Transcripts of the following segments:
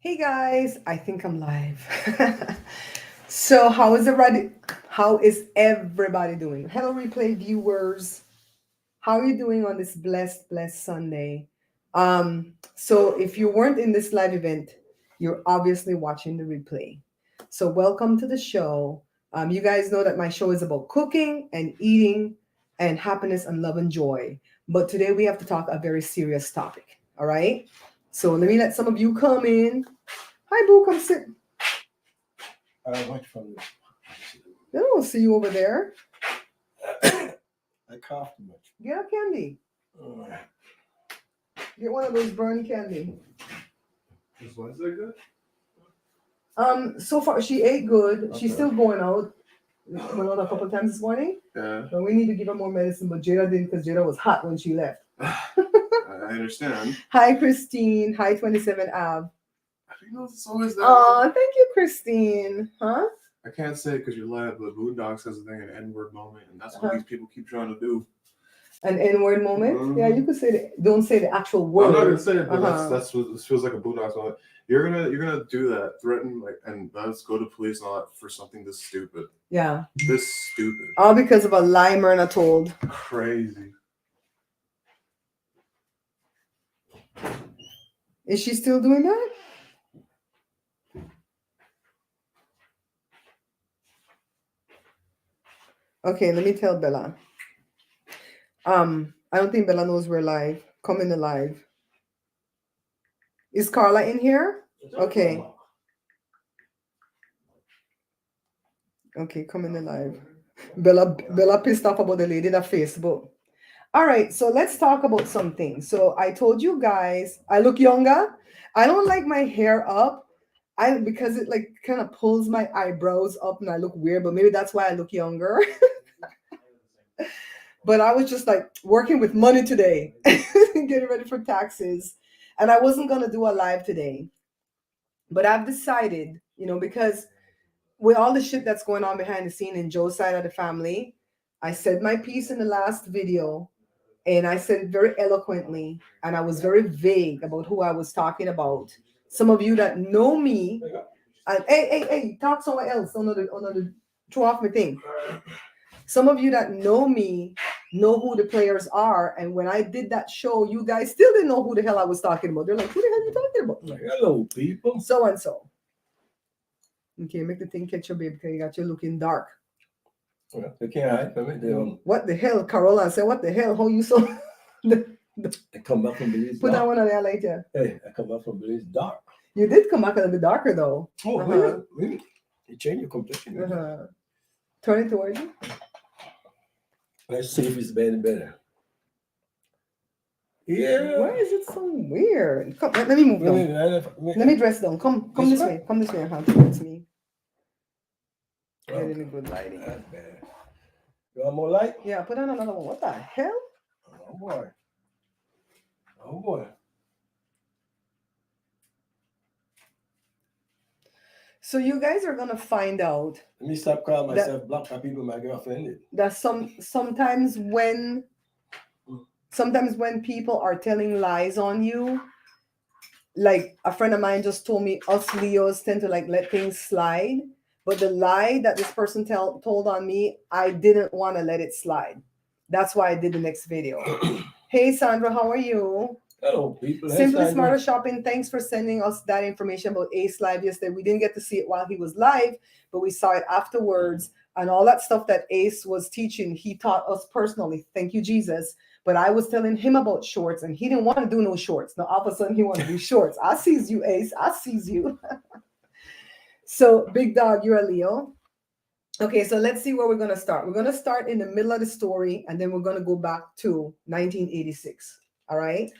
Hey guys, I think I'm live. So how is everybody doing? Hello replay viewers. How are you doing on this blessed Sunday? So if you weren't in this live event, you're obviously watching the replay. So welcome to the show. You guys know that my show is about cooking and eating and happiness and love and joy. But today we have to talk a very serious topic. All right. So let me let some of you come in. Hi, Boo, come sit. I went from I don't see you over there. I coughed too much. Get a candy. Get one of those burn candy. Is Wednesday good? So far she ate good. She's Okay. still going out. Went out a couple times this morning. Yeah. But we need to give her more medicine. But Jada didn't because Jada was hot when she left. I understand. Hi, Christine. Hi, 27 Av. I think it's always that. Oh, thank you, Christine. Huh? I can't say it because you're live, but Boondocks has a thing, an N-word moment, and that's what Uh-huh. these people keep trying to do. An N-word moment? Mhm. Yeah, you could say the, don't say the actual word. I'm not gonna say it, but Uh-huh. that's what this feels like a Boondocks moment. You're gonna do that, threaten and let's go to police and all that for something this stupid. Yeah. This stupid. All because of a lie Myrna told. Crazy. Is she still doing that? Okay, let me tell Bella. I don't think Bella knows we're live. Come in the live. Is Carla in here? Okay. Okay, come in the live. Bella pissed off about the lady that Facebook. All right, so let's talk about something. So I told you guys I look younger. I don't like my hair up. Because it like kind of pulls my eyebrows up and I look weird, but maybe that's why I look younger. But I was just like working with money today, getting ready for taxes. And I wasn't gonna do a live today. But I've decided, because with all the shit that's going on behind the scene in Joe's side of the family, I said my piece in the last video and I said it very eloquently and I was very vague about who I was talking about. Some of you that know me, and hey, talk somewhere else. On the throw off my thing. Some of you that know me know who the players are. And when I did that show, you guys still didn't know who the hell I was talking about. They're like, who the hell are you talking about? Like, hello, people. So and so. Okay, make the thing catch your baby because you got you looking dark. Well, they can't hide from it. What the hell? Carola said, what the hell? How you so? I come back from Belize. Put that one on there later. Hey, I come back from Belize dark. You did come back a little bit darker though. Oh, really? You change your complexion. Turn it towards you. Let's see if it's better. Yeah. Why is it so weird? Come, let me move down. Let me dress down. Come this way. Come this way. Towards me. Get in a good lighting. That's bad. You want more light? Yeah, put on another one. What the hell? Oh boy. Oh boy. So you guys are gonna find out. Let me stop calling myself black for people might get offended. That sometimes when people are telling lies on you, like a friend of mine just told me, us Leos tend to like let things slide. But the lie that this person told on me, I didn't want to let it slide. That's why I did the next video. Hey Sandra, how are you? Hello, people. Simply Smarter Shopping, thanks for sending us that information about Ace Live yesterday. We didn't get to see it while he was live, but we saw it afterwards. And all that stuff that Ace was teaching, he taught us personally. Thank you, Jesus. But I was telling him about shorts, and he didn't want to do no shorts. Now, all of a sudden, he wanted to do shorts. I sees you, Ace. I sees you. So, Big Dog, you're a Leo. Okay, so let's see where we're going to start. We're going to start in the middle of the story, and then we're going to go back to 1986. All right?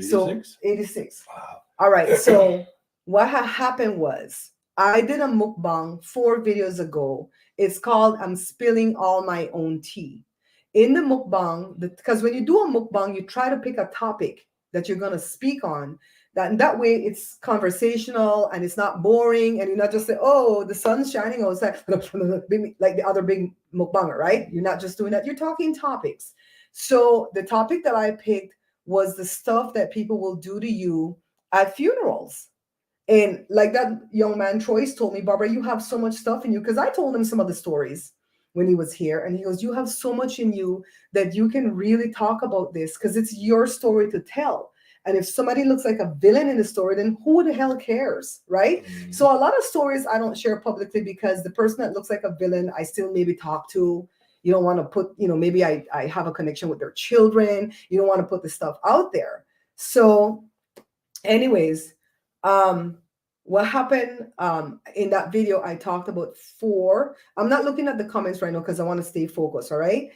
So, 86. Wow. All right, so what happened was I did a mukbang 4 videos ago. It's called I'm Spilling All My Own Tea. In the mukbang, because when you do a mukbang, you try to pick a topic that you're going to speak on. That way it's conversational and it's not boring and you're not just saying, oh, the sun's shining outside, like the other big mukbanger, right? You're not just doing that. You're talking topics. So the topic that I picked was the stuff that people will do to you at funerals. And like that young man Troy's told me, Barbara, you have so much stuff in you. Because I told him some of the stories when he was here, and he goes, you have so much in you that you can really talk about this because it's your story to tell. And if somebody looks like a villain in the story, then who the hell cares, right? So a lot of stories I don't share publicly because the person that looks like a villain, I still maybe talk to. You don't want to put, maybe I have a connection with their children. You don't want to put the stuff out there. So anyways, what happened in that video, I talked about four. I'm not looking at the comments right now because I want to stay focused. All right.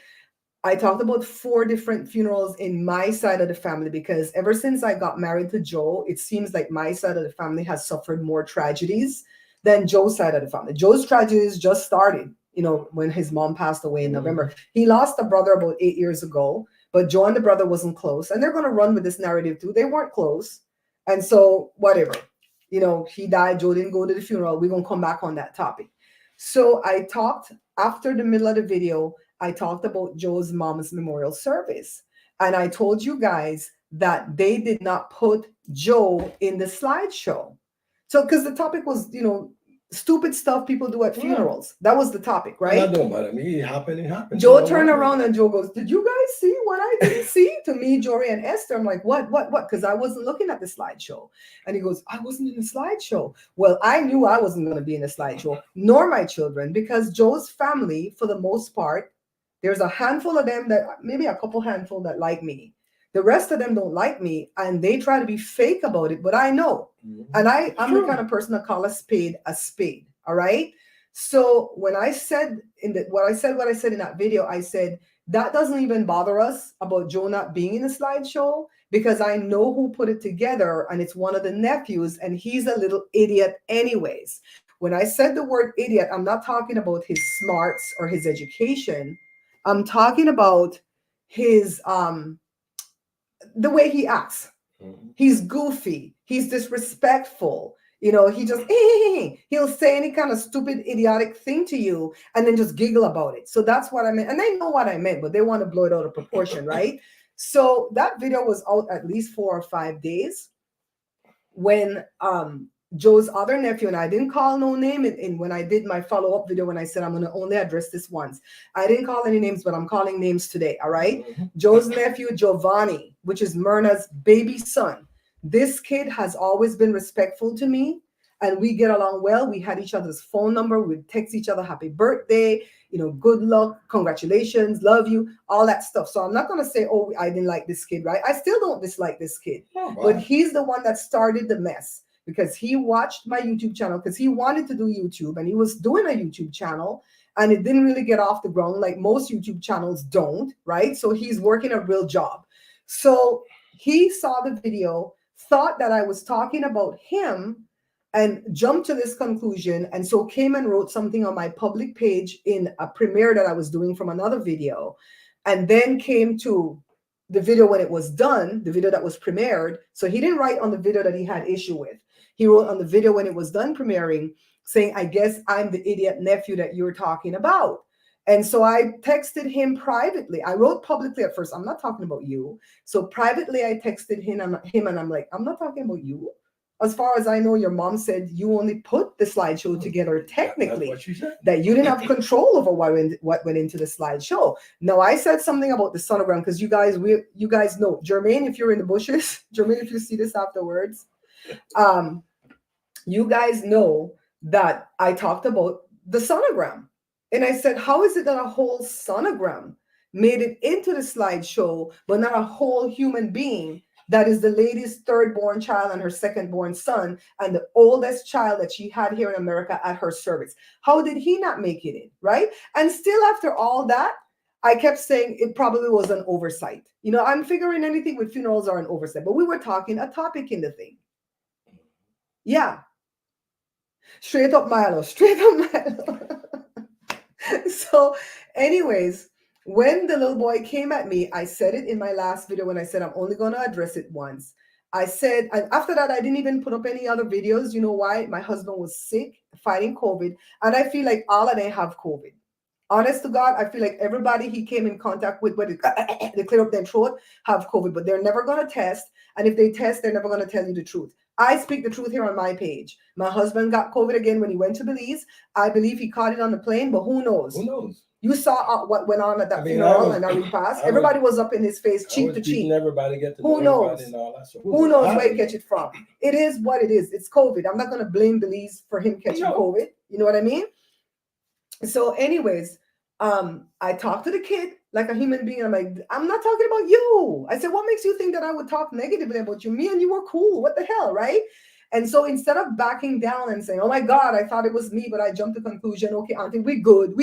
I talked about four different funerals in my side of the family because ever since I got married to Joe, it seems like my side of the family has suffered more tragedies than Joe's side of the family. Joe's tragedies just started, when his mom passed away in November. He lost a brother about 8 years ago, but Joe and the brother wasn't close. And they're going to run with this narrative too. They weren't close. And so whatever, he died. Joe didn't go to the funeral. We're going to come back on that topic. So I talked after the middle of the video, I talked about Joe's mom's memorial service. And I told you guys that they did not put Joe in the slideshow. So, because the topic was, stupid stuff people do at funerals. That was the topic, right? That don't bother me. It happened. Joe turned around and Joe goes, did you guys see what I didn't see? To me, Jory and Esther, I'm like, what? Because I wasn't looking at the slideshow. And he goes, I wasn't in the slideshow. Well, I knew I wasn't going to be in the slideshow, nor my children, because Joe's family, for the most part, there's a handful of them that, maybe a couple handful that like me. The rest of them don't like me, and they try to be fake about it, but I know. And I'm the kind of person that call a spade, all right? So when I said what I said in that video, I said, that doesn't even bother us about Joe not being in the slideshow because I know who put it together, and it's one of the nephews, and he's a little idiot anyways. When I said the word idiot, I'm not talking about his smarts or his education. I'm talking about his the way he acts. He's goofy. He's disrespectful. He just he'll say any kind of stupid, idiotic thing to you and then just giggle about it. So that's what I meant. And they know what I meant, but they want to blow it out of proportion, right? So that video was out at least 4 or 5 days when Joe's other nephew, and I didn't call no name in when I did my follow-up video when I said I'm going to only address this once. I didn't call any names, but I'm calling names today, all right? Joe's nephew, Giovanni, which is Myrna's baby son. This kid has always been respectful to me, and we get along well. We had each other's phone number. We'd text each other happy birthday, good luck, congratulations, love you, all that stuff. So I'm not going to say, oh, I didn't like this kid, right? I still don't dislike this kid, but he's the one that started the mess. Because he watched my YouTube channel because he wanted to do YouTube, and he was doing a YouTube channel and it didn't really get off the ground like most YouTube channels don't, right? So he's working a real job. So he saw the video, thought that I was talking about him and jumped to this conclusion. And so came and wrote something on my public page in a premiere that I was doing from another video. And then came to the video when it was done, the video that was premiered. So he didn't write on the video that he had issue with. He wrote on the video when it was done premiering saying, I guess I'm the idiot nephew that you're talking about. And so I texted him privately. I wrote publicly at first, I'm not talking about you. So privately, I texted him and I'm like, I'm not talking about you. As far as I know, your mom said you only put the slideshow together technically, that you didn't have control over what went into the slideshow. Now, I said something about the sonogram because you guys know, Jermaine, if you're in the bushes, Jermaine, if you see this afterwards, you guys know that I talked about the sonogram. And I said, how is it that a whole sonogram made it into the slideshow, but not a whole human being that is the lady's third-born child and her second-born son and the oldest child that she had here in America at her service? How did he not make it in, right? And still after all that, I kept saying it probably was an oversight. I'm figuring anything with funerals are an oversight, but we were talking a topic in the thing. Yeah. Straight up Milo. So anyways, when the little boy came at me, I said it in my last video when I said I'm only going to address it once. I said, and after that, I didn't even put up any other videos. You know why? My husband was sick, fighting COVID, and I feel like all of them have COVID. Honest to God, I feel like everybody he came in contact with, where they clear up their throat, have COVID, but they're never going to test. And if they test, they're never going to tell you the truth. I speak the truth here on my page. My husband got COVID again when he went to Belize. I believe he caught it on the plane, but who knows? Who knows? You saw what went on at that I mean, funeral and that repast. Everybody was up in his face, I cheek was to beating cheek. everybody, get to Who know everybody knows? and all that. So Who knows I where he don't catch it from? It is what it is. It's COVID. I'm not going to blame Belize for him catching No. COVID. You know what I mean? So, anyways, I talked to the kid like a human being. I'm like, I'm not talking about you. I said, what makes you think that I would talk negatively about you? Me and you were cool. What the hell, right? And so instead of backing down and saying, oh my God, I thought it was me, but I jumped to conclusion, okay, auntie, we good.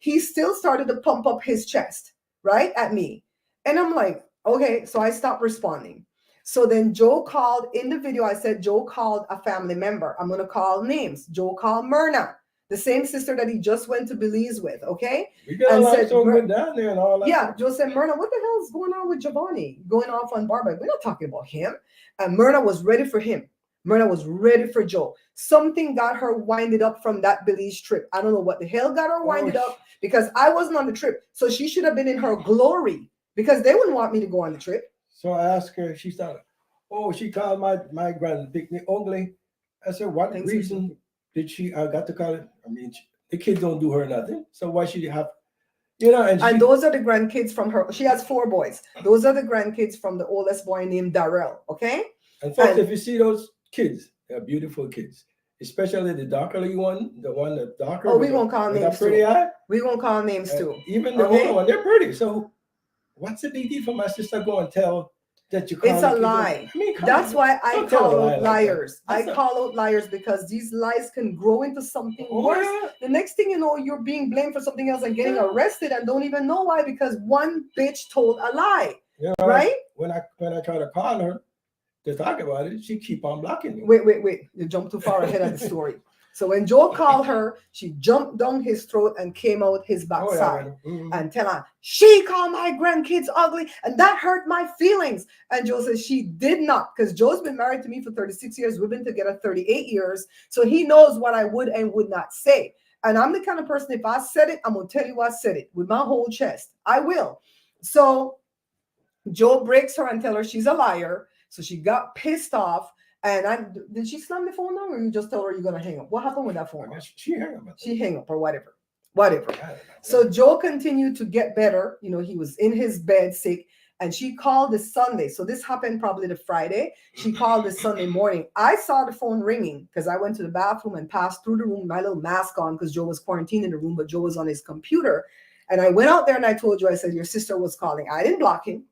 He still started to pump up his chest, right, at me. And I'm like, okay, so I stopped responding. So then Joe called in the video. I said, Joe called a family member. I'm going to call names. Joe called Myrna, the same sister that he just went to Belize with, okay? We got And a lot said, so good down there and all that. Yeah, Joe said, Myrna, what the hell is going on with Giovanni going off on Barbara? We're not talking about him. And Myrna was ready for him. Myrna was ready for Joe. Something got her winded up from that Belize trip. I don't know what the hell got her winded up because I wasn't on the trip. So she should have been in her glory because they wouldn't want me to go on the trip. So I asked her, she started, oh, she called my grand picnic ugly. I said, what Thanks, reason did she, I got to call it? I mean, the kids don't do her nothing. So why should you have, you know? And those are the grandkids from her. She has 4 boys. Those are the grandkids from the oldest boy named Darrell, okay? And folks, if you see those kids, they're beautiful kids. Especially the darker one, the one that darker. Oh, we won't call names pretty too. eye. We won't call names too. Even the older one, they're pretty. So what's the big deal for my sister go and tell that you call It's a lie. I mean, that's why I Don't tell a call lie out like liars. that. I call out liars because these lies can grow into something worse. Yeah. The next thing you know, you're being blamed for something else and getting arrested and don't even know why because one bitch told a lie. You know, right? When I try to call her to talk about it, she keep on blocking me. Wait. You jumped too far ahead of the story. So when Joe called her, she jumped down his throat and came out his backside and tell her, she called my grandkids ugly and that hurt my feelings. And Joe says she did not because Joe's been married to me for 36 years. We've been together 38 years. So he knows what I would and would not say. And I'm the kind of person, if I said it, I'm going to tell you I said it with my whole chest. I will. So Joe breaks her and tell her she's a liar. So she got pissed off. And did she slam the phone down or you just tell her you're going to hang up? What happened with that phone? She hung up. She hang up or whatever. So Joe continued to get better. You know, he was in his bed sick and she called this Sunday. So this happened probably the Friday. She called this Sunday morning. I saw the phone ringing because I went to the bathroom and passed through the room, my little mask on because Joe was quarantined in the room, but Joe was on his computer. And I went out there and I told you, I said, your sister was calling. I didn't block him.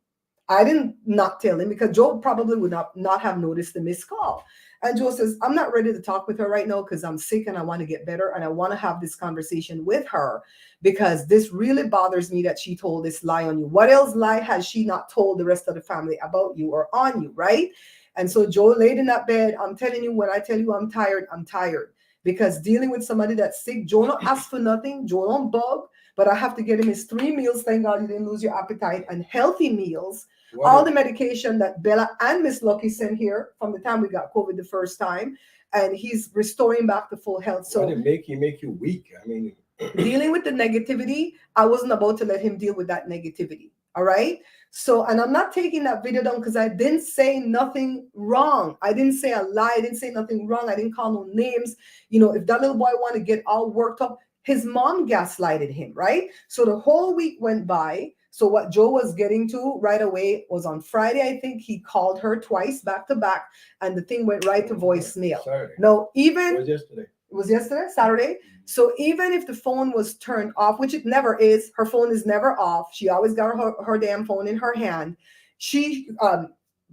I didn't not tell him because Joe probably would not have noticed the missed call. And Joe says, I'm not ready to talk with her right now because I'm sick and I want to get better. And I want to have this conversation with her because this really bothers me that she told this lie on you. What else lie has she not told the rest of the family about you or on you, right? And so Joe laid in that bed. I'm telling you, when I tell you I'm tired because dealing with somebody that's sick, Joe don't ask for nothing. Joe don't bug, but I have to get him his 3 meals. Thank God you didn't lose your appetite and healthy meals. All the medication that Bella and Miss Lucky sent here from the time we got COVID the first time, and he's restoring back to full health. So it make you weak. I mean, dealing with the negativity, I wasn't about to let him deal with that negativity. All right. So, and I'm not taking that video down because I didn't say nothing wrong. I didn't say a lie. I didn't say nothing wrong. I didn't call no names. You know, if that little boy wanted to get all worked up, his mom gaslighted him, right? So the whole week went by. So what Joe was getting to right away was on Friday, I think he called her twice back to back and the thing went right to voicemail. Saturday. No, even it was yesterday. It was yesterday, Saturday. So even if the phone was turned off, which it never is, her phone is never off. She always got her damn phone in her hand. She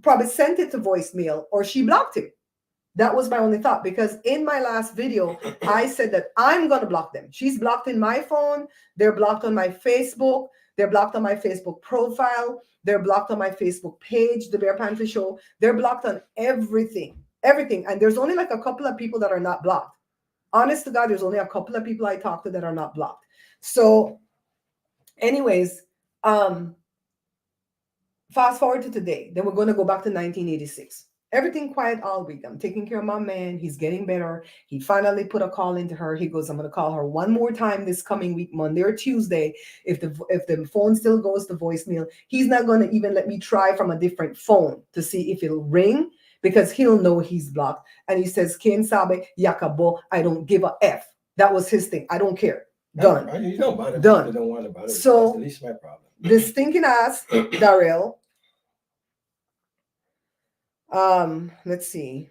probably sent it to voicemail or she blocked him. That was my only thought because in my last video, I said that I'm going to block them. She's blocked in my phone. They're blocked on my Facebook. They're blocked on my Facebook profile. They're blocked on my Facebook page, The Bear Pantry Show. They're blocked on everything. And there's only like a couple of people that are not blocked. Honest to God, there's only a couple of people I talk to that are not blocked. So anyways, fast forward to today. Then we're going to go back to 1986. Everything quiet all week. I'm taking care of my man. He's getting better. He finally put a call into her. He goes, I'm going to call her one more time this coming week, Monday or Tuesday. If the phone still goes to voicemail, he's not going to even let me try from a different phone to see if it'll ring because he'll know he's blocked. And he says, Ken Sabe, Yakabo, I don't give a F. That was his thing. I don't care. Done. You don't bother. Done. You don't want to bother. So, that's the least my problem. This thinking ass, Darrell. Let's see.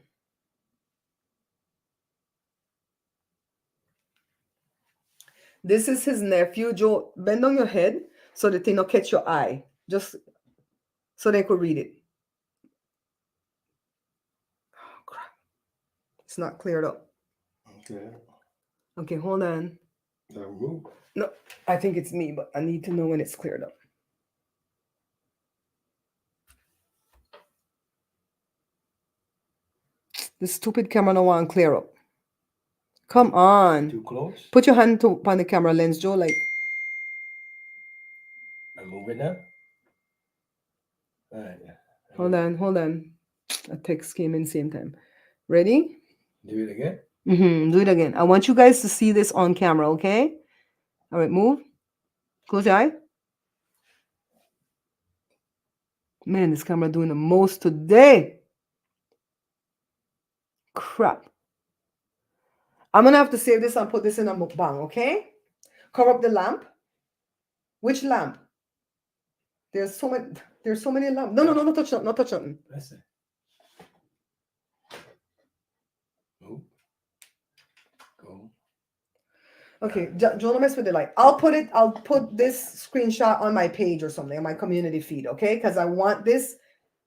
This is his nephew, Joe. Bend on your head so the thing don't catch your eye. Just so they could read it. Oh, crap. It's not cleared up. Okay. Okay, hold on. Move. No, I think it's me, but I need to know when it's cleared up. The stupid camera no want to clear up. Come on. Too close. Put your hand on the camera lens, Joe. Like. I'm moving now. All right. Hold on. A text came in same time. Ready? Do it again. Do it again. I want you guys to see this on camera, okay? All right, move. Close your eye. Man, this camera doing the most today. Crap. I'm gonna have to save this and put this in a mukbang, okay? Cover up the lamp. Which lamp? There's so many lamps. No, touch nothing. Not touch nothing. That's it. Move. Go. Okay, don't mess with the light. I'll put this screenshot on my page or something, on my community feed, okay? Because I want this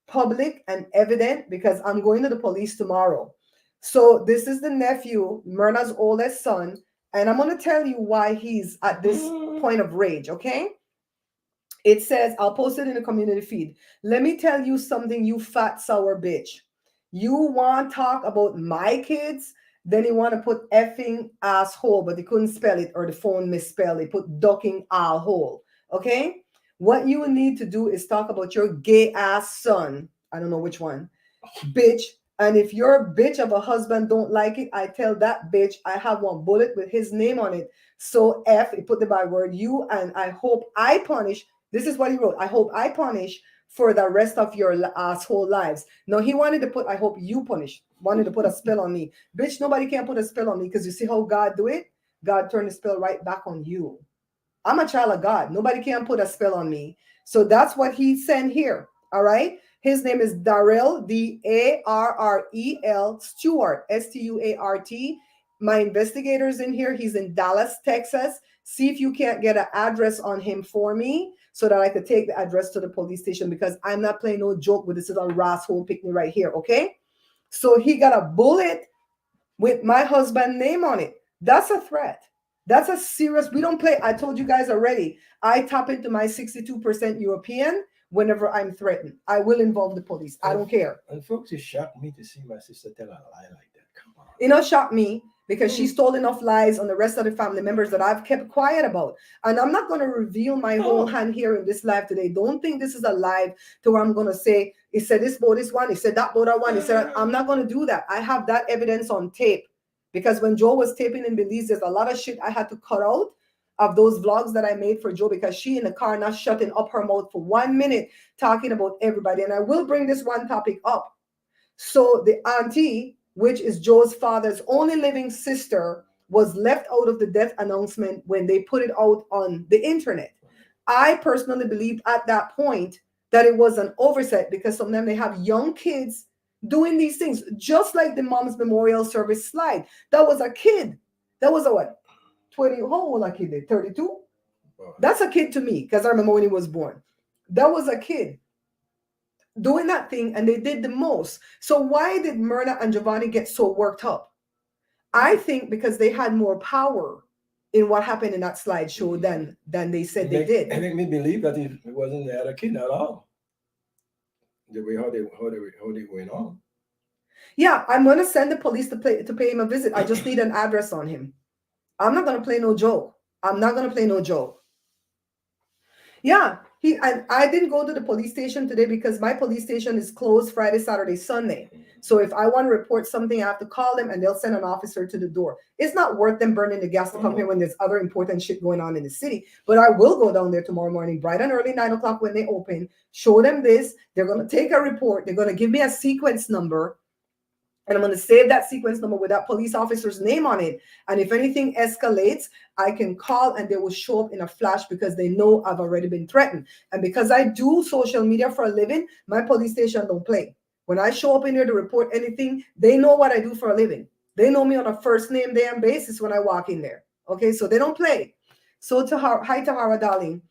public and evident because I'm going to the police tomorrow. So this is the nephew, Myrna's oldest son, and I'm going to tell you why he's at this point of rage, okay? It says, I'll post it in the community feed. Let me tell you something, you fat, sour bitch. You want to talk about my kids? Then you want to put effing asshole, but they couldn't spell it or the phone misspelled. They put ducking all hole. Okay? What you need to do is talk about your gay ass son. I don't know which one. Bitch. And if your bitch of a husband don't like it, I tell that bitch I have one bullet with his name on it. So F, he put the byword you, and I hope I punish. This is what he wrote. I hope I punish for the rest of your asshole lives. No, he wanted to put, I hope you punish. Wanted to put a spell on me. Bitch, nobody can put a spell on me because you see how God do it? God turned the spell right back on you. I'm a child of God. Nobody can put a spell on me. So that's what he sent here. All right. His name is Darrell, Darrel Stuart, Stuart. My investigator's in here. He's in Dallas, Texas. See if you can't get an address on him for me so that I could take the address to the police station because I'm not playing no joke with this is a rascal picnic right here. Okay. So he got a bullet with my husband's name on it. That's a threat. That's a serious, we don't play. I told you guys already. I tap into my 62% European whenever I'm threatened. I will involve the police. I don't care. And folks, it shocked me to see my sister tell a lie like that. Come on. It not shock me because she's told enough lies on the rest of the family members that I've kept quiet about. And I'm not going to reveal my whole hand here in this live today. Don't think this is a live to where I'm going to say, he said this about this one, he said that about that one. He said, I'm not going to do that. I have that evidence on tape. Because when Joe was taping in Belize, there's a lot of shit I had to cut out of those vlogs that I made for Joe because she in the car not shutting up her mouth for 1 minute talking about everybody. And I will bring this one topic up. So the auntie, which is Joe's father's only living sister, was left out of the death announcement when they put it out on the internet. I personally believed at that point that it was an oversight because sometimes they have young kids doing these things, just like the mom's memorial service slide. That was a kid. That was a what? 20, how old a kid? 32? That's a kid to me because I remember when he was born. That was a kid doing that thing and they did the most. So why did Myrna and Giovanni get so worked up? I think because they had more power in what happened in that slideshow than they said they did. It made me believe that it wasn't the other kid at all. The way how they went on. Yeah, I'm gonna send the police to pay him a visit. I just need an address on him. I'm not gonna play no joke. I'm not gonna play no joke. Yeah, And I didn't go to the police station today because my police station is closed Friday, Saturday, Sunday. So if I want to report something, I have to call them and they'll send an officer to the door. It's not worth them burning the gas to come here when there's other important shit going on in the city. But I will go down there tomorrow morning, bright and early, 9 o'clock when they open, show them this. They're going to take a report. They're going to give me a sequence number. And I'm going to save that sequence number with that police officer's name on it. And if anything escalates, I can call and they will show up in a flash because they know I've already been threatened. And because I do social media for a living, my police station don't play. When I show up in here to report anything, they know what I do for a living. They know me on a first name damn basis when I walk in there. Okay, so they don't play. So hi Tahara, darling.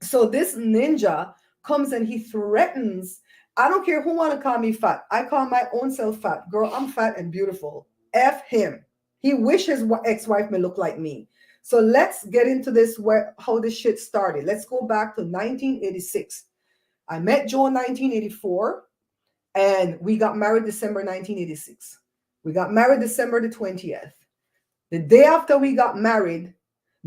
So this ninja comes and he threatens. I don't care who want to call me fat. I call my own self fat. Girl, I'm fat and beautiful. F him. He wishes his ex-wife may look like me. So let's get into this, how this shit started. Let's go back to 1986. I met Joe in 1984 and we got married December 1986. We got married December the 20th. The day after we got married,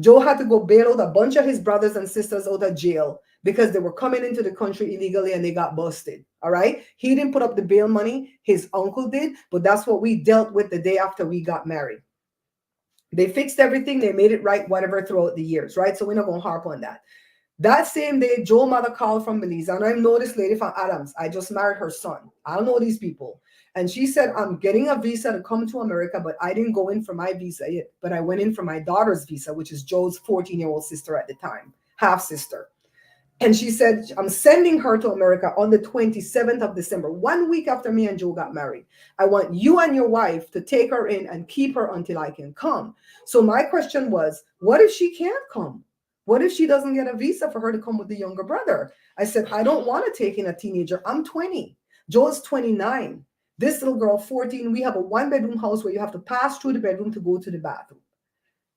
Joe had to go bail out a bunch of his brothers and sisters out of jail because they were coming into the country illegally and they got busted. All right. He didn't put up the bail money. His uncle did. But that's what we dealt with the day after we got married. They fixed everything. They made it right, whatever, throughout the years. Right. So we're not going to harp on that. That same day, Joe's mother called from Belize. And I know this lady from Adams. I just married her son. I don't know these people. And she said, I'm getting a visa to come to America, but I didn't go in for my visa yet. But I went in for my daughter's visa, which is Joe's 14-year-old sister at the time, half sister. And she said, I'm sending her to America on the 27th of December, 1 week after me and Joe got married. I want you and your wife to take her in and keep her until I can come. So my question was, what if she can't come? What if she doesn't get a visa for her to come with the younger brother? I said, I don't want to take in a teenager. I'm 20. Joe is 29. This little girl, 14, we have a 1-bedroom house where you have to pass through the bedroom to go to the bathroom.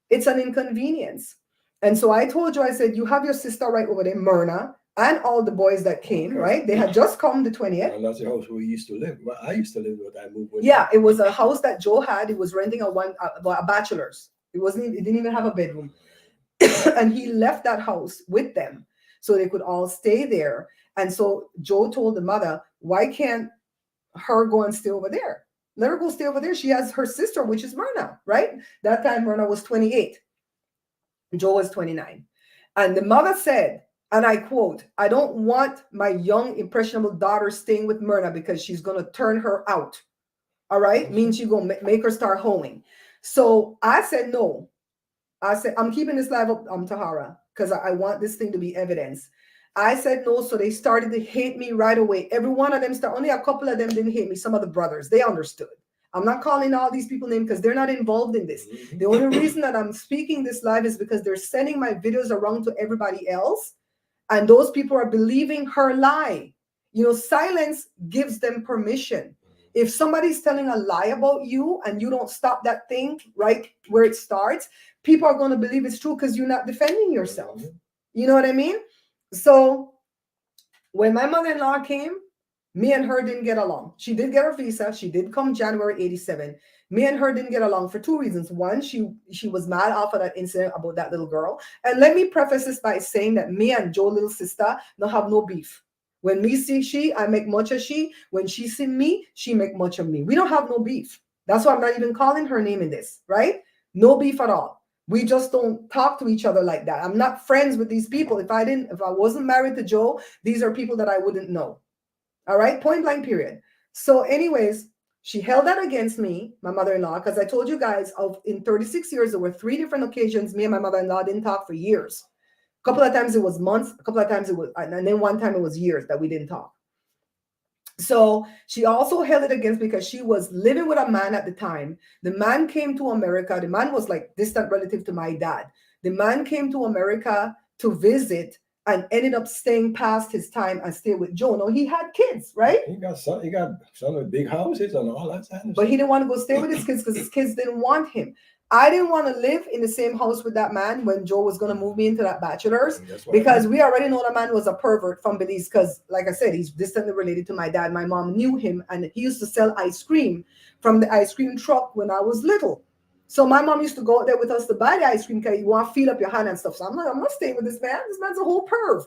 It's an inconvenience. And so I told you, I said, you have your sister right over there, Myrna, and all the boys that came, right? They had just come the 20th. And that's the house where we used to live. Well, I used to live when I moved. Yeah, it was a house that Joe had. He was renting a bachelor's. It didn't even have a bedroom. And he left that house with them so they could all stay there. And so Joe told the mother, why can't her go and stay over there? Let her go stay over there. She has her sister, which is Myrna, right? That time Myrna was 28. Joe was 29. And the mother said, and I quote, I don't want my young, impressionable daughter staying with Myrna because she's going to turn her out. All right? Means she's going to make her start hoeing. So I said, no. I said, I'm keeping this live up, Tahara, because I want this thing to be evidence. I said no, so they started to hate me right away. Every one of them only a couple of them didn't hate me. Some of the brothers, they understood. I'm not calling all these people names because they're not involved in this. The only reason that I'm speaking this live is because they're sending my videos around to everybody else. And those people are believing her lie. You know, silence gives them permission. If somebody's telling a lie about you and you don't stop that thing right where it starts, people are going to believe it's true because you're not defending yourself. You know what I mean? So when my mother-in-law came, me and her didn't get along. She did get her visa. She did come January 87. Me and her didn't get along for two reasons. One, she was mad off of that incident about that little girl. And let me preface this by saying that me and Joe's little sister don't have no beef. When me see she, I make much of she. When she see me, she make much of me. We don't have no beef. That's why I'm not even calling her name in this, right? No beef at all. We just don't talk to each other like that. I'm not friends with these people. If I wasn't married to Joe, these are people that I wouldn't know. All right, point blank, period. So anyways, she held that against me, my mother-in-law, because I told you guys in 36 years, there were 3 different occasions me and my mother-in-law didn't talk for years. A couple of times it was months, a couple of times it was, and then one time it was years that we didn't talk. So she also held it against because she was living with a man at the time. The man came to America. The man was like distant relative to my dad. The man came to America to visit and ended up staying past his time and stay with Joe. No, he had kids, right? He got some with big houses and all that kind of But he didn't want to go stay with his kids because his kids didn't want him. I didn't want to live in the same house with that man when Joe was going to move me into that bachelor's because we already know the man was a pervert from Belize because, like I said, he's distantly related to my dad. My mom knew him and he used to sell ice cream from the ice cream truck when I was little. So my mom used to go out there with us to buy the ice cream because you want to feel up your hand and stuff. So I'm not staying with this man. This man's a whole perv.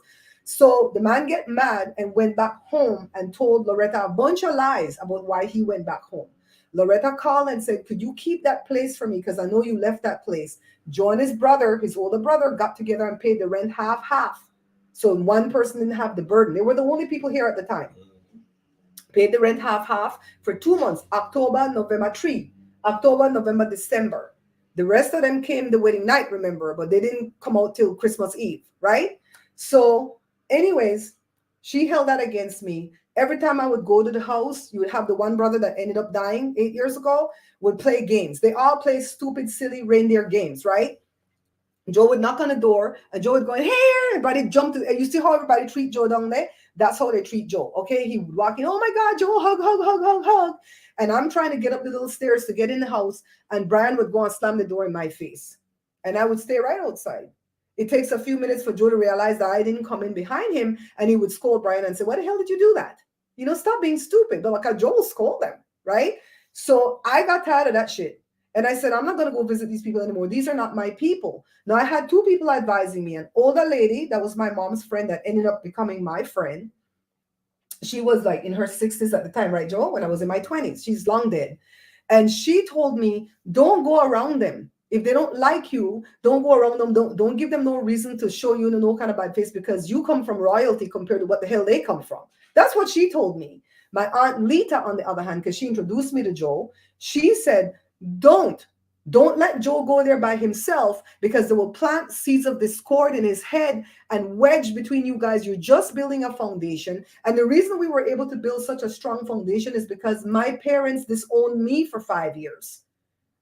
So the man get mad and went back home and told Loretta a bunch of lies about why he went back home. Loretta called and said, could you keep that place for me? Because I know you left that place. Joe and his brother, his older brother, got together and paid the rent half. So one person didn't have the burden. They were the only people here at the time. Paid the rent half for 2 months, October, November 3, October, November, December. The rest of them came the wedding night, remember, but they didn't come out till Christmas Eve, right? So anyways, she held that against me. Every time I would go to the house, you would have the one brother that ended up dying 8 years ago, would play games. They all play stupid, silly reindeer games, right? Joe would knock on the door and Joe would go, hey, everybody jumped. You see how everybody treat Joe down there? That's how they treat Joe. Okay. He would walk in. Oh my God, Joe, hug. And I'm trying to get up the little stairs to get in the house. And Brian would go and slam the door in my face. And I would stay right outside. It takes a few minutes for Joe to realize that I didn't come in behind him. And he would scold Brian and say, why the hell did you do that? You know, stop being stupid. But like Joe will scold them. Right. So I got tired of that shit. And I said, I'm not going to go visit these people anymore. These are not my people. Now, I had two people advising me. An older lady that was my mom's friend that ended up becoming my friend. She was like in her 60s at the time, right, Joe? When I was in my 20s. She's long dead. And she told me, don't go around them. If they don't like you, don't go around them. Don't give them no reason to show you no kind of bad face because you come from royalty compared to what the hell they come from. That's what she told me. My Aunt Lita, on the other hand, because she introduced me to Joe, she said, don't let Joe go there by himself because they will plant seeds of discord in his head and wedge between you guys. You're just building a foundation. And the reason we were able to build such a strong foundation is because my parents disowned me for 5 years.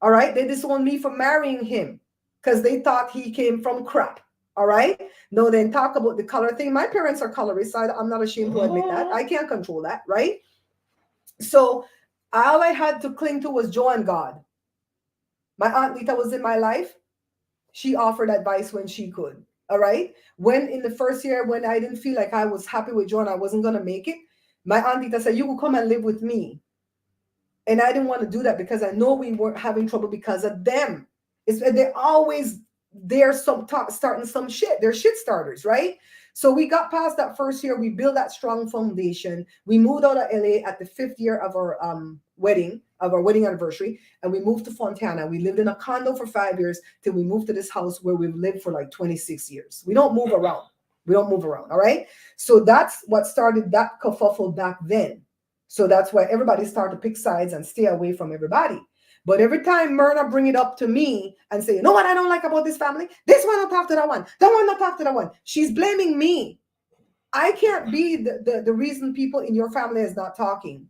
All right. They disowned me for marrying him because they thought he came from crap. All right. No, then talk about the color thing. My parents are colorist. I'm not ashamed to admit that. I can't control that. Right. So all I had to cling to was Joe and God. My Aunt Lita was in my life. She offered advice when she could. All right. When in the first year, when I didn't feel like I was happy with Joe and I wasn't going to make it, my Aunt Lita said, you will come and live with me. And I didn't want to do that because I know we weren't having trouble because of them. They're always there starting some shit. They're shit starters, right? So we got past that first year. We built that strong foundation. We moved out of LA at the 5th year of our wedding anniversary. And we moved to Fontana. We lived in a condo for 5 years till we moved to this house where we've lived for like 26 years. We don't move around. All right. So that's what started that kerfuffle back then. So that's why everybody started to pick sides and stay away from everybody. But every time Myrna bring it up to me and say, you know what I don't like about this family? This one not talk to that one. That one not talk to that one. She's blaming me. I can't be the reason people in your family is not talking.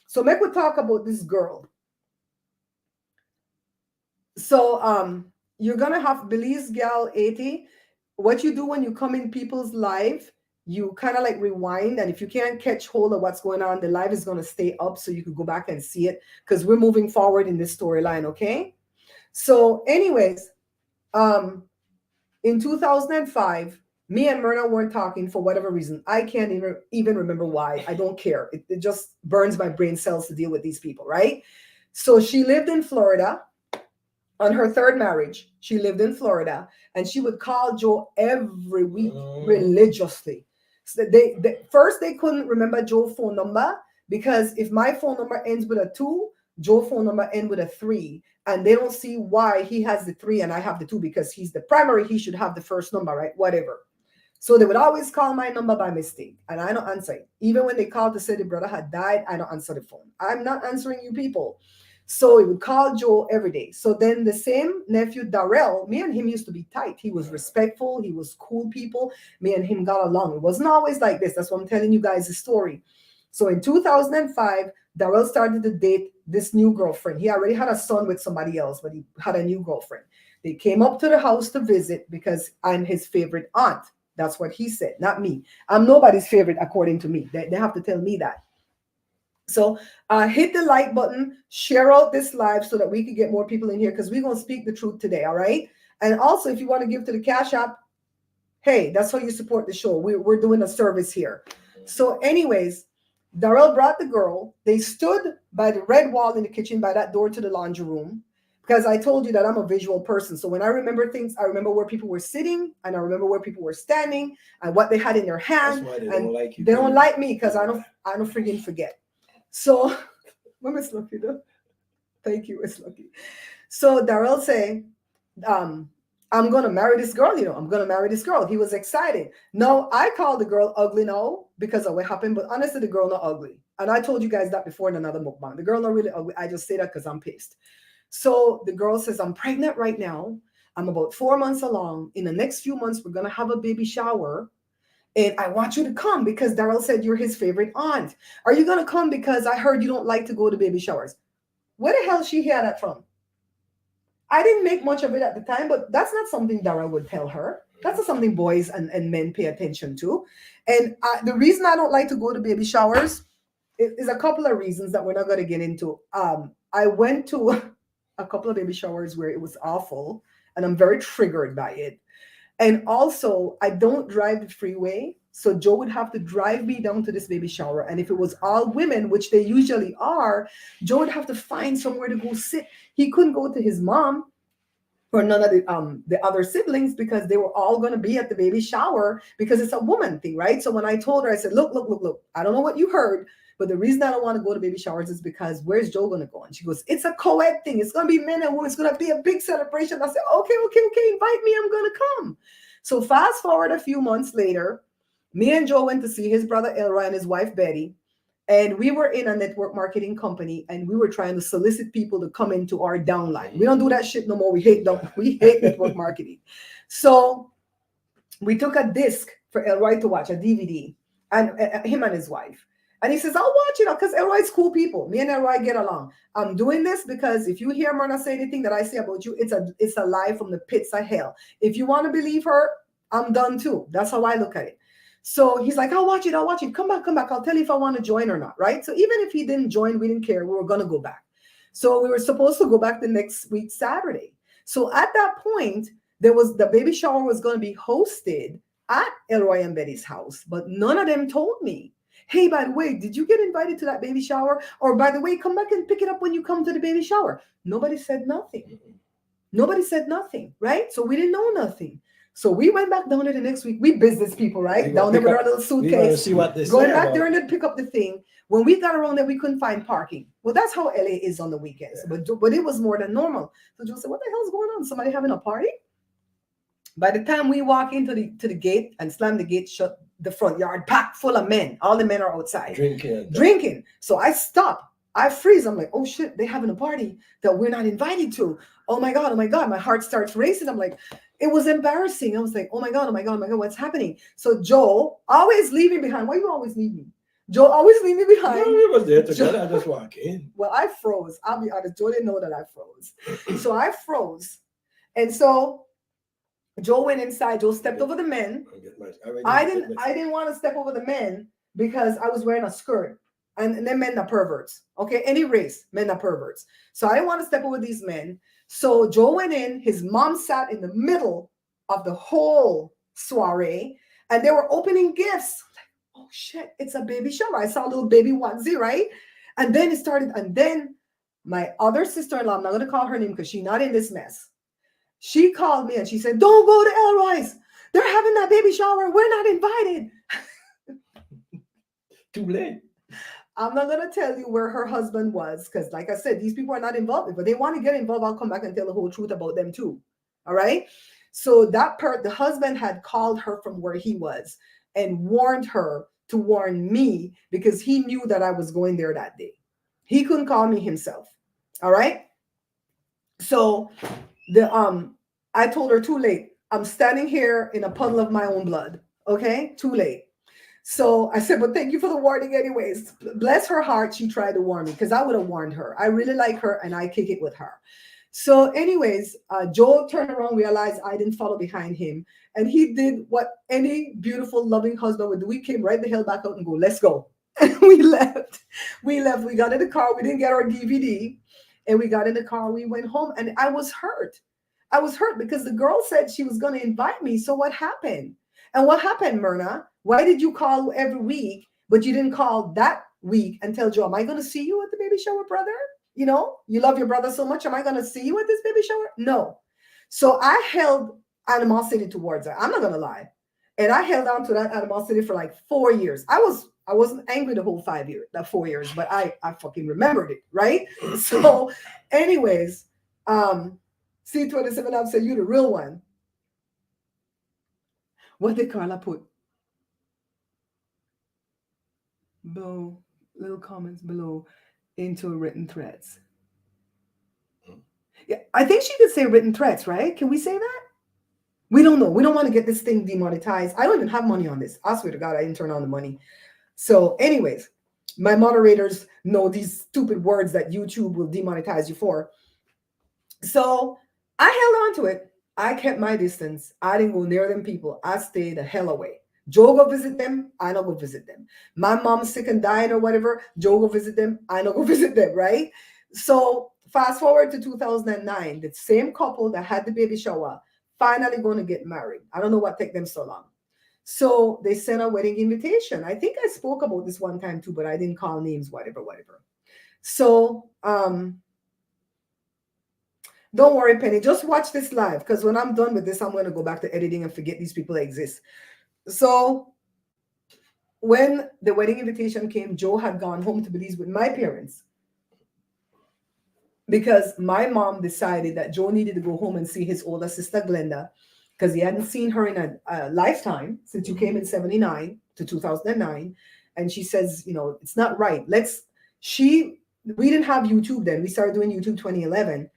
So make we talk about this girl. So you're going to have Belize Gal 80. What you do when you come in people's life, you kind of like rewind. And if you can't catch hold of what's going on, the live is going to stay up so you could go back and see it because we're moving forward in this storyline, okay? So anyways, in 2005, me and Myrna weren't talking for whatever reason. I can't even remember why. I don't care. It just burns my brain cells to deal with these people, right? So she lived in Florida. On her third marriage, she lived in Florida, and she would call Joe every week religiously. So first they couldn't remember Joe's phone number because if my phone number ends with a 2, Joe's phone number ends with a 3, and they don't see why he has the 3 and I have the 2 because he's the primary. He should have the first number, right? Whatever. So they would always call my number by mistake, and I don't answer it. Even when they called to say the brother had died, I don't answer the phone. I'm not answering you people. So he would call Joe every day. So then the same nephew, Darrell, me and him used to be tight. He was respectful. He was cool people. Me and him got along. It wasn't always like this. That's why I'm telling you guys the story. So in 2005, Darrell started to date this new girlfriend. He already had a son with somebody else, but he had a new girlfriend. They came up to the house to visit because I'm his favorite aunt. That's what he said, not me. I'm nobody's favorite, according to me. They have to tell me that. So hit the like button, share out this live so that we can get more people in here because we're going to speak the truth today, all right? And also, if you want to give to the Cash App, hey, that's how you support the show. We're doing a service here. So anyways, Darrell brought the girl. They stood by the red wall in the kitchen by that door to the laundry room because I told you that I'm a visual person. So when I remember things, I remember where people were sitting, and I remember where people were standing, and what they had in their That's hand. why they And don't like you. they don't like me because I don't freaking forget. So, Miss Lucky though. Thank you, Miss Lucky. So Darrell say, I'm gonna marry this girl. I'm gonna marry this girl. He was excited. No, I called the girl ugly now because of what happened, but honestly, the girl not ugly. And I told you guys that before in another mukbang. The girl not really ugly. I just say that because I'm pissed. So the girl says, I'm pregnant right now. I'm about 4 months along. In the next few months, we're gonna have a baby shower. And I want you to come because Darrell said you're his favorite aunt. Are you gonna come because I heard you don't like to go to baby showers? Where the hell she hear that from? I didn't make much of it at the time, but that's not something Darrell would tell her. That's not something boys and men pay attention to. And the reason I don't like to go to baby showers is a couple of reasons that we're not going to get into. I went to a couple of baby showers where it was awful, and I'm very triggered by it. And also, I don't drive the freeway. So Joe would have to drive me down to this baby shower. And if it was all women, which they usually are, Joe would have to find somewhere to go sit. He couldn't go to his mom or none of the other siblings because they were all going to be at the baby shower because it's a woman thing, right? So when I told her, I said, look, I don't know what you heard, but the reason I don't want to go to baby showers is because where's Joe going to go? And she goes, it's a co-ed thing. It's going to be men and women. It's going to be a big celebration. I said, okay, invite me. I'm going to come. So fast forward a few months later, me and Joe went to see his brother Elroy and his wife Betty. And we were in a network marketing company, and we were trying to solicit people to come into our downline. We don't do that shit no more. We hate network marketing. So we took a disc for Elroy to watch, a DVD, and him and his wife. And he says, I'll watch it because Elroy's cool people. Me and Elroy get along. I'm doing this because if you hear Myrna say anything that I say about you, it's a lie from the pits of hell. If you want to believe her, I'm done too. That's how I look at it. So he's like, I'll watch it. Come back. I'll tell you if I want to join or not, right? So even if he didn't join, we didn't care. We were going to go back. So we were supposed to go back the next week, Saturday. So at that point, the baby shower was going to be hosted at Elroy and Betty's house, but none of them told me, hey, by the way, did you get invited to that baby shower? Or by the way, come back and pick it up when you come to the baby shower. Nobody said nothing. Right? So we didn't know nothing. So we went back down there the next week. We business people, right? Down there with our little suitcase. See what they going back there and then pick up the thing. When we got around there, we couldn't find parking. Well, that's how LA is on the weekends. Yeah. But it was more than normal. So Joe said, what the hell's going on? Somebody having a party? By the time we walk into the gate and slam the gate shut, the front yard packed full of men. All the men are outside. Drinking. So I stop. I freeze. I'm like, oh shit, they're having a party that we're not invited to. Oh my God. My heart starts racing. I'm like, it was embarrassing. I was like, oh my God, what's happening? So Joe, always leave me behind. Why you always leave me? Joe always leave me behind. No, we was there together. I just walk in. Well, I froze. I'll be honest. Joe didn't know that I froze. So I froze. And so Joe went inside. Joe stepped over the men. I didn't want to step over the men because I was wearing a skirt. And then men are perverts. Okay, any race, men are perverts. So I didn't want to step over these men. So Joe went in. His mom sat in the middle of the whole soiree, and they were opening gifts. I'm like, oh shit, it's a baby shower. I saw a little baby onesie, right? And then it started. And then my other sister-in-law, I'm not going to call her name because she's not in this mess. She called me and she said, don't go to Elroy's. They're having that baby shower. We're not invited. Too late. I'm not going to tell you where her husband was because, like I said, these people are not involved. But they want to get involved. I'll come back and tell the whole truth about them too. All right? So the husband had called her from where he was and warned her to warn me because he knew that I was going there that day. He couldn't call me himself. All right? So I told her too late. I'm standing here in a puddle of my own blood. Okay? Too late. So I said, but thank you for the warning anyways. Bless her heart. She tried to warn me because I would have warned her. I really like her and I kick it with her. So anyways, Joe turned around, realized I didn't follow behind him. And he did what any beautiful, loving husband would do. We came right the hell back out and go, let's go. And we left. We got in the car. We didn't get our DVD. And we got in the car. We went home and I was hurt. I was hurt because the girl said she was going to invite me. So what happened? And what happened, Myrna? Why did you call every week, but you didn't call that week and tell Joe, am I going to see you at the baby shower, brother? You know, you love your brother so much. Am I going to see you at this baby shower? No. So I held animosity towards her. I'm not going to lie. And I held on to that animosity for like 4 years. I wasn't angry the whole 5 years, that 4 years, but I fucking remembered it, right? So, anyways, C27 I've said you the real one. What did Carla put? Below, little comments below into written threads. Yeah, I think she could say written threats, right? Can we say that? We don't know. We don't want to get this thing demonetized. I don't even have money on this. I swear to God, I didn't turn on the money. So, anyways, my moderators know these stupid words that YouTube will demonetize you for. So I held on to it. I kept my distance. I didn't go near them people. I stayed the hell away. Joe go visit them. I don't go visit them. My mom's sick and died or whatever. Joe go visit them. I don't go visit them, right? So fast forward to 2009, the same couple that had the baby shower finally going to get married. I don't know what took them so long. So they sent a wedding invitation. I think I spoke about this one time too, but I didn't call names, whatever. So don't worry, Penny. Just watch this live, because when I'm done with this, I'm going to go back to editing and forget these people exist. So when the wedding invitation came, Joe had gone home to Belize with my parents, because my mom decided that Joe needed to go home and see his older sister, Glenda, because he hadn't seen her in a lifetime since you came in 79 to 2009. And she says, you know, it's not right. We didn't have YouTube then. We started doing YouTube 2011.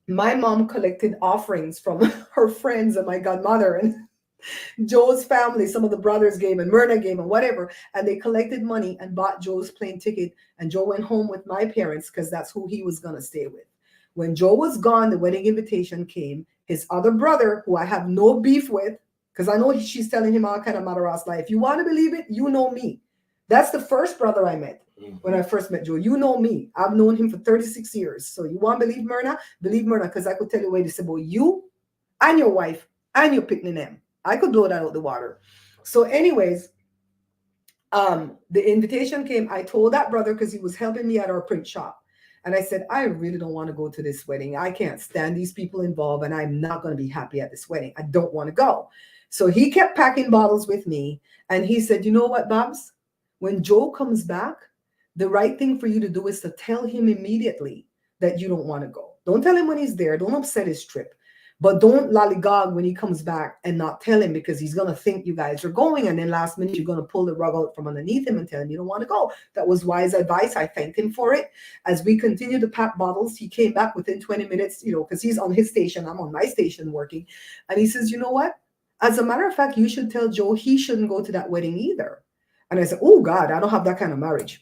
My mom collected offerings from her friends and my godmother and Joe's family. Some of the brothers gave and Myrna gave and whatever. And they collected money and bought Joe's plane ticket. And Joe went home with my parents because that's who he was going to stay with. When Joe was gone, the wedding invitation came. His other brother, who I have no beef with, because I know she's telling him all kind of matter-of life. You want to believe it? You know me. That's the first brother I met. When I first met Joe, you know me. I've known him for 36 years. So you want to believe Myrna? Believe Myrna, because I could tell you what this about you and your wife and your picnic name. I could blow that out the water. So anyways, the invitation came. I told that brother, because he was helping me at our print shop. And I said, I really don't want to go to this wedding. I can't stand these people involved, and I'm not going to be happy at this wedding. I don't want to go. So he kept packing bottles with me. And he said, you know what, Babs? When Joe comes back, the right thing for you to do is to tell him immediately that you don't want to go. Don't tell him when he's there. Don't upset his trip. But don't lollygog when he comes back and not tell him, because he's going to think you guys are going. And then last minute, you're going to pull the rug out from underneath him and tell him you don't want to go. That was wise advice. I thanked him for it. As we continued to pack bottles, he came back within 20 minutes, you know, because he's on his station. I'm on my station working. And he says, you know what? As a matter of fact, you should tell Joe he shouldn't go to that wedding either. And I said, oh, God, I don't have that kind of marriage.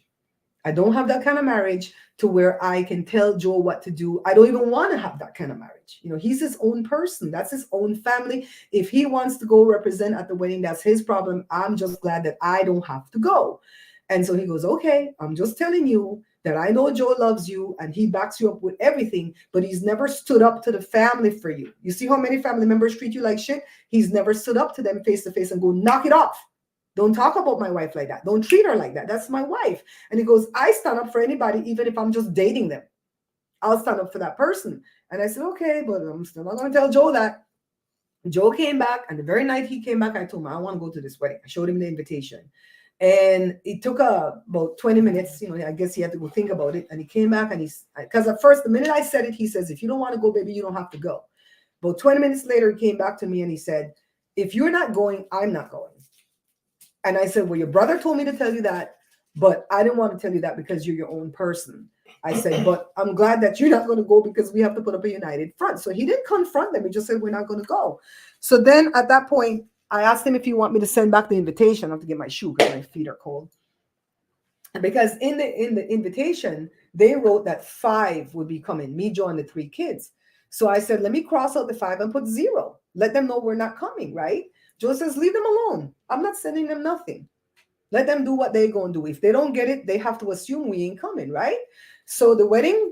I don't have that kind of marriage to where I can tell Joe what to do. I don't even want to have that kind of marriage. You know, he's his own person. That's his own family. If he wants to go represent at the wedding, that's his problem. I'm just glad that I don't have to go. And so he goes, okay, I'm just telling you that I know Joe loves you and he backs you up with everything, but he's never stood up to the family for you. You see how many family members treat you like shit? He's never stood up to them face to face and go, knock it off. Don't talk about my wife like that. Don't treat her like that. That's my wife. And he goes, I stand up for anybody, even if I'm just dating them. I'll stand up for that person. And I said, okay, but I'm still not going to tell Joe that. Joe came back, and the very night he came back, I told him, I want to go to this wedding. I showed him the invitation. And it took about 20 minutes. You know, I guess he had to go think about it. And he came back, and because at first, the minute I said it, he says, if you don't want to go, baby, you don't have to go. About 20 minutes later, he came back to me and he said, if you're not going, I'm not going. And I said, well, your brother told me to tell you that, but I didn't want to tell you that because you're your own person. I said, but I'm glad that you're not going to go because we have to put up a united front. So he didn't confront them. He just said, we're not going to go. So then at that point, I asked him if he want me to send back the invitation. I have to get my shoe because my feet are cold. Because in the invitation, they wrote that 5 would be coming, me, Joe, and the 3 kids. So I said, let me cross out the 5 and put 0. Let them know we're not coming, right? Joe says, leave them alone. I'm not sending them nothing. Let them do what they're going to do. If they don't get it, they have to assume we ain't coming, right? So the wedding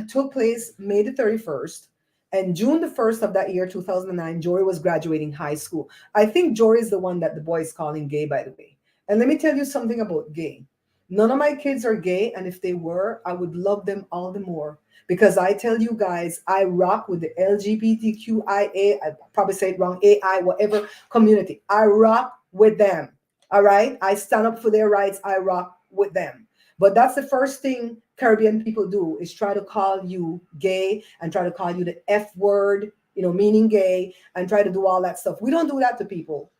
took place May the 31st. And June the 1st of that year, 2009, Jory was graduating high school. I think Jory is the one that the boys calling gay, by the way. And let me tell you something about gay. None of my kids are gay, and if they were, I would love them all the more. Because I tell you guys, I rock with the LGBTQIA, I probably say it wrong, AI, whatever community. I rock with them. All right. I stand up for their rights. I rock with them. But that's the first thing Caribbean people do is try to call you gay and try to call you the F word, meaning gay, and try to do all that stuff. We don't do that to people.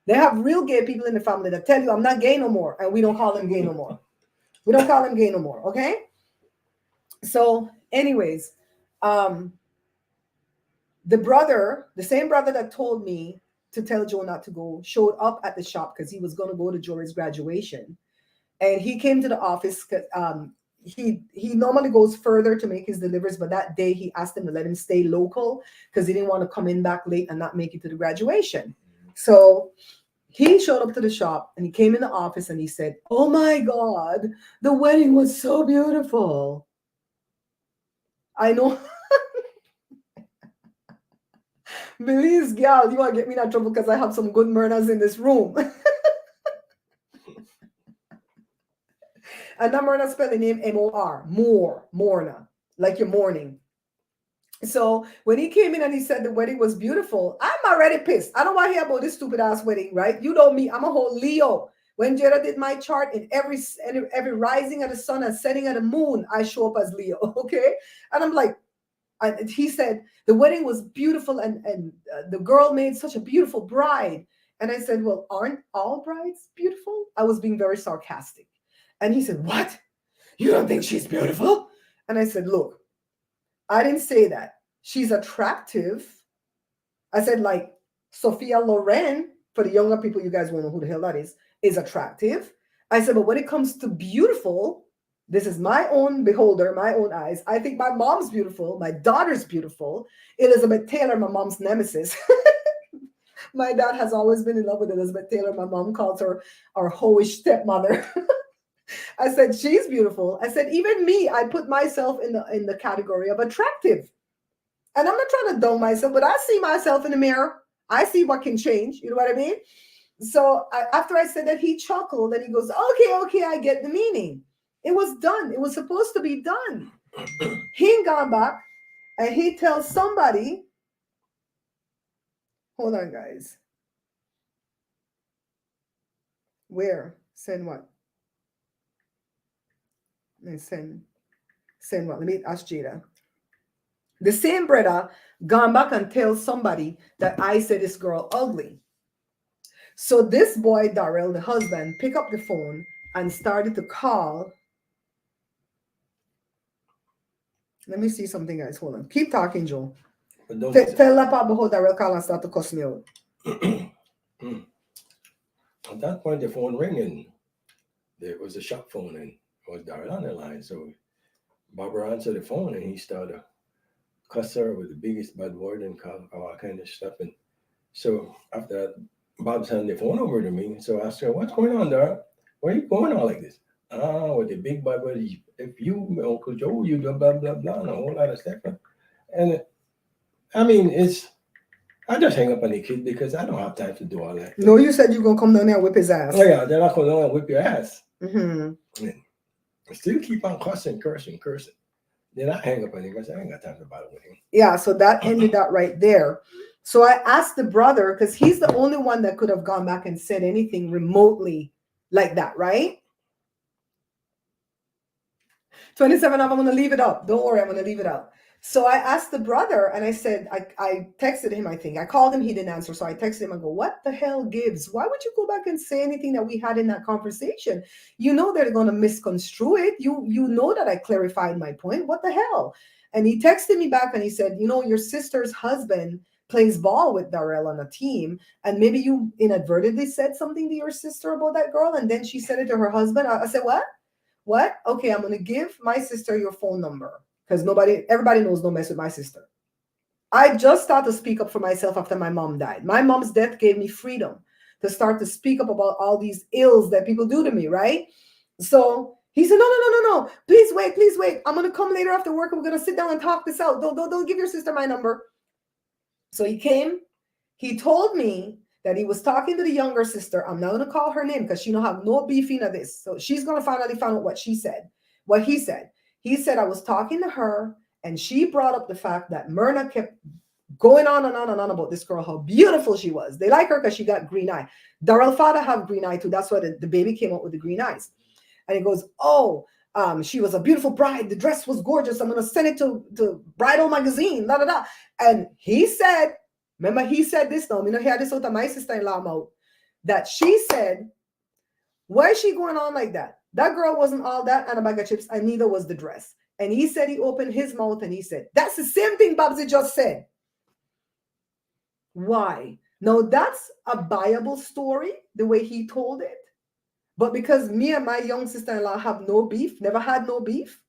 They have real gay people in the family that tell you, I'm not gay no more. And we don't call them gay no more. We don't call them gay no more. Okay. So anyways, the same brother that told me to tell Joe not to go, showed up at the shop because he was going to go to Jory's graduation. And he came to the office because he normally goes further to make his deliveries, but that day he asked him to let him stay local because he didn't want to come in back late and not make it to the graduation. So he showed up to the shop and he came in the office and he said, "Oh my God, the wedding was so beautiful." I know. Belize, girl, you want to get me in that trouble because I have some good murders in this room. And that murder spelled the name M-O-R, Morna, like your morning. So when he came in and he said the wedding was beautiful, I'm already pissed. I don't want to hear about this stupid ass wedding, right? You know me, I'm a whole Leo. When Jada did my chart, in every rising of the sun and setting of the moon, I show up as Leo, okay? And I'm like, and he said the wedding was beautiful and the girl made such a beautiful bride. And I said, well, aren't all brides beautiful? I was being very sarcastic. And he said, what? You don't think she's beautiful? And I said, look, I didn't say that. She's attractive. I said, like Sophia Loren, for the younger people, you guys won't know who the hell that is attractive. I said, but when it comes to beautiful, this is my own beholder, my own eyes. I think my mom's beautiful. My daughter's beautiful. Elizabeth Taylor, my mom's nemesis. My dad has always been in love with Elizabeth Taylor. My mom calls her our hoish stepmother. I said, she's beautiful. I said, even me, I put myself in the category of attractive. And I'm not trying to dome myself, but I see myself in the mirror. I see what can change. You know what I mean? So after I said that, he chuckled and he goes, okay, I get the meaning. It was done. It was supposed to be done. He ain't gone back and he tells somebody, hold on, guys. Where? Send what? Send what? Let me ask Jada. The same brother gone back and tell somebody that I said this girl ugly. So this boy, Darrell, the husband, picked up the phone and started to call. Let me see something, guys. Hold on. Keep talking, Joe. Tell that part about Darrell call and start to cuss me out. At that point, the phone ringing. There was a shop phone and it was Darrell on the line. So Barbara answered the phone and he started to cuss her with the biggest bad word and call all kind of stuff. And so after that, Bob sent the phone over to me. So I asked her, what's going on, Darrell? Where are you going on like this? With the big bad word, if you, Uncle Joe, you blah, blah, blah, blah, and a whole lot of stuff. And I mean, I just hang up on the kid because I don't have time to do all that. No, you said you're going to come down there and whip his ass. Oh, yeah, then I come down and whip your ass. Mm-hmm. And I still keep on cursing. Then I hang up on him because I ain't got time to battle with him. Yeah, so that ended that right there. So I asked the brother, because he's the only one that could have gone back and said anything remotely like that, right? 27 of I'm going to leave it up. Don't worry, I'm going to leave it up. So I asked the brother and I said, I texted him, I think. I called him, he didn't answer. So I texted him and go, what the hell, Gibbs? Why would you go back and say anything that we had in that conversation? You know they're going to misconstrue it. You know that I clarified my point. What the hell? And he texted me back and he said, you know, your sister's husband plays ball with Darrell on a team. And maybe you inadvertently said something to your sister about that girl. And then she said it to her husband. I said, what? What? Okay, I'm going to give my sister your phone number. Because everybody knows don't mess with my sister. I just started to speak up for myself after my mom died. My mom's death gave me freedom to start to speak up about all these ills that people do to me, right? So he said, no. Please wait. I'm going to come later after work and we're going to sit down and talk this out. Don't give your sister my number. So he came. He told me that he was talking to the younger sister. I'm not gonna call her name because she don't have no beefing of this. So she's gonna finally find out what she said, what he said. He said I was talking to her, and she brought up the fact that Myrna kept going on and on and on about this girl, how beautiful she was. They like her because she got green eye. Darrell father have green eye too. That's why the baby came out with the green eyes. And he goes, oh, she was a beautiful bride. The dress was gorgeous. I'm going to send it to Bridal Magazine, da, da, da. And he said, remember, he said this now. You know, he had this out of my sister-in-law mouth, that she said, why is she going on like that? That girl wasn't all that and a bag of chips, and neither was the dress. And he said, he opened his mouth and he said, that's the same thing Babsy just said. Why? Now, that's a viable story, the way he told it. But because me and my young sister-in-law have no beef, never had no beef,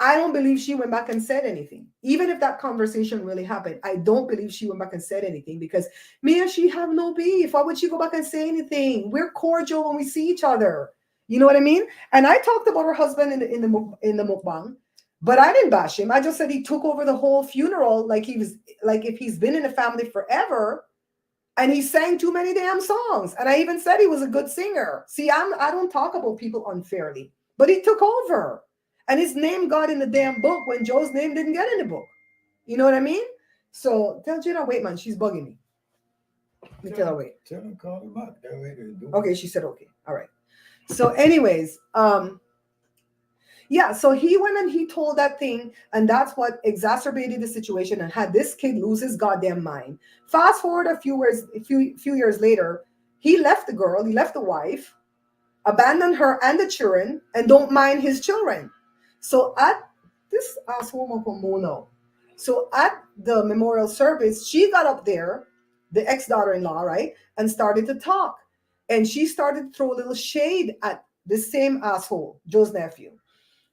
I don't believe she went back and said anything. Even if that conversation really happened, I don't believe she went back and said anything, because me and she have no beef. Why would she go back and say anything? We're cordial when we see each other. You know what I mean? And I talked about her husband in the mukbang, but I didn't bash him. I just said he took over the whole funeral like he was, like if he's been in the family forever. And he sang too many damn songs. And I even said he was a good singer. See, I don't talk about people unfairly, but he took over. And his name got in the damn book when Joe's name didn't get in the book. You know what I mean? So tell Jenna, wait, man, she's bugging me. Tell her, wait. Tell her, call her back. Okay, she said okay. All right. So anyways, yeah, so he went and he told that thing, and that's what exacerbated the situation and had this kid lose his goddamn mind. Fast forward a few years later, he left the girl, he left the wife, abandoned her and the children, and don't mind his children. So at this so at the memorial service, she got up there, the ex-daughter-in-law, right, and started to talk. And she started to throw a little shade at the same asshole, Joe's nephew.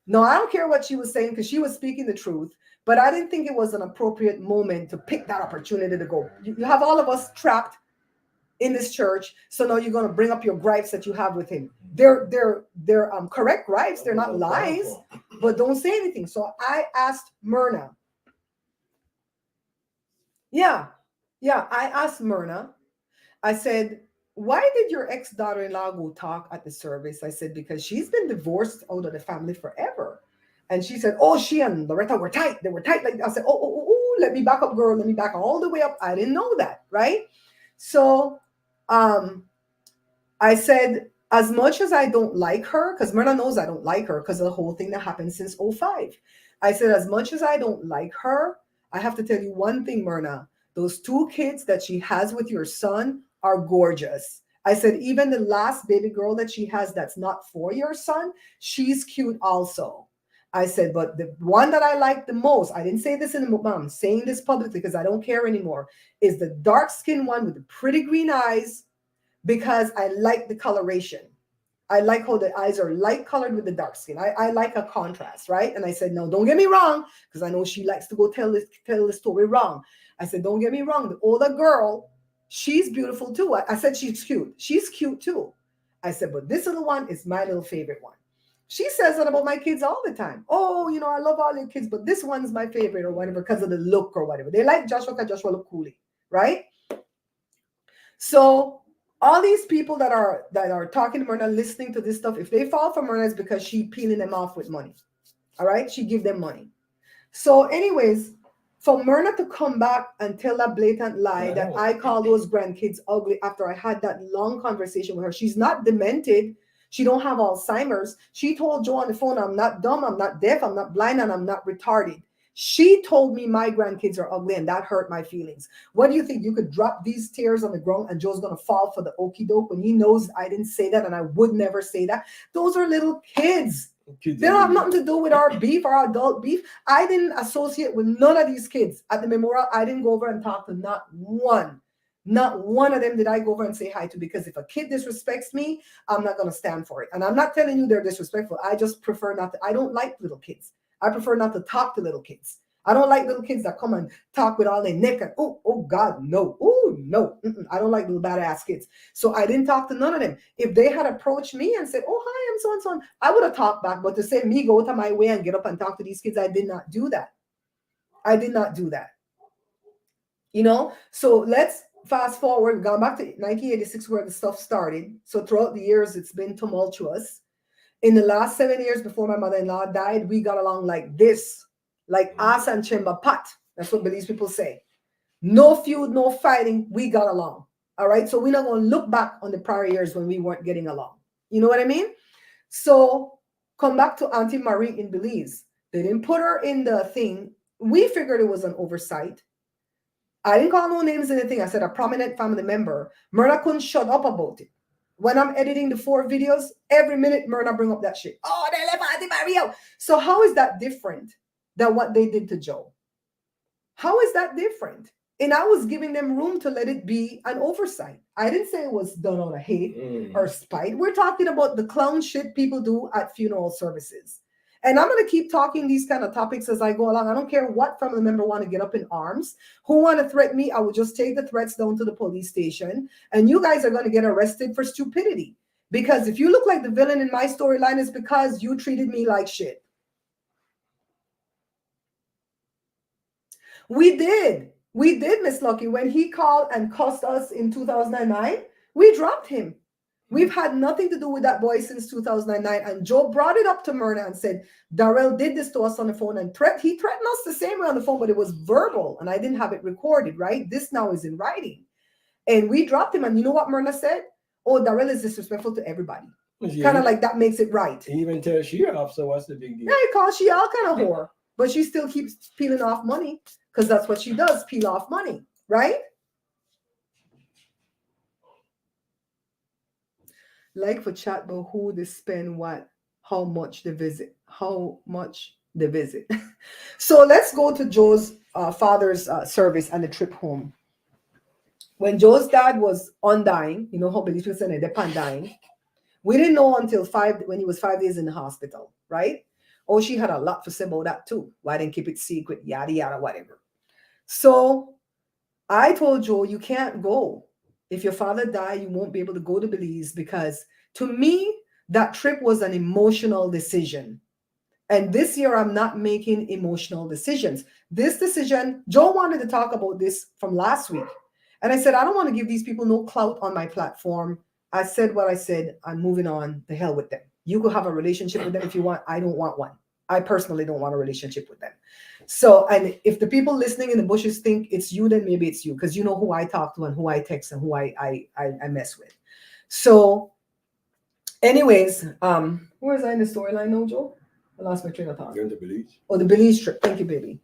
No, I don't care what she was saying because she was speaking the truth, but I didn't think it was an appropriate moment to pick that opportunity to go. You have all of us trapped in this church, so now you're going to bring up your gripes that you have with him. They're correct gripes. They're not lies, but don't say anything. So I asked Myrna. I asked Myrna. I said, why did your ex-daughter-in-law go talk at the service? I said, because she's been divorced out of the family forever. And she said, oh, she and Loretta were tight. They were tight. Like I said, oh, let me back up, girl. Let me back all the way up. I didn't know that, right? So I said, as much as I don't like her, because Myrna knows I don't like her because of the whole thing that happened since 2005. I said, as much as I don't like her, I have to tell you one thing, Myrna. Those two kids that she has with your son are gorgeous. I said, even the last baby girl that she has that's not for your son, she's cute also. I said, but the one that I like the most, I didn't say this in the mukbang, I'm saying this publicly because I don't care anymore, is the dark-skinned one with the pretty green eyes, because I like the coloration. I like how the eyes are light colored with the dark skin. I like a contrast, right? And I said, no, don't get me wrong, because I know she likes to go tell the story wrong. I said, don't get me wrong, the older girl, she's beautiful too. I said she's cute. She's cute too. I said, but this little one is my little favorite one. She says that about my kids all the time. Oh, you know, I love all your kids, but this one's my favorite or whatever because of the look or whatever. They like Joshua because Joshua look coolie, right? So all these people that are talking to Myrna, listening to this stuff, if they fall for Myrna, it's because she peeling them off with money. All right? She give them money. So anyways, for Myrna to come back and tell that blatant lie that I call those grandkids ugly after I had that long conversation with her. She's not demented. She don't have Alzheimer's. She told Joe on the phone, I'm not dumb, I'm not deaf, I'm not blind, and I'm not retarded. She told me my grandkids are ugly, and that hurt my feelings. What do you think? You could drop these tears on the ground and Joe's going to fall for the okie doke when he knows I didn't say that and I would never say that? Those are little kids. They don't have nothing to do with our beef, our adult beef. I didn't associate with none of these kids at the memorial. I didn't go over and talk to not one of them did I go over and say hi to, because if a kid disrespects me, I'm not going to stand for it. And I'm not telling you they're disrespectful. I just prefer not to. I don't like little kids. I prefer not to talk to little kids. I don't like little kids that come and talk with all their neck and, oh God, no. Oh, no. I don't like little badass kids. So I didn't talk to none of them. If they had approached me and said, oh, hi, I'm so-and-so, I would have talked back. But to say me go to my way and get up and talk to these kids, I did not do that. I did not do that. You know? So let's fast forward, gone back to 1986 where the stuff started. So throughout the years, it's been tumultuous. In the last 7 years before my mother-in-law died, we got along like this, like ass and chamber pot. That's what Belize people say. No feud, no fighting. We got along. All right. So we're not going to look back on the prior years when we weren't getting along. You know what I mean? So come back to Auntie Marie in Belize. They didn't put her in the thing. We figured it was an oversight. I didn't call no names or anything. I said a prominent family member. Myrna couldn't shut up about it. When I'm editing the 4 videos, every minute Myrna bring up that shit. Oh, they left Auntie Maria. So how is that different than what they did to Joe? How is that different? And I was giving them room to let it be an oversight. I didn't say it was done out of hate or spite. We're talking about the clown shit people do at funeral services. And I'm going to keep talking these kind of topics as I go along. I don't care what family member want to get up in arms. Who want to threaten me, I will just take the threats down to the police station. And you guys are going to get arrested for stupidity. Because if you look like the villain in my storyline, it's because you treated me like shit. We did, Miss Lucky. When he called and cussed us in 2009, we dropped him. We've had nothing to do with that boy since 2009. And Joe brought it up to Myrna and said, Darrell did this to us on the phone. And he threatened us the same way on the phone, but it was verbal. And I didn't have it recorded, right? This now is in writing. And we dropped him. And you know what Myrna said? Oh, Darrell is disrespectful to everybody. Kind of like that makes it right. He even tells she off, so what's the big deal? Yeah, he calls she all kind of whore. But she still keeps peeling off money because that's what she does, peel off money, right? Like for chat, but who they spend what, how much they visit. So let's go to Joe's father's service and the trip home. When Joe's dad was undying, you know how Belize was saying they're dying. We didn't know until when he was 5 days in the hospital, right? Oh, she had a lot to say about that too. Why didn't keep it secret? Yada, yada, whatever. So I told Joe, you can't go. If your father died, you won't be able to go to Belize because to me, that trip was an emotional decision. And this year, I'm not making emotional decisions. This decision, Joe wanted to talk about this from last week. And I said, I don't want to give these people no clout on my platform. I said what I said. I'm moving on. The hell with them. You could have a relationship with them if you want. I don't want one. I personally don't want a relationship with them. So, and if the people listening in the bushes think it's you, then maybe it's you, because you know who I talk to and who I text and who I mess with. So, anyways, where was I in the storyline now, Joe? I lost my train of thought. Going to Belize? Oh, the Belize trip. Thank you, baby.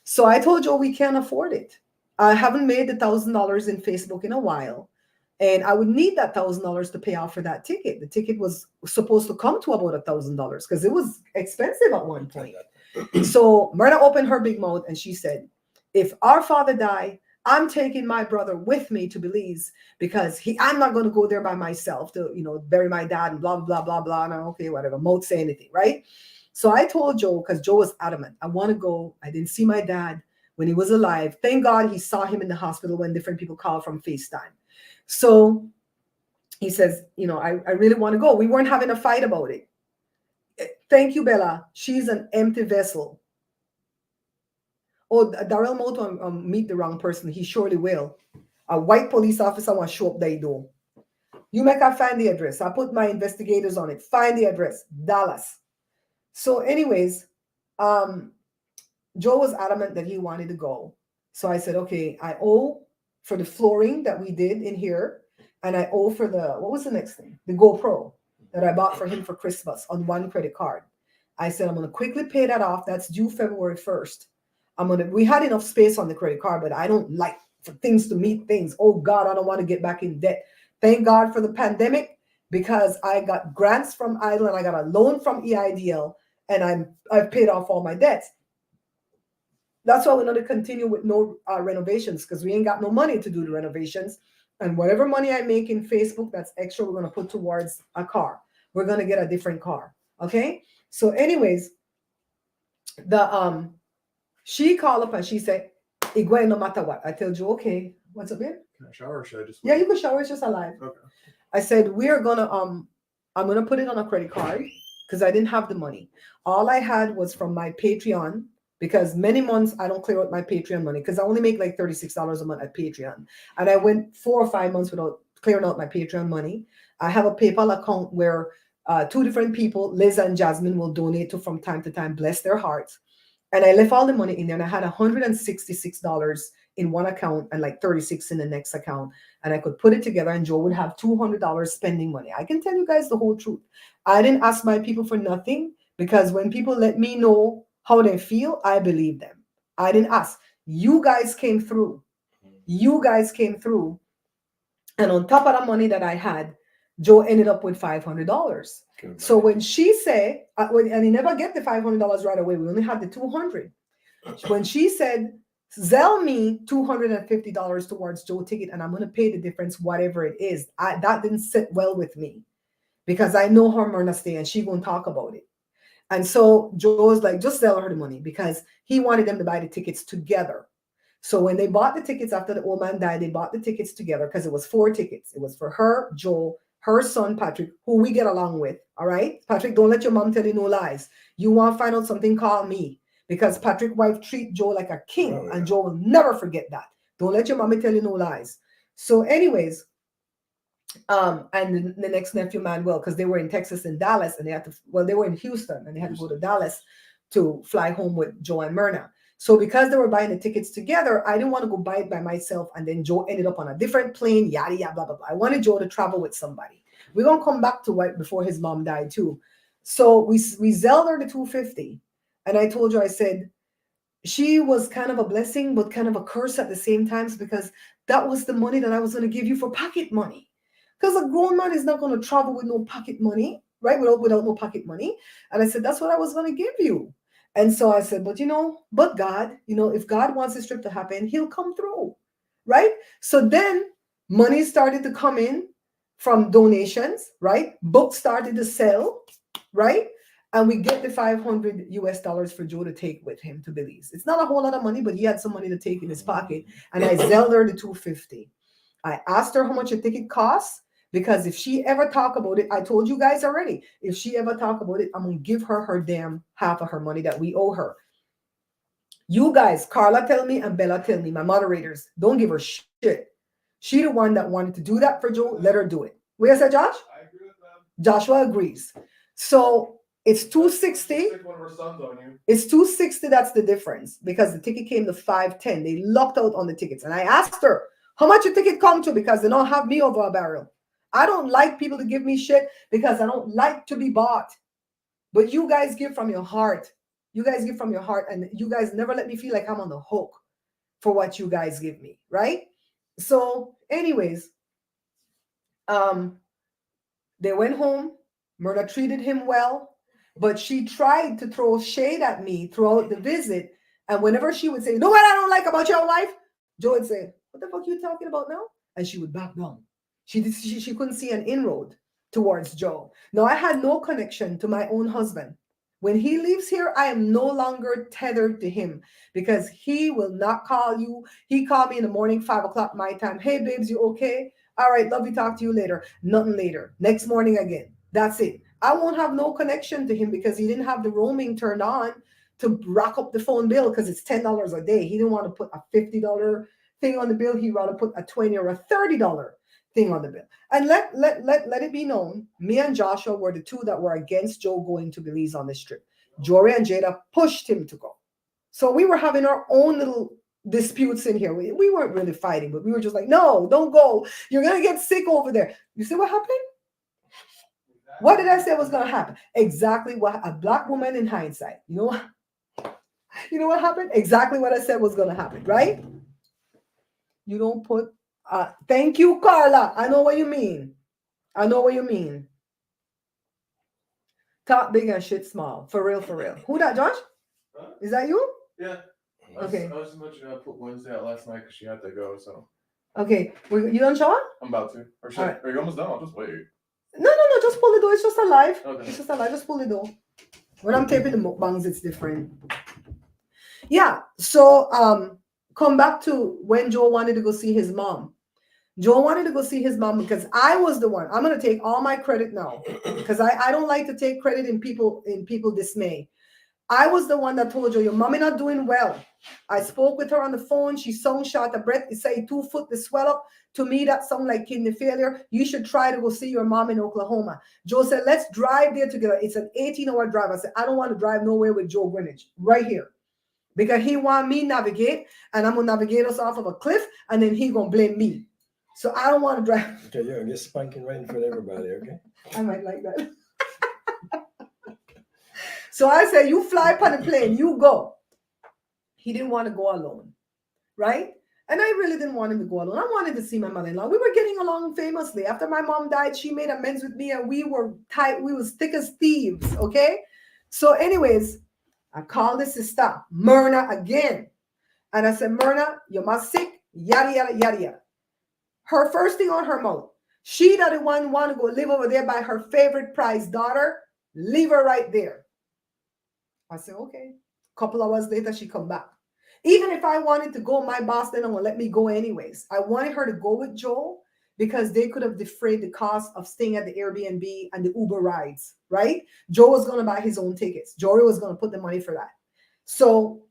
So I told Joe we can't afford it. I haven't made the $1,000 in Facebook in a while. And I would need that $1,000 to pay off for that ticket. The ticket was supposed to come to about $1,000 because it was expensive at one point. So Myrna opened her big mouth and she said, if our father died, I'm taking my brother with me to Belize because I'm not going to go there by myself to, bury my dad and blah, blah, blah, blah. And okay, whatever, won't say anything, right? So I told Joe, because Joe was adamant, I want to go. I didn't see my dad when he was alive. Thank God he saw him in the hospital when different people called from FaceTime. So he says, I really want to go. We weren't having a fight about it. Thank you, Bella. She's an empty vessel. Oh, Darrell Moto meet the wrong person. He surely will. A white police officer want to show up their door. You make her find the address. I put my investigators on it. Find the address. Dallas. So anyways, Joe was adamant that he wanted to go. So I said, okay, I owe for the flooring that we did in here. And I owe for what was the next thing? The GoPro that I bought for him for Christmas on one credit card. I said, I'm going to quickly pay that off. That's due February 1st. We had enough space on the credit card, but I don't like for things to meet things. Oh God, I don't want to get back in debt. Thank God for the pandemic because I got grants from IDLE and I got a loan from EIDL and I've paid off all my debts. That's why we're going to continue with no renovations because we ain't got no money to do the renovations. And whatever money I make in Facebook, that's extra, we're going to put towards a car. We're going to get a different car. Okay. So anyways, she called up and she said, Igwe, no matter what. I told you, okay, what's up, man? Can I shower or should I just? Yeah, you can shower. It's just alive. Okay. I said, I'm going to put it on a credit card because I didn't have the money. All I had was from my Patreon because many months I don't clear out my Patreon money because I only make like $36 a month at Patreon. And I went 4 or 5 months without clearing out my Patreon money. I have a PayPal account where 2 different people, Liz and Jasmine, will donate to from time to time, bless their hearts. And I left all the money in there, and I had $166 in one account and like 36 in the next account. And I could put it together, and Joe would have $200 spending money. I can tell you guys the whole truth. I didn't ask my people for nothing, because when people let me know how they feel, I believe them. I didn't ask. You guys came through. You guys came through. And on top of the money that I had, Joe ended up with $500. So when she said, and he never get the $500 right away, we only had the $200. When she said, Zell me $250 towards Joe ticket, and I'm going to pay the difference, whatever it is, that didn't sit well with me, because I know her Myrna stay and she won't talk about it. And so Joe was like, just sell her the money, because he wanted them to buy the tickets together. So when they bought the tickets after the old man died, they bought the tickets together, because it was 4 tickets. It was for her, Joe, her son, Patrick, who we get along with. All right, Patrick, don't let your mom tell you no lies. You want to find out something, call me, because Patrick's wife treat Joe like a king. Oh, yeah. And Joe will never forget that. Don't let your mommy tell you no lies. So anyways, and the next nephew, Manuel, because they were in Texas and Dallas, and they had to, well, they were in Houston, and they had to go to Dallas to fly home with Joe and Myrna. So because they were buying the tickets together, I didn't want to go buy it by myself, and then Joe ended up on a different plane, yada, yada, blah, blah, blah. I wanted Joe to travel with somebody. We're going to come back to what before his mom died too. So we Zelled her the $250. And I told you, I said, she was kind of a blessing, but kind of a curse at the same time, because that was the money that I was going to give you for pocket money. Because a grown man is not going to travel with no pocket money, right? Without no pocket money. And I said, that's what I was going to give you. And so I said, but God, if God wants this trip to happen, he'll come through, right? So then money started to come in from donations, right? Books started to sell, right? And we get the $500 for Joe to take with him to Belize. It's not a whole lot of money, but he had some money to take in his pocket. And I Zelled her the $250. I asked her how much a ticket costs, because if she ever talk about it, I told you guys already, if she ever talk about it, I'm going to give her her damn half of her money that we owe her. You guys, Carla tell me and Bella tell me, my moderators, don't give her shit. She the one that wanted to do that for Joe. Let her do it. What you said, Josh? I agree with them. Joshua agrees. So it's $260. One of our sons on you. It's $260. That's the difference, because the ticket came to $510. They locked out on the tickets. And I asked her, how much a ticket come to? Because they don't have me over a barrel. I don't like people to give me shit, because I don't like to be bought. But you guys give from your heart. You guys give from your heart, and you guys never let me feel like I'm on the hook for what you guys give me, right? So anyways, they went home. Myrna treated him well, but she tried to throw shade at me throughout the visit. And whenever she would say, "No, what I don't like about your wife," Joe would say, "What the fuck you talking about now?" And she would back down. She couldn't see an inroad towards Joe. Now, I had no connection to my own husband. When he leaves here, I am no longer tethered to him, because he will not call you. He called me in the morning, 5 o'clock my time. "Hey, babes, you okay? All right, love you, talk to you later." Nothing later. Next morning again. That's it. I won't have no connection to him, because he didn't have the roaming turned on to rack up the phone bill, because it's $10 a day. He didn't want to put a $50 thing on the bill. He'd rather put a $20 or a $30 thing on the bill. And let it be known, me and Joshua were the two that were against Joe going to Belize on this trip. Jory and Jada pushed him to go. So we were having our own little disputes in here. We weren't really fighting, but we were just like, "No, don't go. You're going to get sick over there." You see what happened? What did I say was going to happen? Exactly what a black woman in hindsight. You know what happened? Exactly what I said was going to happen, right? You don't put thank you, Carla. I know what you mean. I know what you mean. Talk big and shit small. For real, for real. Who that, Josh? Huh? Is that you? Yeah. Okay. I was just mentioning I put Wednesday out last night because she had to go, so Okay. You done, Sean? I'm about to. Or should, Alright. are you almost done? I'll just wait. No. Just pull the door. It's just a live. Okay. It's just a live. Just pull the door. When I'm taping the mukbangs, it's different. Yeah. So come back to when Joe wanted to go see his mom. Joe wanted to go see his mom because I was the one. I'm going to take all my credit now, because I don't like to take credit in people dismay. I was the one that told you, your mommy not doing well. I spoke with her on the phone. She sung short of breath. It say 2 foot, the swell up. To me, that sound like kidney failure. You should try to go see your mom in Oklahoma. Joe said, let's drive there together. It's an 18-hour drive. I said, I don't want to drive nowhere with Joe Greenwich right here. Because he want me navigate, and I'm going to navigate us off of a cliff, and then he going to blame me. So I don't want to drive. Okay, yeah, get spanking right in front of everybody, okay? I might like that. So I said, you fly upon the plane, you go. He didn't want to go alone, right? And I really didn't want him to go alone. I wanted to see my mother-in-law. We were getting along famously. After my mom died, she made amends with me, and we were tight. We was thick as thieves, okay? So anyways, I called the sister, Myrna, again. And I said, Myrna, you're my sick, yada, yada, yada, yada. Her first thing on her mouth, she doesn't want to go live over there by her favorite prize daughter. Leave her right there. I said, okay. A couple hours later, she come back. Even if I wanted to go, my boss didn't want to let me go anyways. I wanted her to go with Joe because they could have defrayed the cost of staying at the Airbnb and the Uber rides, right? Joe was going to buy his own tickets. Jory was going to put the money for that. So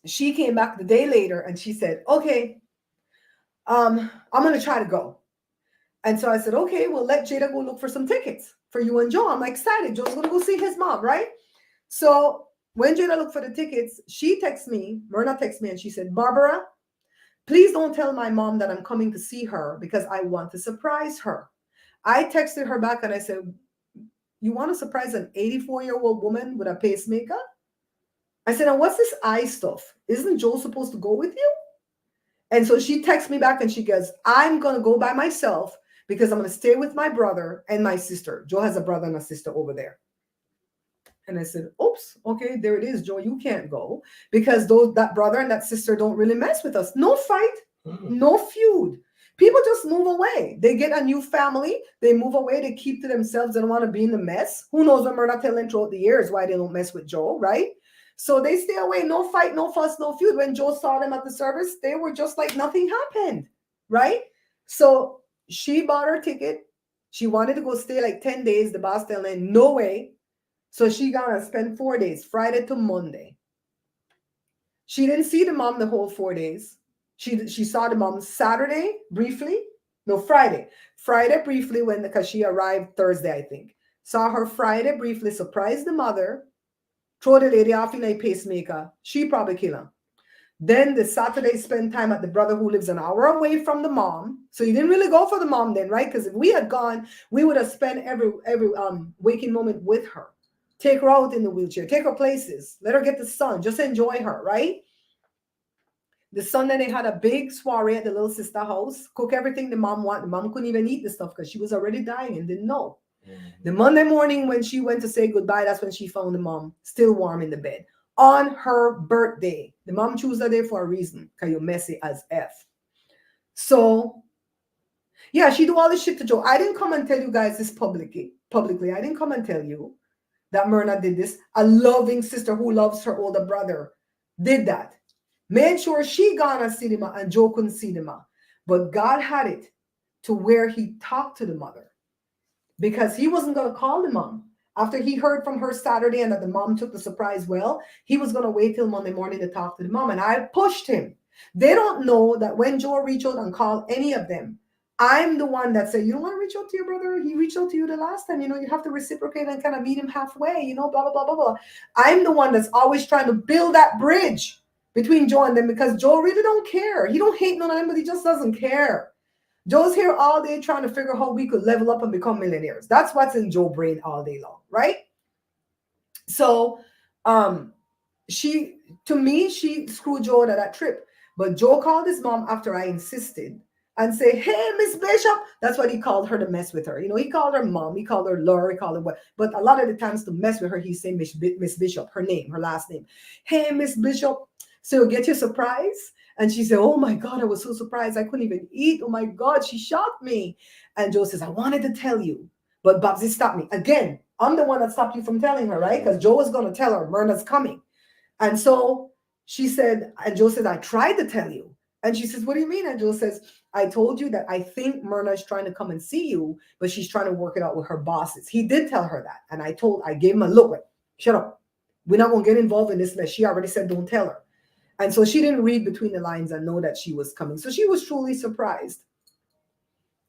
she came back the day later and she said, okay, I'm going to try to go. And so I said, okay, well, let Jada go look for some tickets for you and Joe. I'm excited. Joe's going to go see his mom, right? So when Jada looked for the tickets, she texted me, Myrna texted me, and she said, Barbara, please don't tell my mom that I'm coming to see her because I want to surprise her. I texted her back and I said, you want to surprise an 84-year-old woman with a pacemaker? I said, and what's this eye stuff? Isn't Joe supposed to go with you? And so she texts me back and she goes, I'm going to go by myself because I'm going to stay with my brother and my sister. Joe has a brother and a sister over there. And I said, oops, okay, there it is, Joe. You can't go because that brother and that sister don't really mess with us. No fight, no feud. People just move away. They get a new family. They move away. They keep to themselves. They don't want to be in the mess. Who knows what Myrna telling throughout the years why they don't mess with Joe, right? So they stay away. No fight, no fuss, no feud. When Joe saw them at the service, they were just like nothing happened, right? So she bought her ticket. She wanted to go stay like 10 days. The boss telling her, no way. So she gonna spend 4 days, Friday to Monday. She didn't see the mom the whole 4 days. She saw the mom Saturday briefly. No, Friday. Friday briefly because she arrived Thursday, I think. Saw her Friday briefly, surprised the mother, throw the lady off in a pacemaker. She probably kill her. Then the Saturday spend time at the brother who lives an hour away from the mom. So you didn't really go for the mom then, right? Because if we had gone, we would have spent every waking moment with her. Take her out in the wheelchair, take her places, let her get the sun, just enjoy her, right? The Sunday they had a big soiree at the little sister house, cook everything the mom wanted. The mom couldn't even eat the stuff because she was already dying and didn't know. The Monday morning when she went to say goodbye, that's when she found the mom still warm in the bed on her birthday. The mom chose that day for a reason because you're messy as F. So, yeah, she do all this shit to Joe. I didn't come and tell you guys this publicly. I didn't come and tell you that Myrna did this. A loving sister who loves her older brother did that. Made sure she gonna see the mom and Joe couldn't see the mom. But God had it to where he talked to the mother because he wasn't going to call the mom. After he heard from her Saturday and that the mom took the surprise well, he was going to wait till Monday morning to talk to the mom. And I pushed him. They don't know that when Joe reached out and called any of them, I'm the one that said, you don't want to reach out to your brother? He reached out to you the last time. You have to reciprocate and kind of meet him halfway, blah, blah, blah, blah, blah. I'm the one that's always trying to build that bridge between Joe and them because Joe really don't care. He don't hate none of them, but he just doesn't care. Joe's here all day trying to figure out how we could level up and become millionaires. That's what's in Joe's brain all day long, right? So she screwed Joe at that trip. But Joe called his mom after I insisted and say, hey, Miss Bishop. That's what he called her to mess with her. He called her mom. He called her Laura. He called her what? But a lot of the times to mess with her, he say Miss Bishop, her name, her last name. Hey, Miss Bishop. So you'll get your surprise. And she said, oh my God, I was so surprised. I couldn't even eat. Oh my God, she shocked me. And Joe says, I wanted to tell you, but Babsy stopped me. Again, I'm the one that stopped you from telling her, right? Because Joe was going to tell her Myrna's coming. And so she said, and Joe said, I tried to tell you. And she says, what do you mean? And Joe says, I told you that I think Myrna is trying to come and see you, but she's trying to work it out with her bosses. He did tell her that. And I gave him a look like, shut up. We're not going to get involved in this mess. She already said, don't tell her. And so she didn't read between the lines and know that she was coming. So she was truly surprised.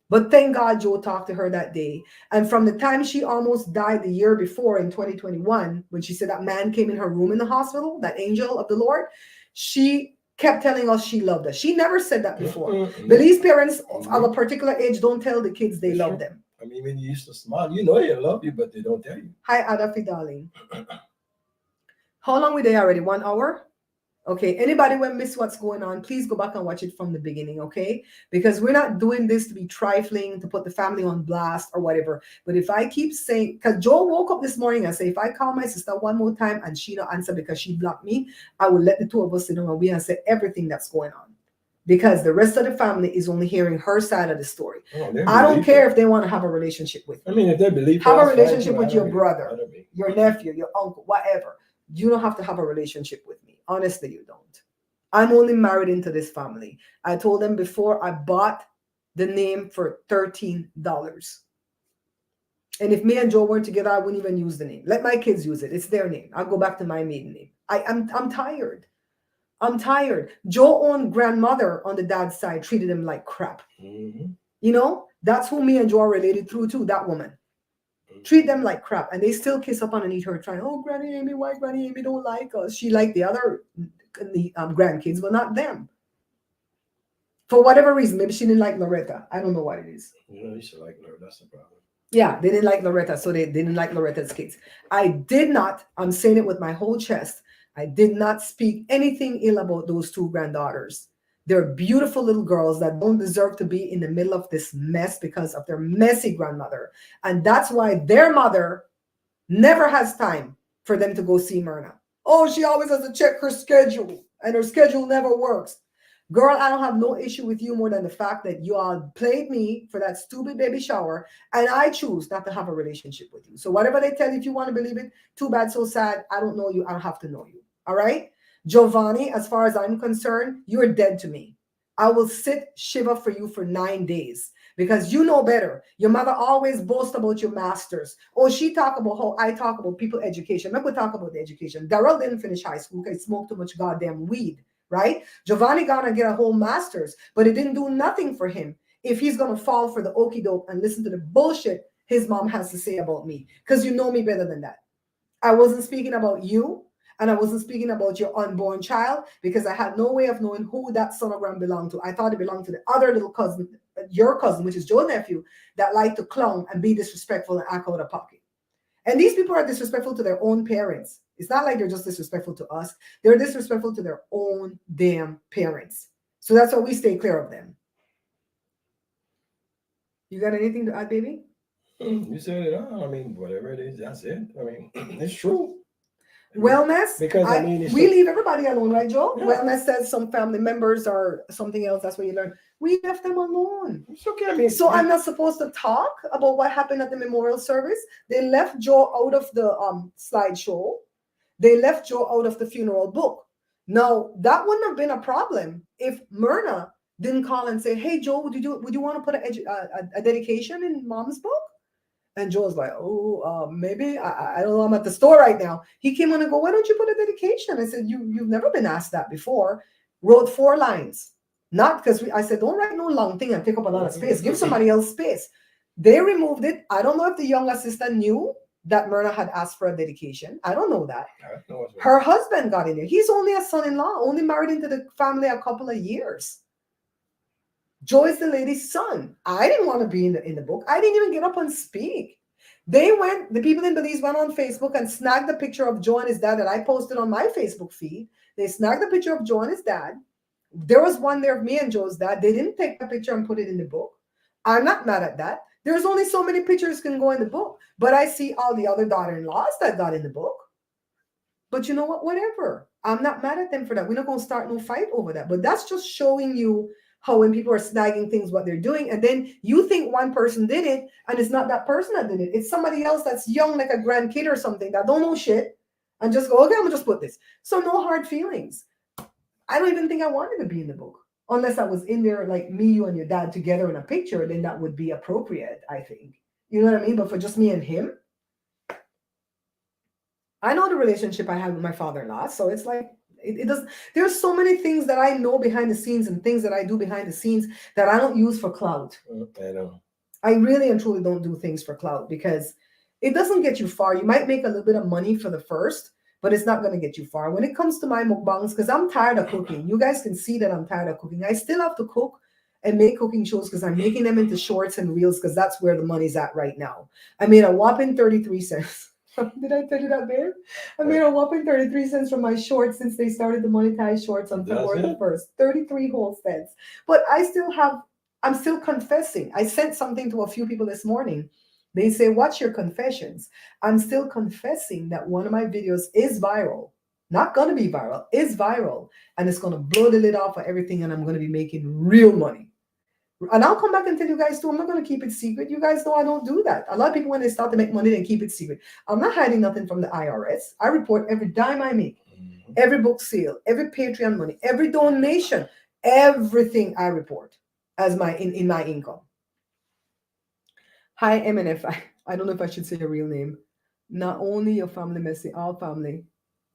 But thank God Joe talked to her that day. And from the time she almost died the year before in 2021, when she said that man came in her room in the hospital, that angel of the Lord, she kept telling us she loved us. She never said that before. Belize parents of a particular age don't tell the kids they love them. I mean, when you used to smile, you know they love you, but they don't tell you. Hi, Adafi, darling. How long we there already? 1 hour? Okay, anybody will miss what's going on, please go back and watch it from the beginning, okay? Because we're not doing this to be trifling, to put the family on blast or whatever. But if I keep saying, because Joel woke up this morning and say, if I call my sister one more time and she don't answer because she blocked me, I will let the two of us sit down and we and say everything that's going on. Because the rest of the family is only hearing her side of the story. I don't care if they want to have a relationship with you. I mean, if they believe, have a relationship with your brother, your nephew, your uncle, whatever. You don't have to have a relationship with me. Honestly, you don't. I'm only married into this family. I told them before I bought the name for $13. And if me and Joe weren't together, I wouldn't even use the name. Let my kids use it. It's their name. I'll go back to my maiden name. I'm tired. I'm tired. Joe own grandmother on the dad's side treated him like crap. Mm-hmm. You know, that's who me and Joe are related through to, that woman. Treat them like crap, and they still kiss up underneath her, trying, oh, Granny Amy, why Granny Amy don't like us? She liked the other grandkids, but not them. For whatever reason, maybe she didn't like Loretta. I don't know what it is. You know, you should like Loretta. That's the problem. Yeah, they didn't like Loretta, so they didn't like Loretta's kids. I did not, I'm saying it with my whole chest, I did not speak anything ill about those two granddaughters. They're beautiful little girls that don't deserve to be in the middle of this mess because of their messy grandmother. And that's why their mother never has time for them to go see Myrna. Oh, she always has to check her schedule, and her schedule never works. Girl, I don't have no issue with you more than the fact that you all played me for that stupid baby shower, and I choose not to have a relationship with you. So whatever they tell you, if you want to believe it, too bad, so sad. I don't know you. I don't have to know you. All right? Giovanni, as far as I'm concerned, you're dead to me. I will sit Shiva for you for 9 days because you know better. Your mother always boasts about your masters. Oh, she talk about how I talk about people education. Let me talk about the education. Darrell didn't finish high school because he smoked too much goddamn weed, right? Giovanni gonna get a whole master's, but it didn't do nothing for him if he's gonna fall for the okie doke and listen to the bullshit his mom has to say about me, because you know me better than that. I wasn't speaking about you. And I wasn't speaking about your unborn child because I had no way of knowing who that sonogram belonged to. I thought it belonged to the other little cousin, your cousin, which is Joe's nephew, that liked to clown and be disrespectful and act out of pocket. And these people are disrespectful to their own parents. It's not like they're just disrespectful to us. They're disrespectful to their own damn parents. So that's why we stay clear of them. You got anything to add, baby? You said it all. I mean, whatever it is, that's it. I mean, it's true. Wellness, because I mean, we leave everybody alone, right, Joe? Yeah. Wellness says some family members or something else. That's what you learn. We left them alone. It's okay. I mean, So I'm not supposed to talk about what happened at the memorial service. They left Joe out of the slideshow. They left Joe out of the funeral book. Now that wouldn't have been a problem if Myrna didn't call and say, "Hey, Joe, would you want to put a dedication in Mom's book?" And Joe's like, oh, maybe. I don't know. I'm at the store right now. He came on and go, why don't you put a dedication? I said, you've never been asked that before. Wrote 4 lines. Not because I said, don't write no long thing and take up a lot of space. Give somebody else space. They removed it. I don't know if the young assistant knew that Myrna had asked for a dedication. I don't know that. Her husband got in there. He's only a son-in-law, only married into the family a couple of years. Joe is the lady's son. I didn't want to be in the book. I didn't even get up and speak. The people in Belize went on Facebook and snagged the picture of Joe and his dad that I posted on my Facebook feed. They snagged the picture of Joe and his dad. There was one there of me and Joe's dad. They didn't take the picture and put it in the book. I'm not mad at that. There's only so many pictures can go in the book. But I see all the other daughter-in-laws that got in the book. But you know what? Whatever. I'm not mad at them for that. We're not going to start no fight over that. But that's just showing you how when people are snagging things, what they're doing, and then you think one person did it, and it's not that person that did it. It's somebody else that's young, like a grandkid or something, that don't know shit, and just go, okay, I'm gonna just put this. So no hard feelings. I don't even think I wanted to be in the book. Unless I was in there like me, you, and your dad together in a picture, then that would be appropriate, I think. You know what I mean? But for just me and him, I know the relationship I had with my father-in-law. So it's like it doesn't. There's so many things that I know behind the scenes and things that I do behind the scenes that I don't use for clout. I know. I really and truly don't do things for clout because it doesn't get you far. You might make a little bit of money for the first, but it's not going to get you far. When it comes to my mukbangs, because I'm tired of cooking, you guys can see that I'm tired of cooking. I still have to cook and make cooking shows because I'm making them into shorts and reels because that's where the money's at right now. I made a whopping 33 cents. Did I tell you that, babe? I made a whopping 33 cents from my shorts since they started to monetize shorts on That's February the it? 1st. 33 whole cents. But I'm still confessing. I sent something to a few people this morning. They say, what's your confessions? I'm still confessing that one of my videos is viral. Not going to be viral, is viral. And it's going to blow the lid off of everything. And I'm going to be making real money. And I'll come back and tell you guys too, I'm not going to keep it secret. You guys know I don't do that. A lot of people, when they start to make money, they keep it secret. I'm not hiding nothing from the IRS. I report every dime I make, every book sale, every Patreon money, every donation, everything I report as my in my income. Hi, MNF. I don't know if I should say your real name. Not only your family messy, all family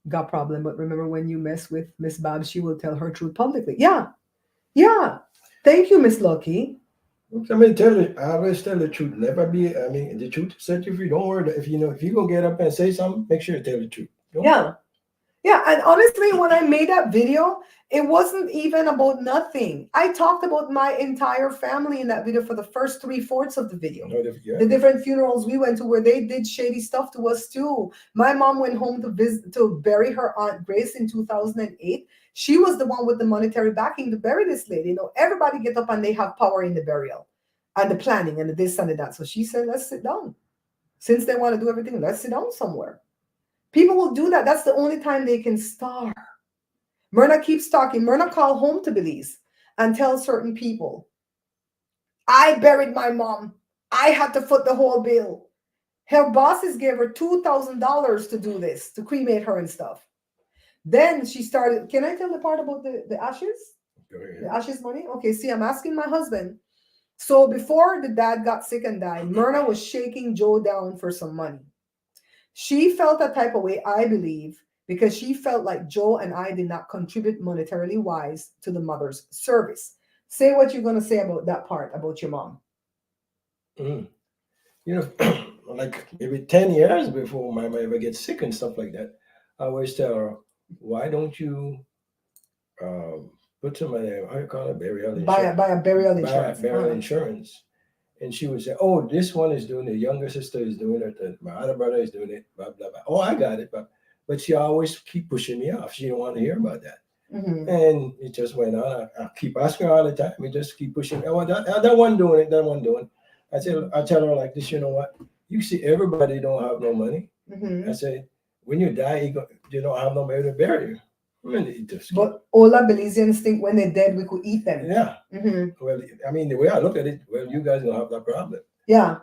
got problem, but remember when you mess with Miss Bob, she will tell her truth publicly. Yeah. Thank you, Miss Lucky. I mean, I always tell the truth. Never be. I mean, the truth set you free. Don't worry. If you're gonna get up and say something, make sure you tell the truth. Don't worry. Yeah, and honestly, when I made that video, it wasn't even about nothing. I talked about my entire family in that video for the first 3/4 of the video. The different funerals we went to where they did shady stuff to us too. My mom went home to bury her Aunt Grace in 2008. She was the one with the monetary backing to bury this lady. Everybody get up and they have power in the burial and the planning and the this and the that. So she said, let's sit down. Since they want to do everything, let's sit down somewhere. People will do that. That's the only time they can star. Myrna keeps talking. Myrna called home to Belize and tell certain people, I buried my mom. I had to foot the whole bill. Her bosses gave her $2,000 to do this, to cremate her and stuff. Then she started, can I tell the part about the ashes? The ashes money? Okay, see, I'm asking my husband. So before the dad got sick and died, Myrna was shaking Joe down for some money. She felt that type of way, I believe, because she felt like Joe and I did not contribute monetarily wise to the mother's service. Say what you're going to say about that part, about your mom. Like maybe 10 years before my mom ever gets sick and stuff like that, I always tell her, why don't you put some of that, how you call it, burial insurance? Buy a burial insurance. Buy burial insurance. And she would say, oh, this one is doing it. The younger sister is doing it. My other brother is doing it. Blah, blah, blah. Oh, I got it. But she always keep pushing me off. She didn't want to hear about that. Mm-hmm. And it just went on. I keep asking her all the time. We just keep pushing. Oh, that one doing it. That one doing it. I tell her like this, you know what? You see, everybody don't have no money. Mm-hmm. I say, when you die, you don't have nobody to bury you. But all our Belizeans think when they're dead, we could eat them. Yeah. Mm-hmm. Well, I mean, the way I look at it, well, you guys don't have that problem. Yeah.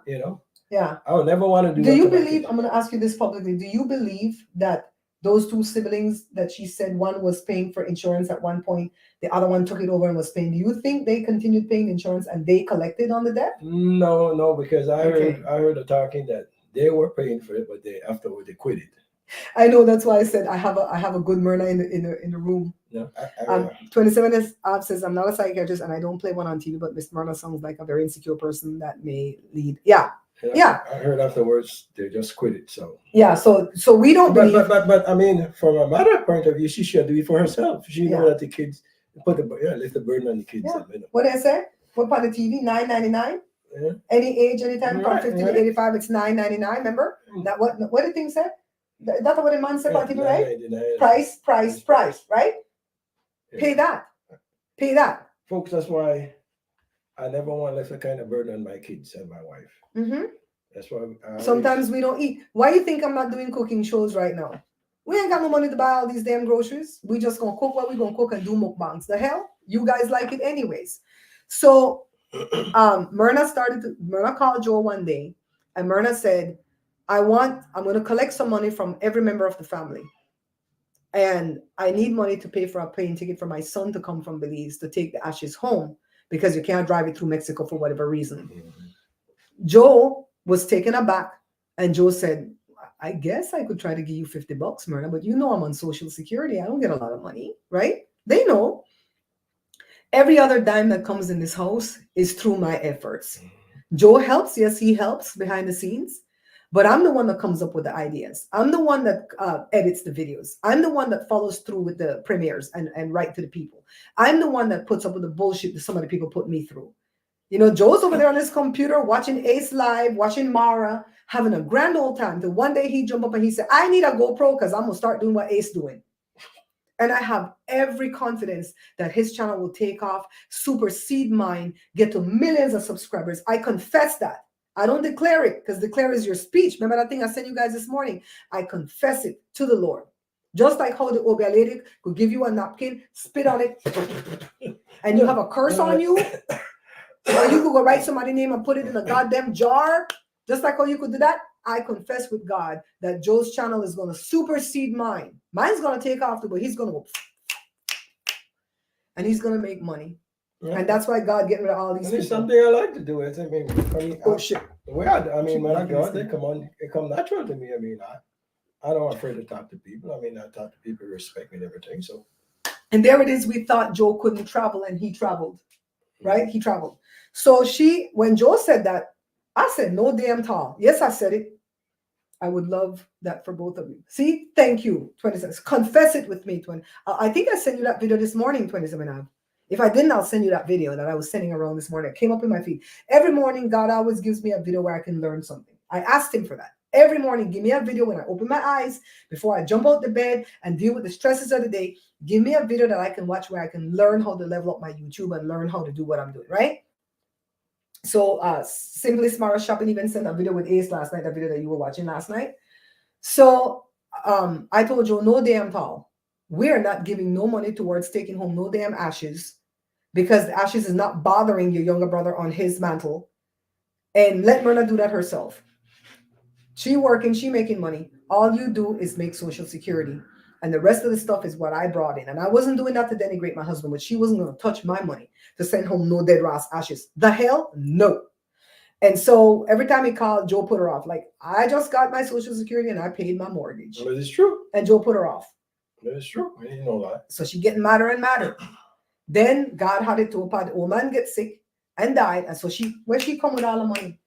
Yeah. I would never want to do that. Do you believe, I'm going to ask you this publicly, do you believe that those two siblings that she said one was paying for insurance at one point, the other one took it over and was paying, do you think they continued paying insurance and they collected on the debt? No, because I heard her talking that they were paying for it, but afterward they quit it. I know, that's why I said I have a good Myrna in the room. Yeah. 27 says I'm not a psychiatrist and I don't play one on TV, but Miss Myrna sounds like a very insecure person that may lead. Yeah. Yeah. I heard afterwards they just quit it. So yeah, so we don't believe. But I mean, from a mother point of view, she should do it for herself. She know that the kids lift the burden on the kids. Yeah. What did I say? What part of TV? $9.99. Yeah. Any age, anytime from 50 to 85, it's $9.99. Remember that? What did things say? That's what the man said about TV, right? Price, right? Yeah. Pay that. Folks, that's why I never want to let that kind of burden on my kids and my wife. Mm-hmm. That's why sometimes we don't eat. Why do you think I'm not doing cooking shows right now? We ain't got no money to buy all these damn groceries. We just gonna cook what we gonna cook and do mukbangs. The hell? You guys like it anyways. So Myrna called Joe one day and Myrna said, I'm going to collect some money from every member of the family. And I need money to pay for a plane ticket for my son to come from Belize to take the ashes home because you can't drive it through Mexico for whatever reason. Mm-hmm. Joe was taken aback and Joe said, I guess I could try to give you $50, Myrna, but you know I'm on Social Security. I don't get a lot of money, right? They know. Every other dime that comes in this house is through my efforts. Joe helps. Yes, he helps behind the scenes. But I'm the one that comes up with the ideas. I'm the one that edits the videos. I'm the one that follows through with the premieres and write to the people. I'm the one that puts up with the bullshit that some of the people put me through. You know, Joe's over there on his computer watching Ace Live, watching Mara, having a grand old time. Till one day he jumped up and he said, I need a GoPro because I'm going to start doing what Ace doing. And I have every confidence that his channel will take off, supersede mine, get to millions of subscribers. I confess that. I don't declare it because declare is your speech. Remember that thing I sent you guys this morning? I confess it to the Lord. Just like how the Obia lady could give you a napkin, spit on it, and you have a curse on you. Or you could go write somebody's name and put it in a goddamn jar. Just like how you could do that. I confess with God that Joe's channel is going to supersede mine. Mine's going to take off, but he's going to go. And he's going to make money. Yeah. And that's why God getting rid of all these And it's people. something I like to do. I mean, Oh, shit. the way I mean, when I go out, it come natural to me. I mean, I don't afraid to talk to people. I mean, I talk to people, respect me and everything. So. And there it is. We thought Joe couldn't travel, and he traveled. Right? He traveled. So when Joe said that, I said, no damn tall. Yes, I said it. I would love that for both of you. See, thank you, 26. Confess it with me, 20. I think I sent you that video this morning, 27 Ave. If I didn't, I'll send you that video that I was sending around this morning. It came up in my feed. Every morning, God always gives me a video where I can learn something. I asked him for that. Every morning, give me a video when I open my eyes, before I jump out the bed and deal with the stresses of the day. Give me a video that I can watch where I can learn how to level up my YouTube and learn how to do what I'm doing, right? So Simply Smart Shopping even sent a video with Ace last night, the video that you were watching last night. So I told you, no damn tall. We're not giving no money towards taking home no damn ashes, because the ashes is not bothering your younger brother on his mantle. And let Myrna do that herself. She working, she making money. All you do is make Social Security. And the rest of the stuff is what I brought in. And I wasn't doing that to denigrate my husband, but she wasn't going to touch my money to send home no dead Ross ashes. The hell? No. And so every time he called, Joe put her off. Like, I just got my Social Security and I paid my mortgage. But it's true. And Joe put her off. That is true. I didn't know that. So she getting madder and madder. Then God had it to a part. The woman get sick and died. And so where she come with all the money?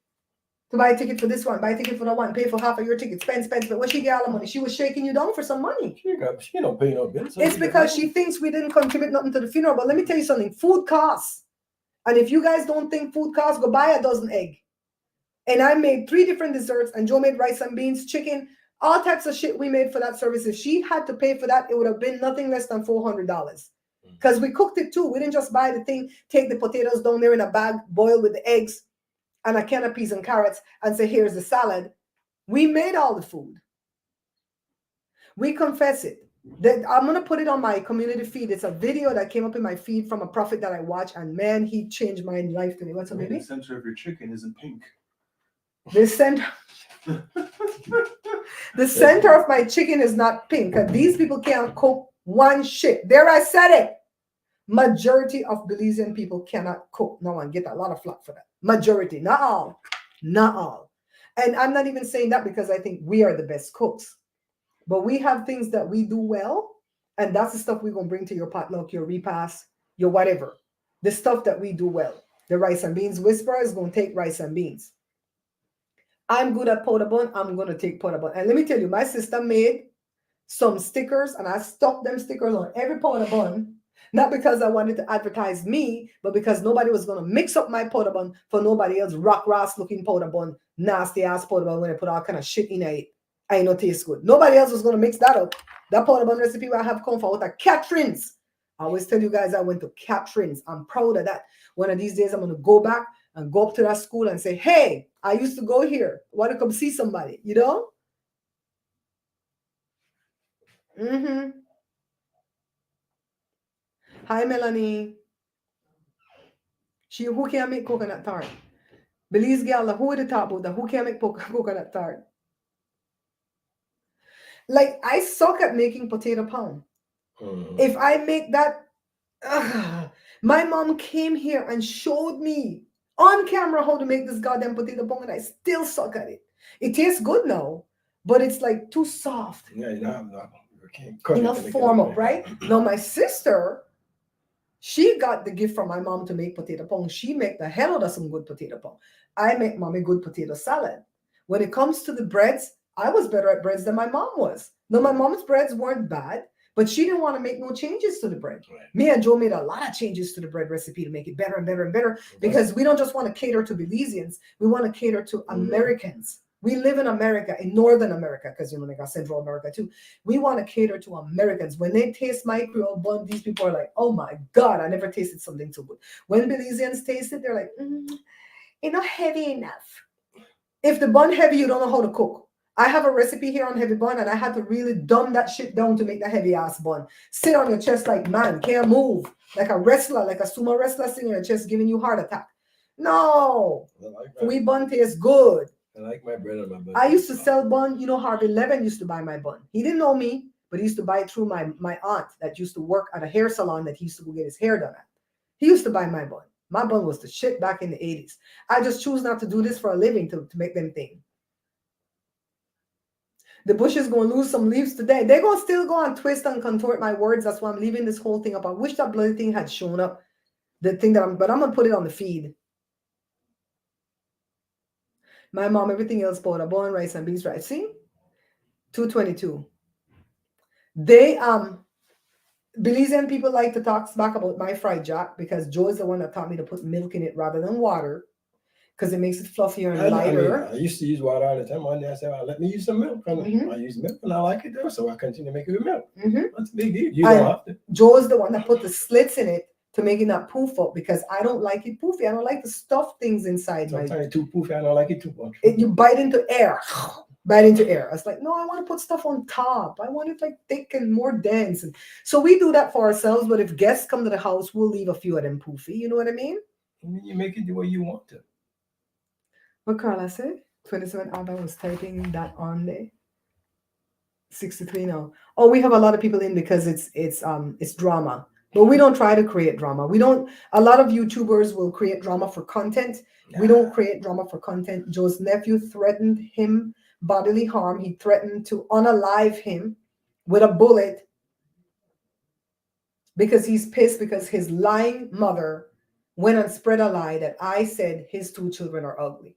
To buy a ticket for this one, buy a ticket for that one, pay for half of your ticket, spend. But where she get all the money? She was shaking you down for some money. She don't pay no bills. It's because she thinks we didn't contribute nothing to the funeral. But let me tell you something. Food costs. And if you guys don't think food costs, go buy a dozen eggs. And I made 3 different desserts, and Joe made rice and beans, chicken, all types of shit we made for that service. If she had to pay for that, it would have been nothing less than $400. Because we cooked it too. We didn't just buy the thing, take the potatoes down there in a bag, boil with the eggs and a can of peas and carrots, and say, here's the salad. We made all the food. We confess it. I'm going to put it on my community feed. It's a video that came up in my feed from a prophet that I watch, and man, he changed my life to me. What's up, baby? The center of your chicken isn't pink. The center, the center of my chicken is not pink. And these people can't cook one shit. There, I said it. Majority of Belizean people cannot cook. No one get a lot of flack for that. Majority, not all, not all. And I'm not even saying that because I think we are the best cooks, but we have things that we do well, and that's the stuff we're gonna bring to your potluck, your repast, your whatever. The stuff that we do well. The rice and beans whisperer is gonna take rice and beans. I'm good at pot au bun. I'm gonna take pot au bun. And let me tell you, my sister made some stickers, and I stuck them stickers on every pot au bun. Not because I wanted to advertise me, but because nobody was going to mix up my pot au bun for nobody else rock Ross looking pot au bun, nasty ass pot au bun when I put all kind of shit in it. I know taste good. Nobody else was going to mix that up. That pot au bun recipe I have come for with Catherine's. I always tell you guys I went to Catherine's. I'm proud of that. One of these days I'm going to go back and go up to that school and say, hey, I used to go here. Want to come see somebody, you know? Mm-hmm. Hi, Melanie. Who can make coconut tart? Belize girl, who would talk about that? Who can make coconut tart? Like, I suck at making potato pound. If I make that, my mom came here and showed me on camera how to make this goddamn potato pound, and I still suck at it. It tastes good now, but it's like too soft, Yeah, you can't cut it enough to make it form look up, right? Now my sister, she got the gift from my mom to make potato pong. She make the hell out of some good potato pong. I make mommy good potato salad. When it comes to the breads, I was better at breads than my mom was. No, my mom's breads weren't bad, but she didn't want to make no changes to the bread. Right. Me and Joe made a lot of changes to the bread recipe to make it better and better and better because we don't just want to cater to Belizeans. We want to cater to Americans. We live in America, in Northern America, because they got Central America too. We want to cater to Americans. When they taste my Creole bun, these people are like, oh my God, I never tasted something so good. When Belizeans taste it, they're like, it's not heavy enough. If the bun heavy, you don't know how to cook. I have a recipe here on heavy bun, and I had to really dumb that shit down to make that heavy ass bun. Sit on your chest like man, can't move. Like a wrestler, like a sumo wrestler sitting on your chest giving you heart attack. No. We bun tastes good. I like my bread on my bun. I used to sell bun. You know, Harvey Levin used to buy my bun. He didn't know me, but he used to buy it through my aunt that used to work at a hair salon that he used to go get his hair done at. He used to buy my bun. My bun was the shit back in the 80s. I just choose not to do this for a living to make them think. The bush is going to lose some leaves today. They're going to still go and twist and contort my words. That's why I'm leaving this whole thing up. I wish that bloody thing had shown up. The thing that but I'm going to put it on the feed. My mom, everything else, powder, bone, rice, and beans rice. See? 222. They, Belizean people like to talk smack about my fried jack because Joe is the one that taught me to put milk in it rather than water because it makes it fluffier and lighter. I used to use water all the time. One day I said, well, let me use some milk. And I use milk and I like it though, so I continue to make it with milk. That's a big deal. You don't have to. Joe is the one that put the slits in it to make it not poof up because I don't like it poofy. I don't like the stuffed things inside. Sometimes it's too poofy. I don't like it too much. You bite into air. Bite into air. I was like, no, I want to put stuff on top. I want it like thick and more dense. And so we do that for ourselves. But if guests come to the house, we'll leave a few of them poofy. You know what I mean? You make it the way you want to. What Carla said? 27 Alba was typing that on there. 63 now. Oh, we have a lot of people in because it's drama. But we don't try to create drama. We don't. A lot of YouTubers will create drama for content. We don't create drama for content. Joe's nephew threatened him bodily harm. He threatened to unalive him with a bullet because he's pissed because his lying mother went and spread a lie that I said his 2 children are ugly.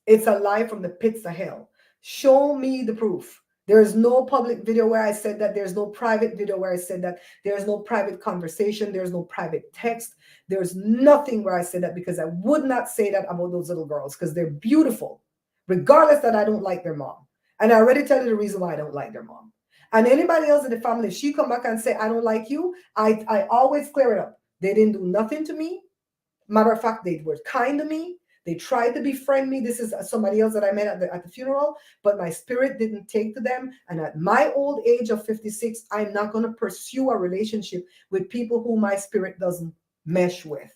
It's a lie from the pits of hell. Show me the proof. There's no public video where I said that. There's no private video where I said that. There's no private conversation. There's no private text. There's nothing where I said that because I would not say that about those little girls because they're beautiful, regardless that I don't like their mom. And I already tell you the reason why I don't like their mom. And anybody else in the family, if she come back and say, I don't like you, I always clear it up. They didn't do nothing to me. Matter of fact, they were kind to me. They tried to befriend me. This is somebody else that I met at the funeral, but my spirit didn't take to them. And at my old age of 56, I'm not going to pursue a relationship with people who my spirit doesn't mesh with.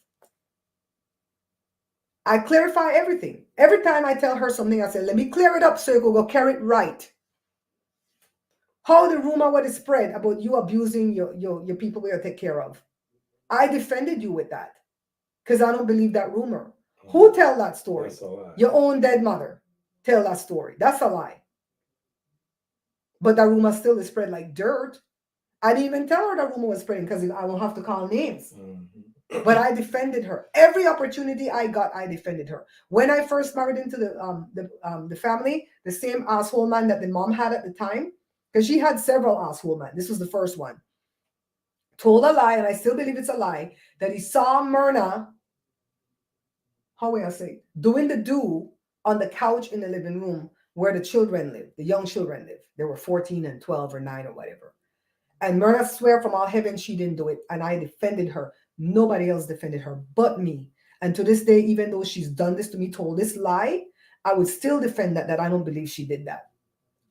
I clarify everything. Every time I tell her something, I say, let me clear it up so you can go carry it right. How the rumor would spread about you abusing your people we take care of. I defended you with that because I don't believe that rumor. Who tell that story? Your own dead mother tell that story. That's a lie. But that rumor still is spread like dirt. I didn't even tell her that rumor was spreading because I won't have to call names. But I defended her. Every opportunity I got, I defended her. When I first married into the family, the same asshole man that the mom had at the time, because she had several asshole men. This was the first one. Told a lie, and I still believe it's a lie, that he saw Myrna, how will I say, doing the do on the couch in the living room where the children live, the young children live. They were 14 and 12 or 9 or whatever. And Myrna swear from all heaven she didn't do it, and I defended her. Nobody else defended her but me. And to this day, even though she's done this to me, told this lie, I would still defend that I don't believe she did that.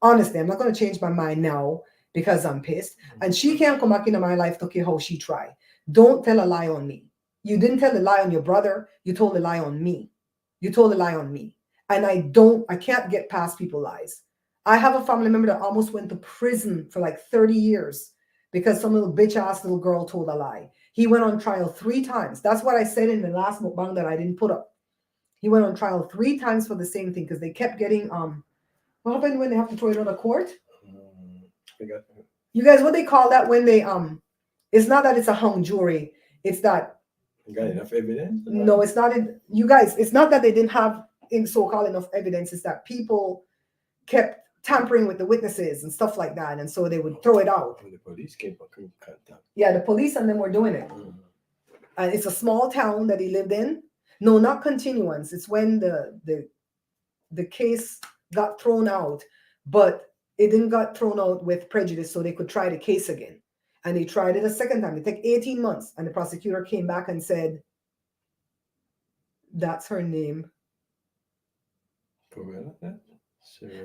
Honestly, I'm not going to change my mind now because I'm pissed. And she can't come back into my life to care how she tried. Don't tell a lie on me. You didn't tell a lie on your brother. You told a lie on me. You told a lie on me. And I can't get past people's lies. I have a family member that almost went to prison for like 30 years because some little bitch ass little girl told a lie. He went on trial 3 times. That's what I said in the last mukbang that I didn't put up. He went on trial 3 times for the same thing because they kept getting, What happened when they have to throw it out of court? I forgot. You guys, what they call that when they it's not that it's a hung jury. It's that You got enough evidence? no, it's not in you guys, it's not that they didn't have in so-called enough evidence, it's that people kept tampering with the witnesses and stuff like that, and so they would throw it out. When the police came and couldn't contact. Yeah, the police and them were doing it. And it's a small town that he lived in. No, not continuance. It's when the case got thrown out, but it didn't got thrown out with prejudice, so they could try the case again. And they tried it a second time. It took 18 months, and the prosecutor came back and said, "That's her name."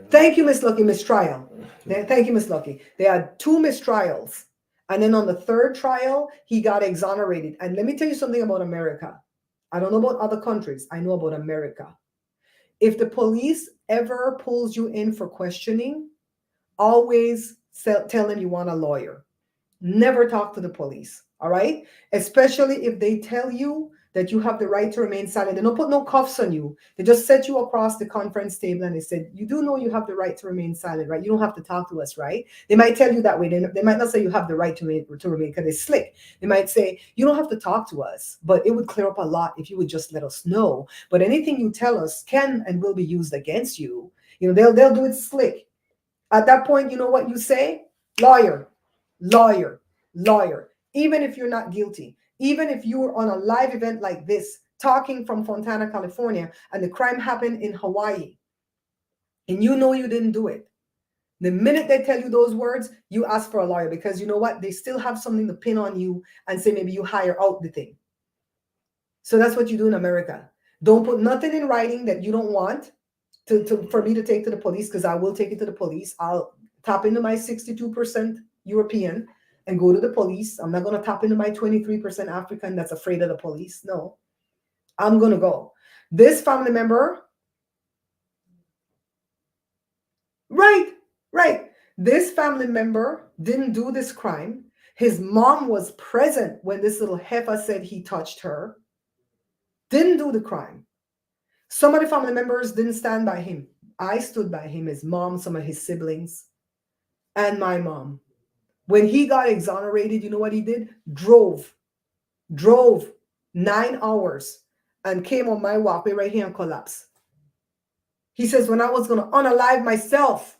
Thank you, Miss Lucky, mistrial. Thank you, Miss Lucky. They had 2 mistrials. And then on the 3rd trial, he got exonerated. And let me tell you something about America. I don't know about other countries. I know about America. If the police ever pulls you in for questioning, always tell them you want a lawyer. Never talk to the police, all right? Especially if they tell you that you have the right to remain silent. They don't put no cuffs on you. They just set you across the conference table and they said, you do know you have the right to remain silent, right? You don't have to talk to us, right? They might tell you that way. They might not say you have the right to remain because they're slick. They might say, you don't have to talk to us, but it would clear up a lot if you would just let us know. But anything you tell us can and will be used against you. You know, they'll do it slick. At that point, you know what you say? Lawyer, lawyer, lawyer. Even if you're not guilty. Even if you were on a live event like this, talking from Fontana, California, and the crime happened in Hawaii, and you know you didn't do it, the minute they tell you those words, you ask for a lawyer, because you know what? They still have something to pin on you and say maybe you hire out the thing. So that's what you do in America. Don't put nothing in writing that you don't want for me to take to the police, because I will take it to the police. I'll tap into my 62% European and go to the police. I'm not going to tap into my 23% African that's afraid of the police. No, I'm going to go. This family member, right. This family member didn't do this crime. His mom was present when this little heifer said he touched her. Didn't do the crime. Some of the family members didn't stand by him. I stood by him, his mom, some of his siblings, and my mom. When he got exonerated, you know what he did? Drove 9 hours and came on my walkway right here and collapsed. He says, when I was going to unalive myself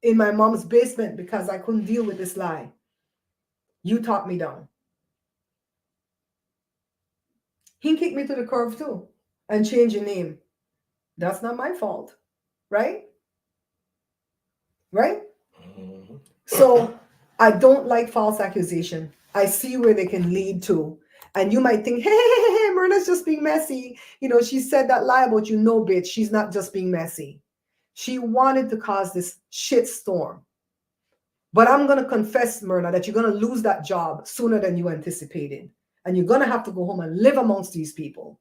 in my mom's basement because I couldn't deal with this lie, you talked me down. He kicked me to the curb too and changed your name. That's not my fault, right? Right? Mm-hmm. So I don't like false accusation. I see where they can lead to. And you might think, hey, Myrna's just being messy. You know, she said that lie about you. No, bitch, she's not just being messy. She wanted to cause this shit storm. But I'm going to confess, Myrna, that you're going to lose that job sooner than you anticipated. And you're going to have to go home and live amongst these people.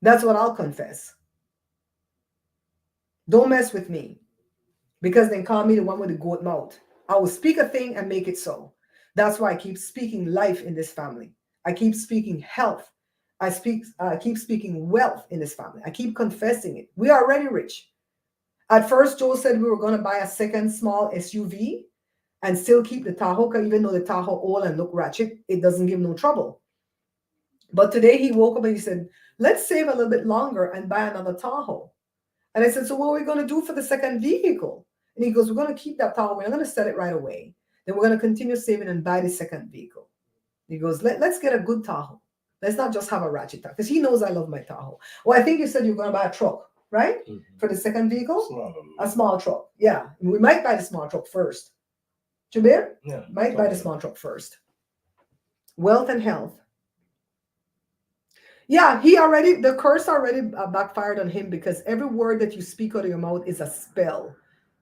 That's what I'll confess. Don't mess with me. Because then call me the one with the goat mouth. I will speak a thing and make it so. That's why I keep speaking life in this family. I keep speaking health. I keep speaking wealth in this family. I keep confessing it. We are already rich. At first, Joe said we were going to buy a second small SUV and still keep the Tahoe, even though the Tahoe old and look ratchet, it doesn't give no trouble. But today he woke up and he said, let's save a little bit longer and buy another Tahoe. And I said, so what are we going to do for the second vehicle? And he goes, we're going to keep that Tahoe. We're going to sell it right away. Then we're going to continue saving and buy the second vehicle. He goes, let's get a good Tahoe. Let's not just have a ratchet Tahoe. Because he knows I love my Tahoe. Well, I think you said you're going to buy a truck, right? Mm-hmm. For the second vehicle? A small truck. Yeah. We might buy the small truck first. Jabir? Yeah. Might buy the small truck first. Wealth and health. Yeah, the curse already backfired on him, because every word that you speak out of your mouth is a spell.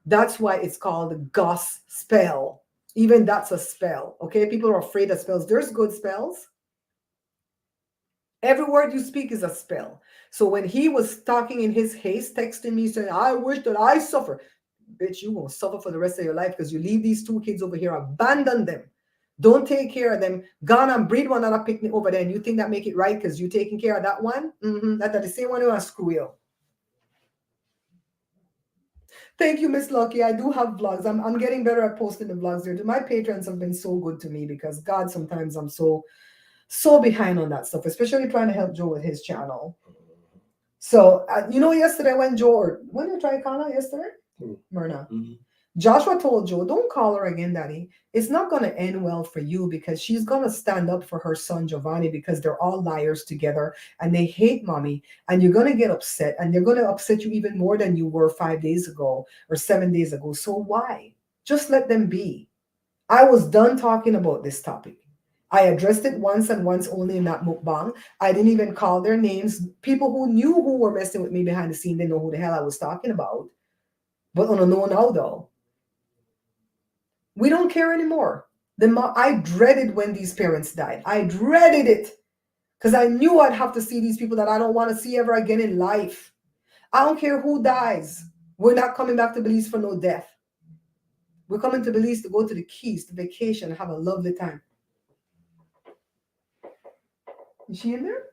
That's why it's called the Goss spell. Even that's a spell, okay? People are afraid of spells. There's good spells. Every word you speak is a spell. So when he was talking in his haste, texting me saying, I wish that I suffer. Bitch, you won't suffer for the rest of your life, because you leave these 2 kids over here, abandon them. Don't take care of them. Gone and breed one other picnic over there, and you think that make it right because you taking care of that one? That's the same one who will screw you. Thank you, Miss Lucky. I do have vlogs. I'm getting better at posting the vlogs there too. My patrons have been so good to me because God, sometimes I'm so behind on that stuff, especially trying to help Joe with his channel. So yesterday when you try to call her yesterday, Who? Myrna. Mhm. Joshua told Joe, don't call her again, Daddy. It's not going to end well for you because she's going to stand up for her son, Giovanni, because they're all liars together and they hate mommy. And you're going to get upset and they're going to upset you even more than you were 5 days ago or 7 days ago. So why? Just let them be. I was done talking about this topic. I addressed it once and once only in that mukbang. I didn't even call their names. People who knew who were messing with me behind the scene didn't know who the hell I was talking about. But on a no now, though, we don't care anymore. I dreaded when these parents died. I dreaded it because I knew I'd have to see these people that I don't want to see ever again in life. I don't care who dies. We're not coming back to Belize for no death. We're coming to Belize to go to the Keys, to vacation, have a lovely time. Is she in there?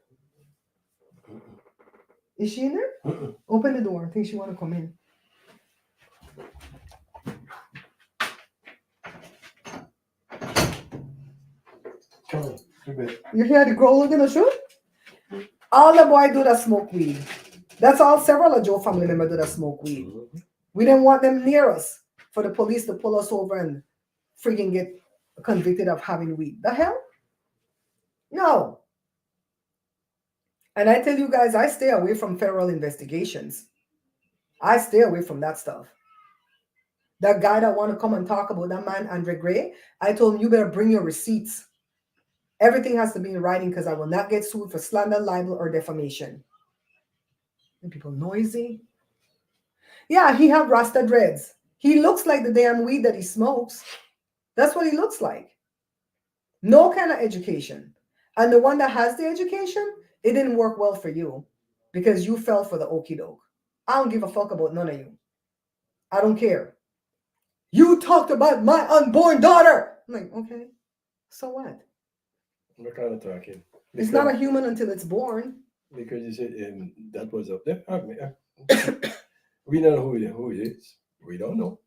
Is she in there? Open the door. I think she want to come in. Come on, come back. You hear the girl looking at you? All the boy do that smoke weed. That's all several of Joe family members do that smoke weed. We didn't want them near us for the police to pull us over and freaking get convicted of having weed. The hell? No. And I tell you guys, I stay away from federal investigations. I stay away from that stuff. That guy that want to come and talk about that man, Andre Gray, I told him, you better bring your receipts. Everything has to be in writing because I will not get sued for slander, libel, or defamation. And people noisy. Yeah, he have Rasta dreads. He looks like the damn weed that he smokes. That's what he looks like. No kind of education. And the one that has the education, it didn't work well for you because you fell for the okie doke. I don't give a fuck about none of you. I don't care. You talked about my unborn daughter. I'm like, okay, so what? What kind of talking? It's not a human until it's born. Because you said that was up there. We don't know who it is. We don't know.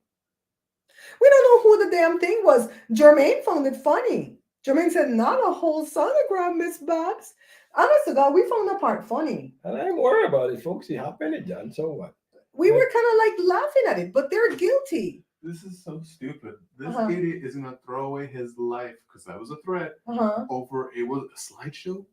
We don't know who the damn thing was. Jermaine found it funny. Jermaine said, not a whole sonogram, Miss Babs. Honest to God, we found the part funny. And I'm worried about it, folks. It happened, it done. So what? We were kind of like laughing at it, but they're guilty. This is so stupid. This Uh-huh. idiot is gonna throw away his life because that was a threat over it was a slideshow.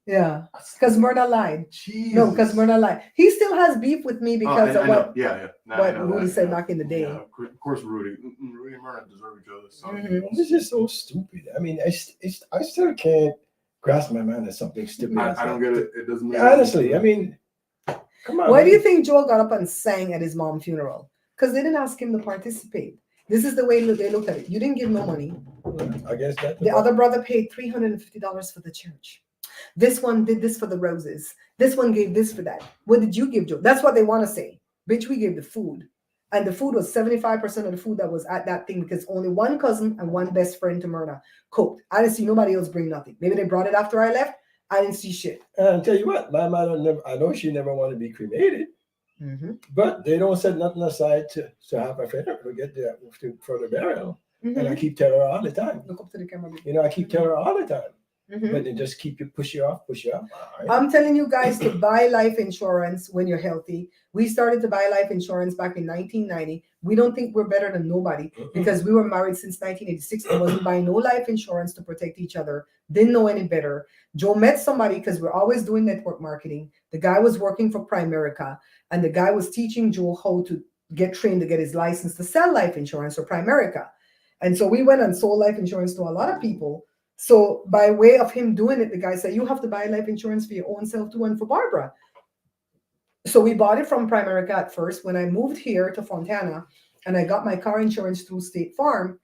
Yeah, because Myrna lied. Jeez. No, because Myrna lied. He still has beef with me because of what Rudy said back in the day. Yeah, of course, Rudy and Myrna deserve each other. So Mhm. This is so stupid. I mean, I still can't grasp my mind as something stupid. I don't get it. It doesn't make Honestly, I mean, come on. Why man. do you think Joel got up and sang at his mom's funeral? Because they didn't ask him to participate. This is the way they looked at it. You didn't give no money. I guess that The other brother paid $350 for the church. This one did this for the roses. This one gave this for that. What did you give, Joe? That's what they want to say. Bitch, we gave the food. And the food was 75% of the food that was at that thing because only one cousin and one best friend to Myrna cooked. I didn't see nobody else bring nothing. Maybe they brought it after I left. I didn't see shit. And I'll tell you what, my mother I know she never wanted to be cremated, but they don't set nothing aside to have a funeral to get there for the burial. And I keep telling her all the time. Look up to the camera. I keep telling her all the time. But they just push you off. All right. I'm telling you guys to buy life insurance when you're healthy. We started to buy life insurance back in 1990. We don't think we're better than nobody because we were married since 1986 and wasn't buying no life insurance to protect each other. Didn't know any better. Joe met somebody because we're always doing network marketing. The guy was working for Primerica and the guy was teaching Joe how to get trained to get his license to sell life insurance for Primerica. And so we went and sold life insurance to a lot of people. So by way of him doing it, the guy said, you have to buy life insurance for your own self too and for Barbara. So we bought it from Primerica at first. When I moved here to Fontana and I got my car insurance through State Farm,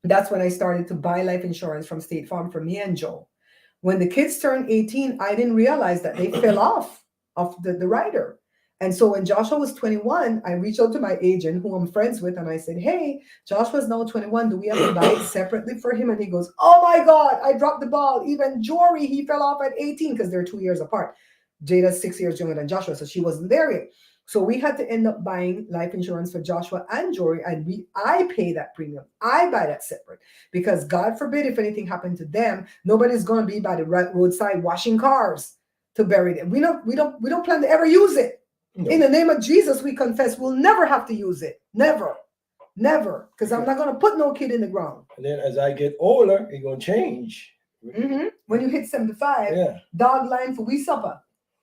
that's when I started to buy life insurance from State Farm for me and Joe. When the kids turned 18, I didn't realize that they fell off of the rider. And so when Joshua was 21, I reached out to my agent who I'm friends with. And I said, hey, Joshua's now 21. Do we have to buy it separately for him? And he goes, oh my God, I dropped the ball. Even Jory, he fell off at 18 because they're 2 years apart. Jada's 6 years younger than Joshua. So she wasn't there yet. So we had to end up buying life insurance for Joshua and Jory, and I pay that premium. I buy that separate because God forbid if anything happened to them, nobody's gonna be by the roadside washing cars to bury them. We don't plan to ever use it. No. In the name of Jesus, we confess we'll never have to use it. Never. Never. Because I'm not gonna put no kid in the ground. And then as I get older, it's gonna change. When you hit 75, Yeah. dog line for we supper.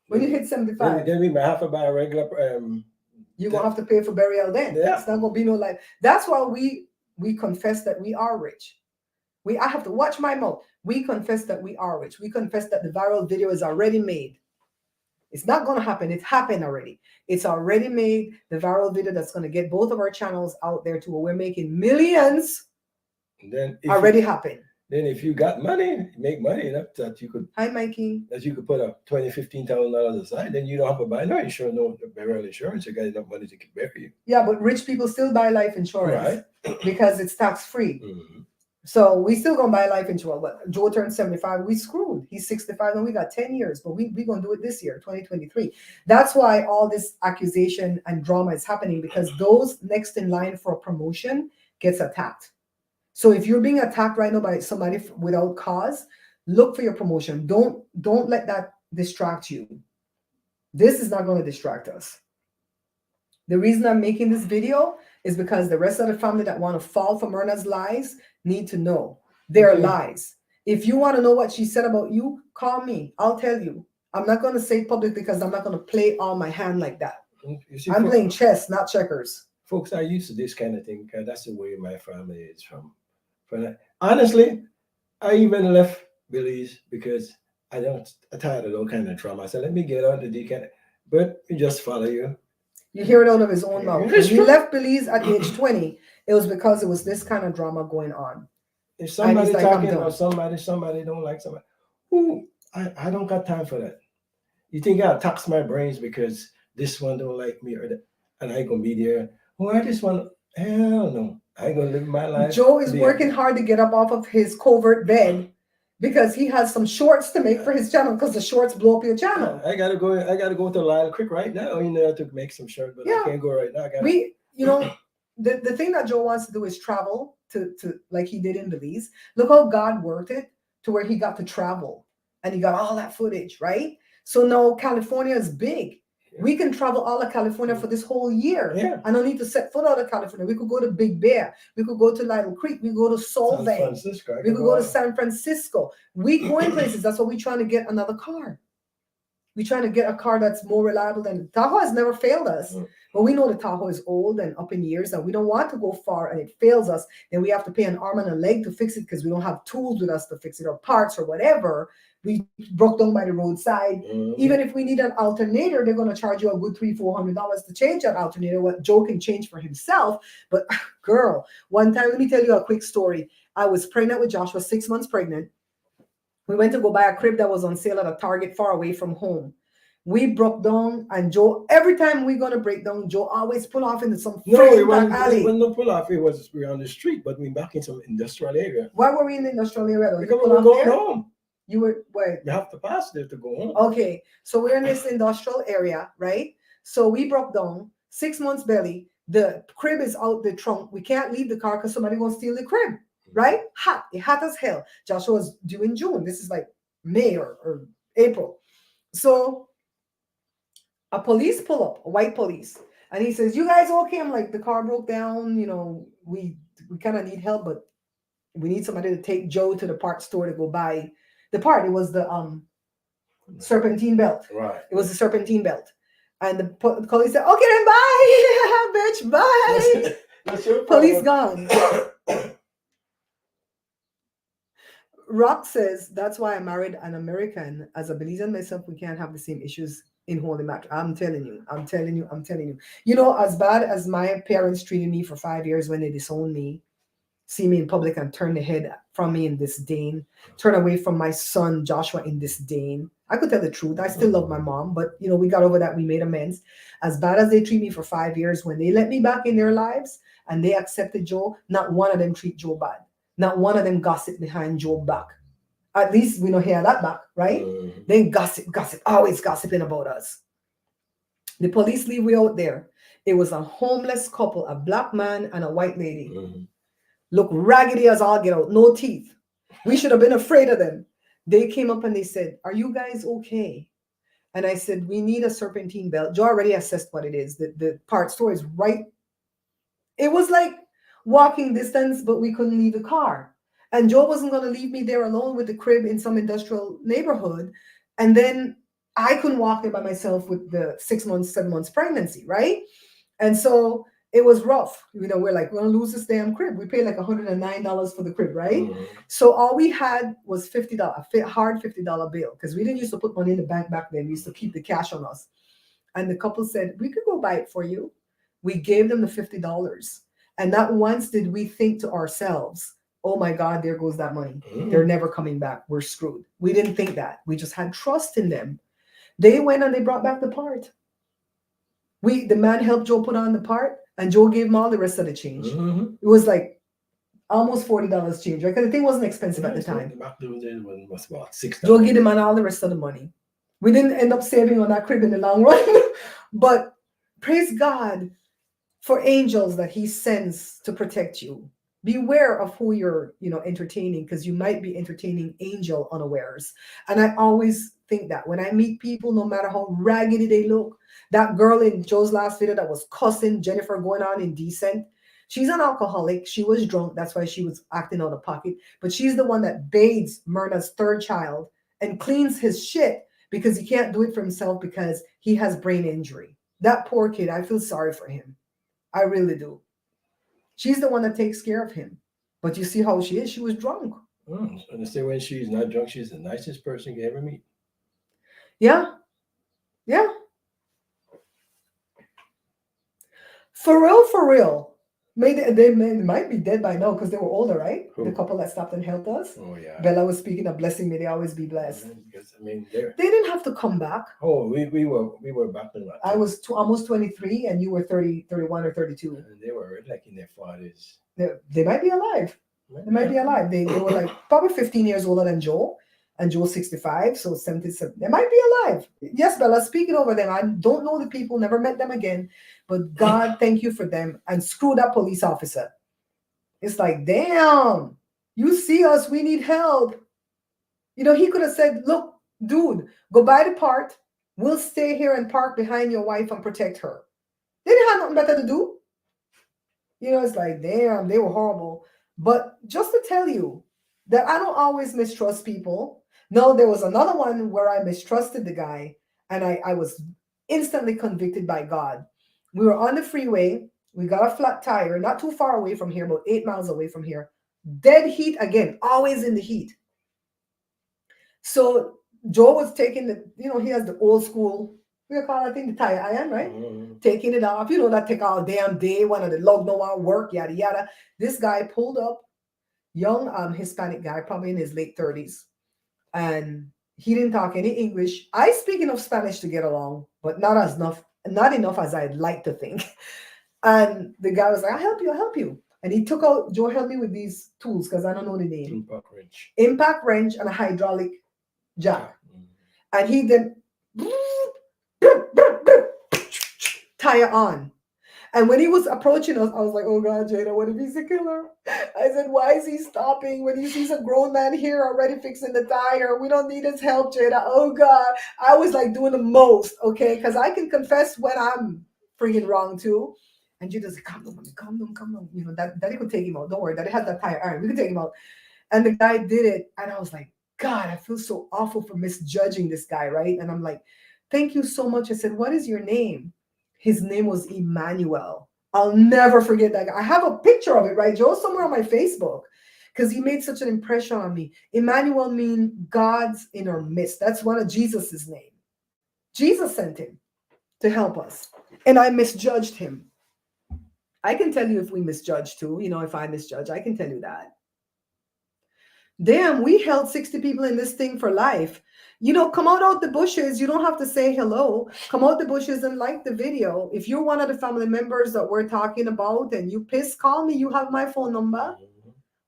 When you hit 75, Then we might have to buy a regular you're gonna have to pay for burial then. Yeah. It's not gonna be no life. That's why we confess that we are rich. I have to watch my mouth. We confess that we are rich. We confess that the viral video is already made. It's not gonna happen. It happened already. It's already made. The viral video that's gonna get both of our channels out there to where we're making millions then already happened. Then if you got money, make money enough that you could Hi, Mikey. put up $15,000 aside, then you don't have to buy no insurance, no burial insurance. You got enough money to bury you. Yeah, but rich people still buy life insurance because it's tax free. Mm-hmm. So we still gonna buy life insurance. But Joe turned 75. We screwed. He's 65 and we got 10 years. But we gonna do it this year, 2023. That's why all this accusation and drama is happening because those next in line for a promotion gets attacked. So if you're being attacked right now by somebody without cause, look for your promotion. Don't let that distract you. This is not going to distract us. The reason I'm making this video is because the rest of the family that want to fall for Myrna's lies need to know their lies. If you want to know what she said about you, call me. I'll tell you. I'm not going to say it public because I'm not going to play all my hand like that. You see, I'm playing chess, not checkers. Folks are used to this kind of thing because that's the way my family is from. Honestly, I even left Belize because I'm tired of those kind of trauma. I said, let me get on the DK. But we just follow you. You hear it out of his own mouth. It's When he true. left Belize at age 20, it was because it was this kind of drama going on. If somebody like, I'm talking done. about somebody don't like somebody, I don't got time for that. You think I'll tax my brains because this one don't like me or that, and I gonna be there? I just want, hell no. I ain't gonna live my life. Joe is working hard to get up off of his covert bed because he has some shorts to make for his channel because the shorts blow up your channel. I gotta go to Lyle Creek right now, to make some shirt, but I can't go right now. The thing that Joe wants to do is travel to like he did in Belize. Look how God worked it to where he got to travel and he got all that footage, right? So now California is big. We can travel all of California for this whole year. Yeah. I don't need to set foot out of California. We could go to Big Bear. We could go to Lytle Creek. We could go to Solvang. We could go to San Francisco. We go in places. That's why we're trying to get another car. We're trying to get a car that's more reliable than Tahoe has never failed us. But we know the Tahoe is old and up in years and we don't want to go far and it fails us. Then we have to pay an arm and a leg to fix it because we don't have tools with us to fix it or parts or whatever. We broke down by the roadside. Even if we need an alternator, they're going to charge you a good $300-400 to change that alternator. What Joe can change for himself. But girl, one time, let me tell you a quick story. I was pregnant with Joshua, 6 months pregnant. We went to go buy a crib that was on sale at a Target far away from home. We broke down, and Joe, every time we're going to break down, Joe always pull off into some back alley. It wasn't no pull off. We're on the street, but we're back in some industrial area. Why were we in the industrial area? Because we were going home. You were where? You have to pass there to go home. Okay, so we're in this industrial area, right? So we broke down, 6 months belly. The crib is out the trunk. We can't leave the car because somebody gonna steal the crib, right? Hot, it hot as hell. Joshua was due in June. This is like May or April. So a police pull up, a white police, and he says, "You guys okay?" I'm like, "The car broke down. We kind of need help, but we need somebody to take Joe to the parts store to go buy." The part, it was the serpentine belt. Right. It was the serpentine belt. And the police said, "Okay, then bye, bitch, bye." That's your Police gone. Rock says, "That's why I married an American. As a Belizean myself, we can't have the same issues in holy match." I'm telling you. As bad as my parents treated me for 5 years when they disowned me, see me in public and turn their head from me in disdain, turn away from my son Joshua in disdain. I could tell the truth. I still love my mom, but we got over that. We made amends. As bad as they treat me for 5 years, when they let me back in their lives and they accepted Joe, not one of them treat Joe bad. Not one of them gossip behind Joe back. At least we don't hear that back, right? They gossip, always gossiping about us. The police leave we out there. It was a homeless couple, a black man and a white lady. Mhm. Look raggedy as all get out, no teeth. We should have been afraid of them. They came up and they said, "Are you guys okay?" And I said, "We need a serpentine belt." Joe already assessed what it is. The part store is right. It was like walking distance, but we couldn't leave the car. And Joe wasn't going to leave me there alone with the crib in some industrial neighborhood. And then I couldn't walk there by myself with the 6 months, 7 months pregnancy, right? And so it was rough. We're like, we're going to lose this damn crib. We paid like $109 for the crib, right? Mhm. So all we had was $50, a hard $50 bill, because we didn't used to put money in the bank back then. We used to keep the cash on us. And the couple said, "We could go buy it for you." We gave them the $50. And not once did we think to ourselves, "Oh my God, there goes that money. Mhm. They're never coming back. We're screwed." We didn't think that. We just had trust in them. They went and they brought back the part. The man helped Joe put on the part, and Joe gave him all the rest of the change. Mhm. It was like almost $40 change, right? Because the thing wasn't expensive at the time. Back those days was about $6. Joe gave him all the rest of the money. We didn't end up saving on that crib in the long run, but praise God for angels that He sends to protect you. Beware of who you're, entertaining, because you might be entertaining angel unawares. And I always think that when I meet people, no matter how raggedy they look, that girl in Joe's last video that was cussing Jennifer going on indecent, she's an alcoholic. She was drunk. That's why she was acting out of pocket. But she's the one that bathes Myrna's third child and cleans his shit because he can't do it for himself because he has brain injury. That poor kid, I feel sorry for him. I really do. She's the one that takes care of him. But you see how she is? She was drunk. And they say when she's not drunk, she's the nicest person you can ever meet. Yeah. Yeah. For real. They might be dead by now because they were older, right? Who? The couple that stopped and helped us. Oh yeah. Bella was speaking of blessing. May they always be blessed. Because, they didn't have to come back. Oh, we were back in that. I was almost 23 and you were 30, 31 or 32. And they were like in their 40s. They might be alive. They might be alive. They were like probably 15 years older than Joe. And Joe's 65, so 77. They might be alive. Yes, Bella, speaking over them. I don't know the people, never met them again. But God, thank you for them. And screw that police officer. It's like, damn, you see us, we need help. He could have said, "Look, dude, go buy the part. We'll stay here and park behind your wife and protect her." They didn't have nothing better to do. It's like, damn, they were horrible. But just to tell you that I don't always mistrust people. No, there was another one where I mistrusted the guy and I was instantly convicted by God. We were on the freeway. We got a flat tire, not too far away from here, about 8 miles away from here. Dead heat again, always in the heat. So Joe was taking he has the old school, we call it, I think, the tire iron, right? Mm-hmm. Taking it off. That take all damn day. One of the lug no one work, yada, yada. This guy pulled up, young Hispanic guy, probably in his late 30s. And he didn't talk any English. I speak enough Spanish to get along, but not enough as I'd like to think. And the guy was like, I'll help you. And he took out, Joe helped me with these tools because I don't know the name. Impact wrench and a hydraulic jack. Mm-hmm. And he then tire on. And when he was approaching us, I was like, oh God, Jada, what if he's a killer? I said, why is he stopping when he sees a grown man here already fixing the tire? We don't need his help, Jada. Oh God. I was like doing the most, okay? Because I can confess when I'm freaking wrong too. And Jada's like, come on. Daddy could take him out. Don't worry, Daddy has that tire iron. We could take him out. And the guy did it. And I was like, God, I feel so awful for misjudging this guy, right? And I'm like, thank you so much. I said, what is your name? His name was Emmanuel. I'll never forget that guy. I have a picture of it, right, Joe, somewhere on my Facebook, because he made such an impression on me. Emmanuel means God's in our midst. That's one of Jesus's name. Jesus sent him to help us, and I misjudged him. I can tell you if we misjudge too. If I misjudge, I can tell you that. Damn, we held 60 people in this thing for life. Come out the bushes. You don't have to say hello. Come out the bushes and like the video. If you're one of the family members that we're talking about and you pissed, call me. You have my phone number.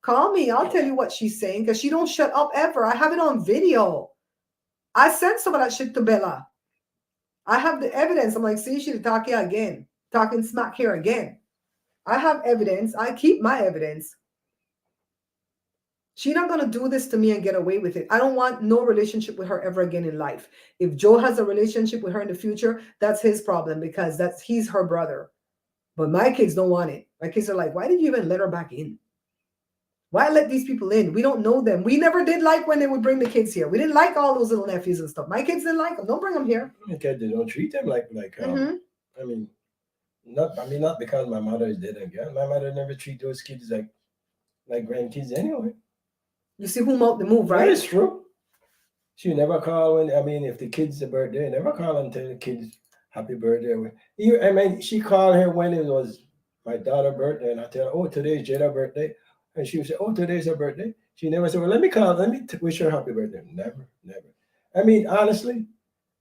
Call me. I'll tell you what she's saying because she don't shut up ever. I have it on video. I sent some of that shit to Bella. I have the evidence. I'm like, see, she's talking again, talking smack here again. I have evidence. I keep my evidence. She's not going to do this to me and get away with it. I don't want no relationship with her ever again in life. If Joe has a relationship with her in the future, that's his problem because he's her brother. But my kids don't want it. My kids are like, why did you even let her back in? Why let these people in? We don't know them. We never did like when they would bring the kids here. We didn't like all those little nephews and stuff. My kids didn't like them. Don't bring them here. Because they don't treat them like Mhm. I mean, not because my mother is dead again. My mother never treat those kids like grandkids anyway. You see whom out the move, That right? is true. She never call if the kid's birthday, never call and tell the kids happy birthday. She called her when it was my daughter's birthday, and I tell her, oh, today's Jada's birthday. And she would say, oh, today's her birthday. She never said, well, let me wish her happy birthday. Never. I mean, honestly,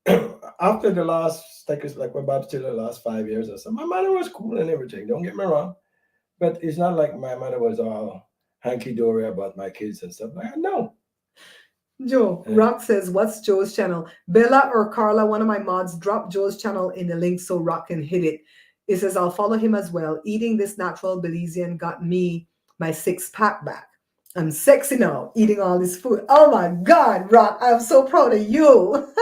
after the last, like when Bob still the last 5 years or so, my mother was cool and everything. Don't get me wrong. But it's not like my mother was all hanky-dory about my kids and stuff like that. No. Joe, Rock says, what's Joe's channel? Bella or Carla, one of my mods, drop Joe's channel in the link so Rock can hit it. It says, I'll follow him as well. Eating this natural Belizean got me my 6-pack back. I'm sexy now, eating all this food. Oh my God, Rock, I'm so proud of you.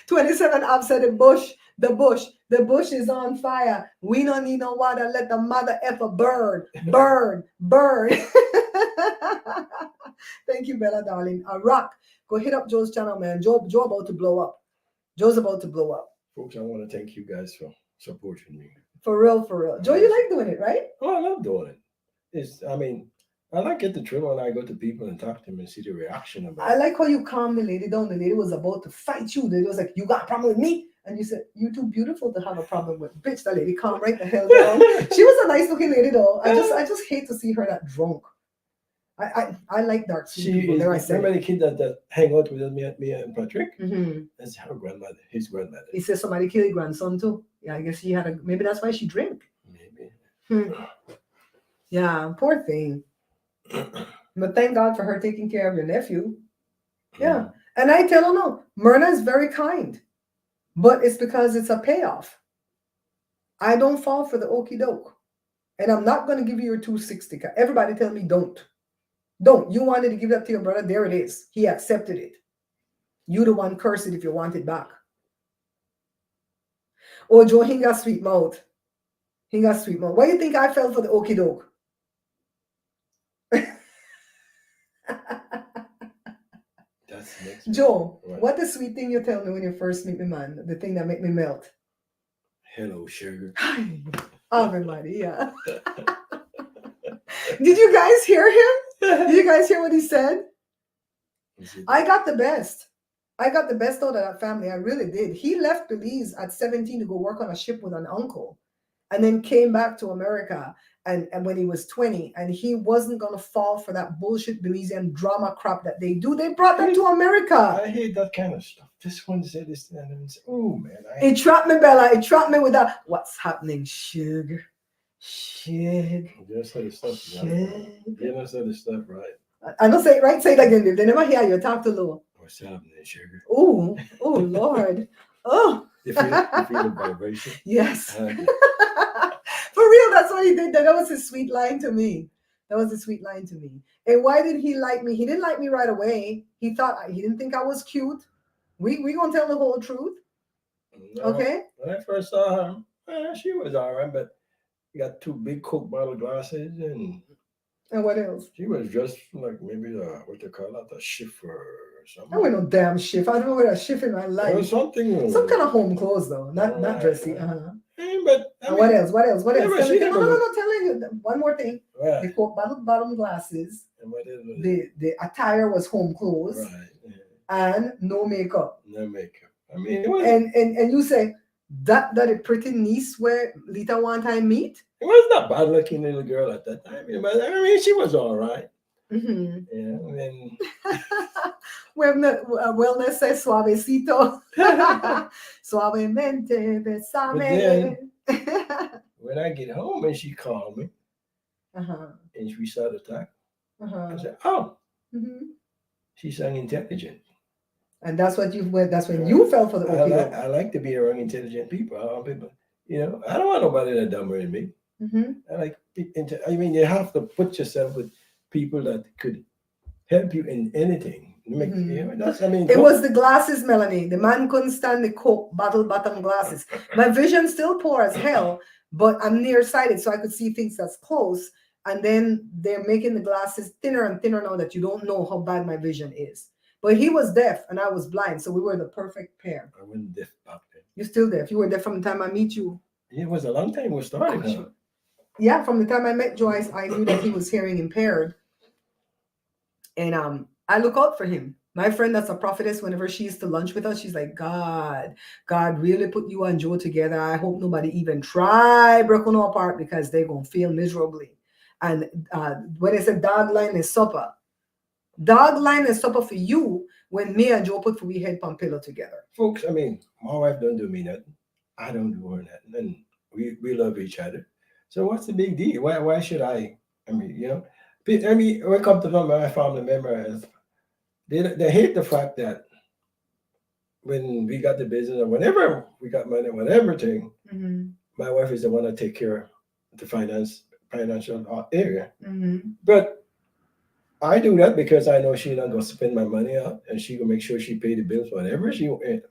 27 upset the bush is on fire. We don't need no water. Let the mother effer burn. Thank you, Bella, darling. Rock, go hit up Joe's channel, man. Joe about to blow up. Joe's about to blow up. Folks, I want to thank you guys for supporting me. For real. Joe, you like doing it, right? Oh, I love doing it. I like it the thrill when I go to people and talk to them and see the reaction of it. I like how you calmed the lady down. The lady was about to fight you. The lady was like, you got a problem with me? And you said, you're too beautiful to have a problem with. Bitch, that lady calm right the hell down. She was a nice looking lady though. I just hate to see her that drunk. I like dark skin people. There I say. Remember the kid that hang out with me and Patrick? Mm-hmm. That's her grandmother, his grandmother. He said somebody killed his grandson too. Yeah, I guess he had maybe that's why she drank. Maybe. Yeah, poor thing. But thank God for her taking care of your nephew. Yeah. And I tell her no, Myrna is very kind. But it's because it's a payoff. I don't fall for the okie doke. And I'm not going to give you your 260. Everybody tell me don't. Don't. You wanted to give that to your brother. There it is. He accepted it. You the one curse it if you want it back. Oh, Joe, he got sweet mouth. Why do you think I fell for the okie doke? Joe, what the sweet thing you tell me when you first meet me, man? The thing that make me melt. Hello, sugar. Everybody, yeah. Did you guys hear him? Did you guys hear what he said? I got the best. I got the best out of that family. I really did. He left Belize at 17 to go work on a ship with an uncle and then came back to America and when he was 20, and he wasn't going to fall for that bullshit Belizean drama crap that they do. They brought them to America. I hate that kind of stuff. This one said this and say, oh, man. It trapped me, Bella. It trapped me with that. What's happening, sugar? You just said the stuff right. You just said the stuff right. I don't say it right. Say it again, babe. They never hear you. Talk to low. What's happening, sugar? Oh, Lord. Oh. You feel the vibration? Yes. For real, that's what he did. That was a sweet line to me. And why did he like me? He didn't like me right away. He didn't think I was cute. We gonna tell the whole truth. No, okay. When I first saw her, she was all right, but you got 2 big Coke bottle glasses and what else? She was dressed like maybe what they call that, a shift or something. I wear no damn shift. I don't know where a shift in my life. Or something. Some kind of home clothes though, not dressy. But what else? What else? No, telling you one more thing. Right. The Coke bottom glasses. And what is it? The attire was home clothes. Right. Yeah. And no makeup. No makeup. I mean, it was. And you say that a pretty niece where Lita one time meet. It was not bad looking little girl at that time. But I mean, she was all right. Mm-hmm. Yeah, I mean. Wellness says suavecito. Suavemente, besame. When I get home and she called me, and we started talking, I said, oh, she sang intelligent. And that's what you went. That's when you fell for the okie I like to be around intelligent people. I want people, I don't want nobody that dumber than me. I like, I mean, you have to put yourself with people that could help you in anything. That's, I mean, It was the glasses, Melanie. The man couldn't stand the Coke bottle bottom glasses. My vision still poor as hell, but I'm nearsighted, so I could see things that's close. And then they're making the glasses thinner and thinner now that you don't know how bad my vision is. But he was deaf and I was blind, so we were the perfect pair. I wasn't deaf back then. You're still deaf. You were deaf from the time I meet you. It was a long time we started. Huh? Yeah, from the time I met Joyce, I knew that he was hearing impaired. And I look out for him. My friend that's a prophetess, whenever she used to lunch with us, she's like, God really put you and Joe together. I hope nobody even try break on apart because they're going to fail miserably. And when they said dog line is supper for you when me and Joe put we head on pillow together. Folks, I mean, my wife don't do me nothing. I don't do her nothing. And we love each other. So what's the big deal? Why should I? I mean, when it comes to my family members, they hate the fact that when we got the business or whenever we got money, whatever thing, my wife is the one that take care of the financial area. But I do that because I know she's not gonna spend my money out, and she gonna make sure she pay the bills whatever she want.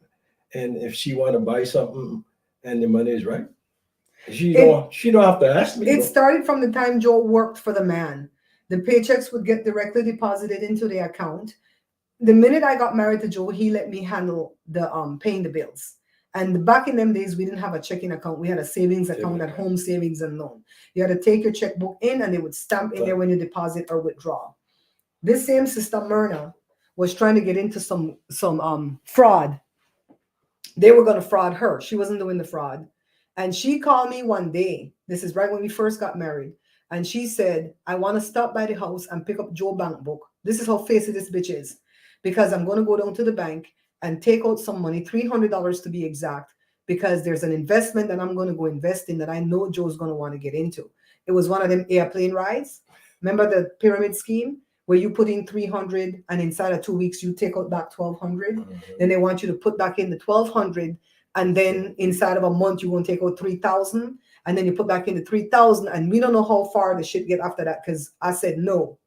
And if she want to buy something and the money is right, she don't have to ask me. It started from the time Joe worked for the man. The paychecks would get directly deposited into the account. The minute I got married to Joe, he let me handle the paying the bills. And back in them days, we didn't have a checking account. We had a savings account at Home Savings and Loan. You had to take your checkbook in, and they would stamp in there when you deposit or withdraw. This same sister Myrna was trying to get into some fraud. They were going to fraud her. She wasn't doing the fraud. And she called me one day. This is right when we first got married. And she said, I want to stop by the house and pick up Joe bank book. This is how facey this bitch is. Because I'm going to go down to the bank and take out some money, $300 to be exact, because there's an investment that I'm going to go invest in that I know Joe's going to want to get into. It was one of them airplane rides. Remember the pyramid scheme where you put in 300 and inside of 2 weeks, you take out back 1,200. Then they want you to put back in the 1,200. And then inside of a month, you're going to take out 3,000. And then you put back in the 3,000. And we don't know how far the shit get after that because I said no.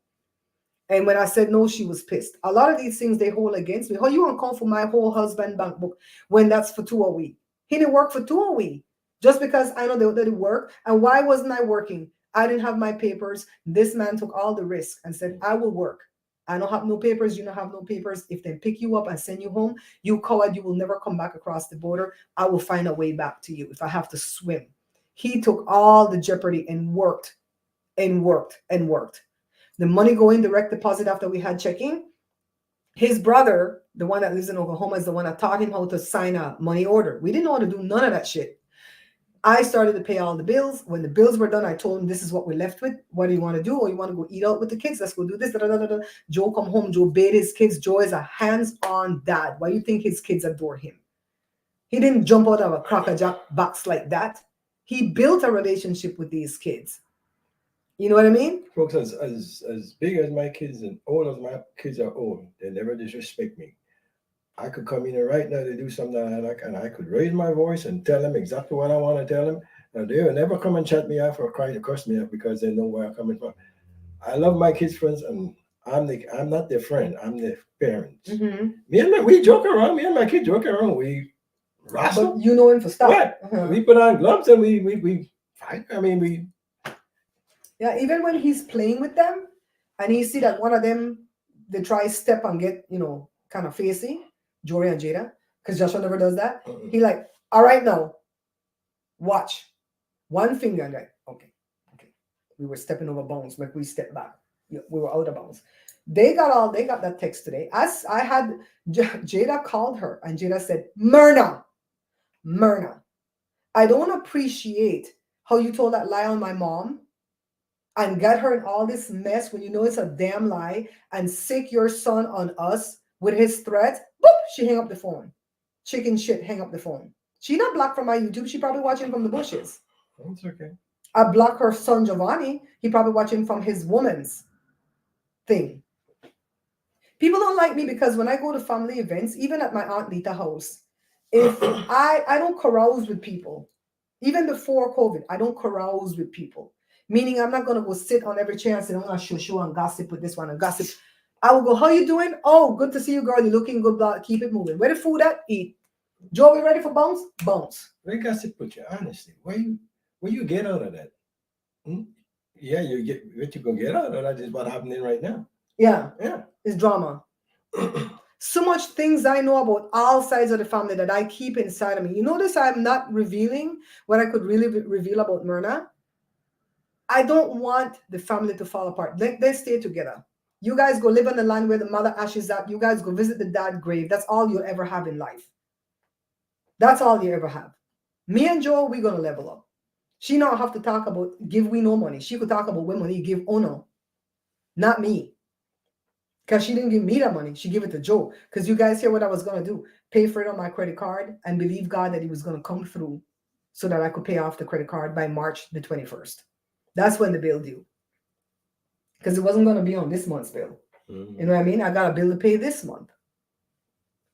And when I said no, she was pissed. A lot of these things they hold against me. How you want to come for my whole husband bank book when that's for 2 a week? He didn't work for 2 a week just because I know they didn't work. And why wasn't I working? I didn't have my papers. This man took all the risk and said, I will work. I don't have no papers. You don't have no papers. If they pick you up and send you home, you coward, you will never come back across the border. I will find a way back to you if I have to swim. He took all the jeopardy and worked and worked and worked. The money going direct deposit after we had checking. His brother, the one that lives in Oklahoma, is the one that taught him how to sign a money order. We didn't know how to do none of that shit. I started to pay all the bills. When the bills were done, I told him, this is what we're left with. What do you want to do? Or you want to go eat out with the kids? Let's go do this. Da, da, da, da. Joe come home. Joe bathe his kids. Joe is a hands-on dad. Why do you think his kids adore him? He didn't jump out of a crackerjack box like that. He built a relationship with these kids. You know what I mean? Folks, as big as my kids and old as my kids are old, they never disrespect me. I could come in right now to do something and I could raise my voice and tell them exactly what I want to tell them. And they will never come and chat me off or cry to curse me out because they know where I'm coming from. I love my kids' friends, and I'm not their friend. I'm their parents. We joke around. Me and my kids joke around. We wrestle. But you know him for stuff. Right. We put on gloves and we fight. I mean, yeah, even when he's playing with them and he see that one of them, they try step and get, kind of facey, Jory and Jada, because Joshua never does that. He like, all right, now, watch. One finger and like, okay. We were stepping over bounds, but we stepped back. We were out of bounds. They got that text today. As I had, Jada called her and Jada said, Myrna, I don't appreciate how you told that lie on my mom and got her in all this mess when you know it's a damn lie and sick your son on us with his threats. Boop, she hang up the phone. Chicken shit, hang up the phone. She not blocked from my YouTube. She probably watching from the bushes. That's okay. I blocked her son Giovanni. He probably watching from his woman's thing. People don't like me because when I go to family events, even at my Aunt Lita house, if I don't carouse with people. Even before COVID, I don't carouse with people. Meaning I'm not gonna go sit on every chair and say, I'm gonna shoo and gossip with this one and gossip. I will go, how you doing? Oh, good to see you, girl. You're looking good, blah. Keep it moving. Where the food at? Eat. Joe, we ready for bounce? Bounce. Where gossip put you? Honestly, where you get out of that? Hmm? Yeah, you get what you gonna get out of that is what happening right now. Yeah, Yeah. it's drama. So much things I know about all sides of the family that I keep inside of me. You notice I'm not revealing what I could really reveal about Myrna. I don't want the family to fall apart. They stay together. You guys go live on the land where the mother ashes at. You guys go visit the dad grave. That's all you'll ever have in life. That's all you ever have. Me and Joe, we're gonna level up. She don't have to talk about give we no money. She could talk about when money give Ono, not me. Because she didn't give me that money. She gave it to Joe. Because you guys hear what I was gonna do. Pay for it on my credit card and believe God that he was gonna come through so that I could pay off the credit card by March the 21st. That's when the bill due. Because it wasn't gonna be on this month's bill. Mhm. You know what I mean? I got a bill to pay this month.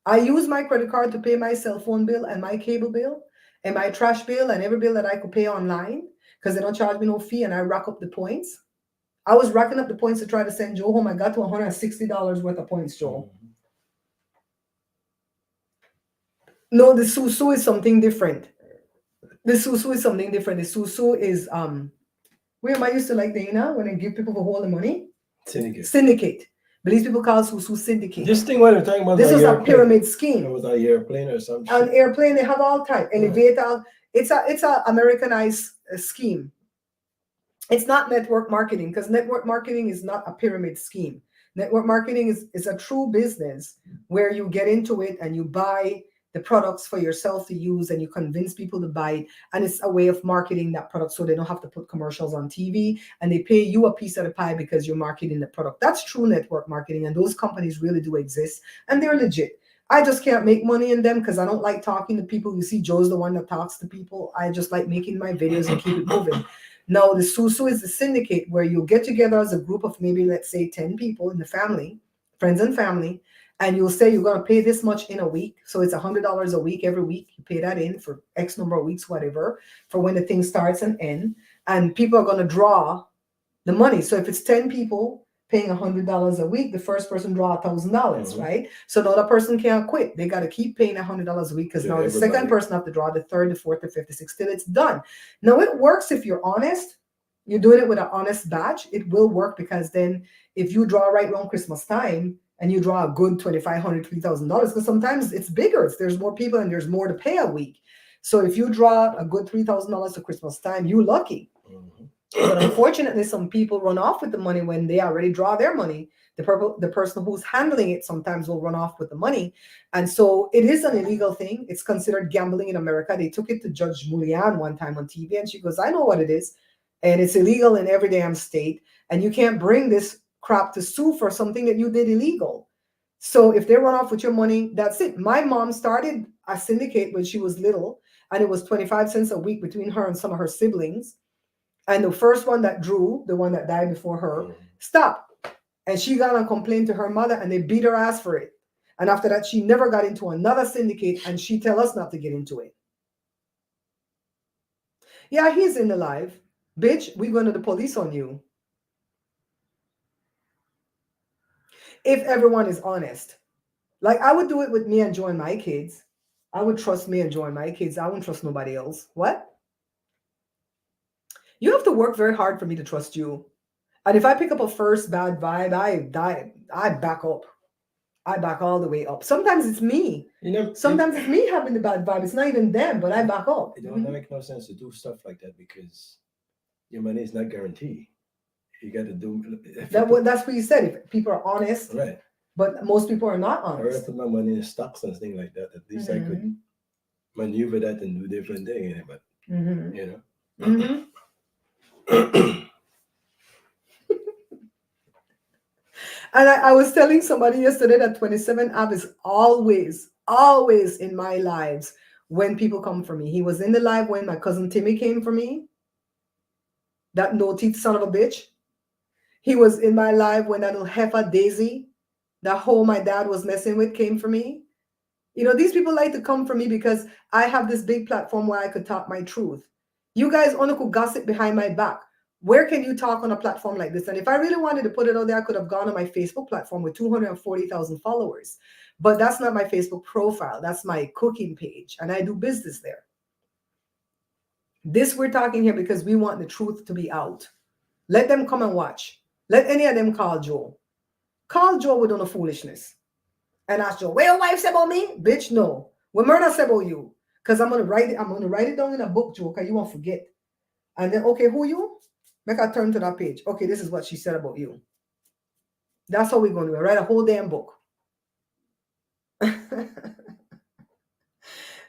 I use my credit card to pay my cell phone bill and my cable bill and my trash bill and every bill that I could pay online because they don't charge me no fee and I rack up the points. I was racking up the points to try to send Joe home. I got to $160 worth of points, Joe. Mhm. No, the Susu is something different. The Susu is something different. The Susu is where am I used to like Dana when I give people for holding money? Syndicate. Syndicate. But these people call Susu syndicate. This thing what they're talking about. This is was a airplane. pyramid It scheme. was an airplane or some On shit. airplane, they have all type. Right. Elevator. It's a Americanized scheme. It's not network marketing because network marketing is not a pyramid scheme. Network marketing is a true business where you get into it and you buy the products for yourself to use and you convince people to buy it. And it's a way of marketing that product so they don't have to put commercials on TV and they pay you a piece of the pie because you're marketing the product. That's true network marketing. And those companies really do exist and they're legit. I just can't make money in them because I don't like talking to people. You see, Joe's the one that talks to people. I just like making my videos and keep it moving. Now, the Susu is the syndicate where you get together as a group of maybe, let's say, 10 people in the family, friends and family, and you'll say you're going to pay this much in a week. So it's $100 a week every week. You pay that in for X number of weeks, whatever, for when the thing starts and ends. And people are going to draw the money. So if it's 10 people paying $100 a week, the first person draw $1,000, right? So the other person can't quit. They got to keep paying $100 a week because Yeah, now the second everybody. person have to draw the third, the fourth, the fifth, the sixth till it's done. Now it works if you're honest. You're doing it with an honest batch. It will work because then if you draw right around Christmas time and you draw a good $2,500, $3,000, because sometimes it's bigger. There's more people and there's more to pay a week. So if you draw a good $3,000 to Christmas time, you're lucky. Mhm. But unfortunately, some people run off with the money when they already draw their money. The person who's handling it sometimes will run off with the money. And so it is an illegal thing. It's considered gambling in America. They took it to Judge Mulian one time on TV and she goes, I know what it is. And it's illegal in every damn state. And you can't bring this crap to sue for something that you did illegal. So if they run off with your money, that's it. My mom started a syndicate when she was little, and it was 25 cents a week between her and some of her siblings. And the first one that drew, the one that died before her, stopped. And she got and complained to her mother and they beat her ass for it. And after that, she never got into another syndicate and she tell us not to get into it. Yeah, he's in the live. Bitch, we going to the police on you. If everyone is honest. Like I would do it with me and Joy and my kids. I would trust me and Joy and my kids. I wouldn't trust nobody else. What? You have to work very hard for me to trust you. And if I pick up a first bad vibe, I back up. I back all the way up. Sometimes it's me. Sometimes it's me having the bad vibe. It's not even them, but I back up. It don't make no sense to do stuff like that because your money is not guaranteed. You got to do That's what you said. If people are honest, right. But most people are not I rather honest. put my money in stocks and things like that. At least I could maneuver that and do different things. But you know. And I was telling somebody yesterday that 27 Ave is always in my lives when people come for me. He was in the live when my cousin Timmy came for me. That no teeth son of a bitch. He was in my live when that little heifer Daisy that hoe my dad was messing with came for me. You know, these people like to come for me because I have this big platform where I could talk my truth. You guys only could gossip behind my back. Where can you talk on a platform like this? And if I really wanted to put it out there, I could have gone on my Facebook platform with 240,000 followers. But that's not my Facebook profile. That's my cooking page. And I do business there. This we're talking here because we want the truth to be out. Let them come and watch. Let any of them call Joe. Call Joe with no foolishness. And ask Joe, what your wife say about me? Bitch, no. What Myrna say about you? Because I'm gonna write it down in a book, Joe, because you won't forget. And then, okay, who you? Make her turn to that page. Okay, this is what she said about you. That's how we're gonna do it. Write a whole damn book.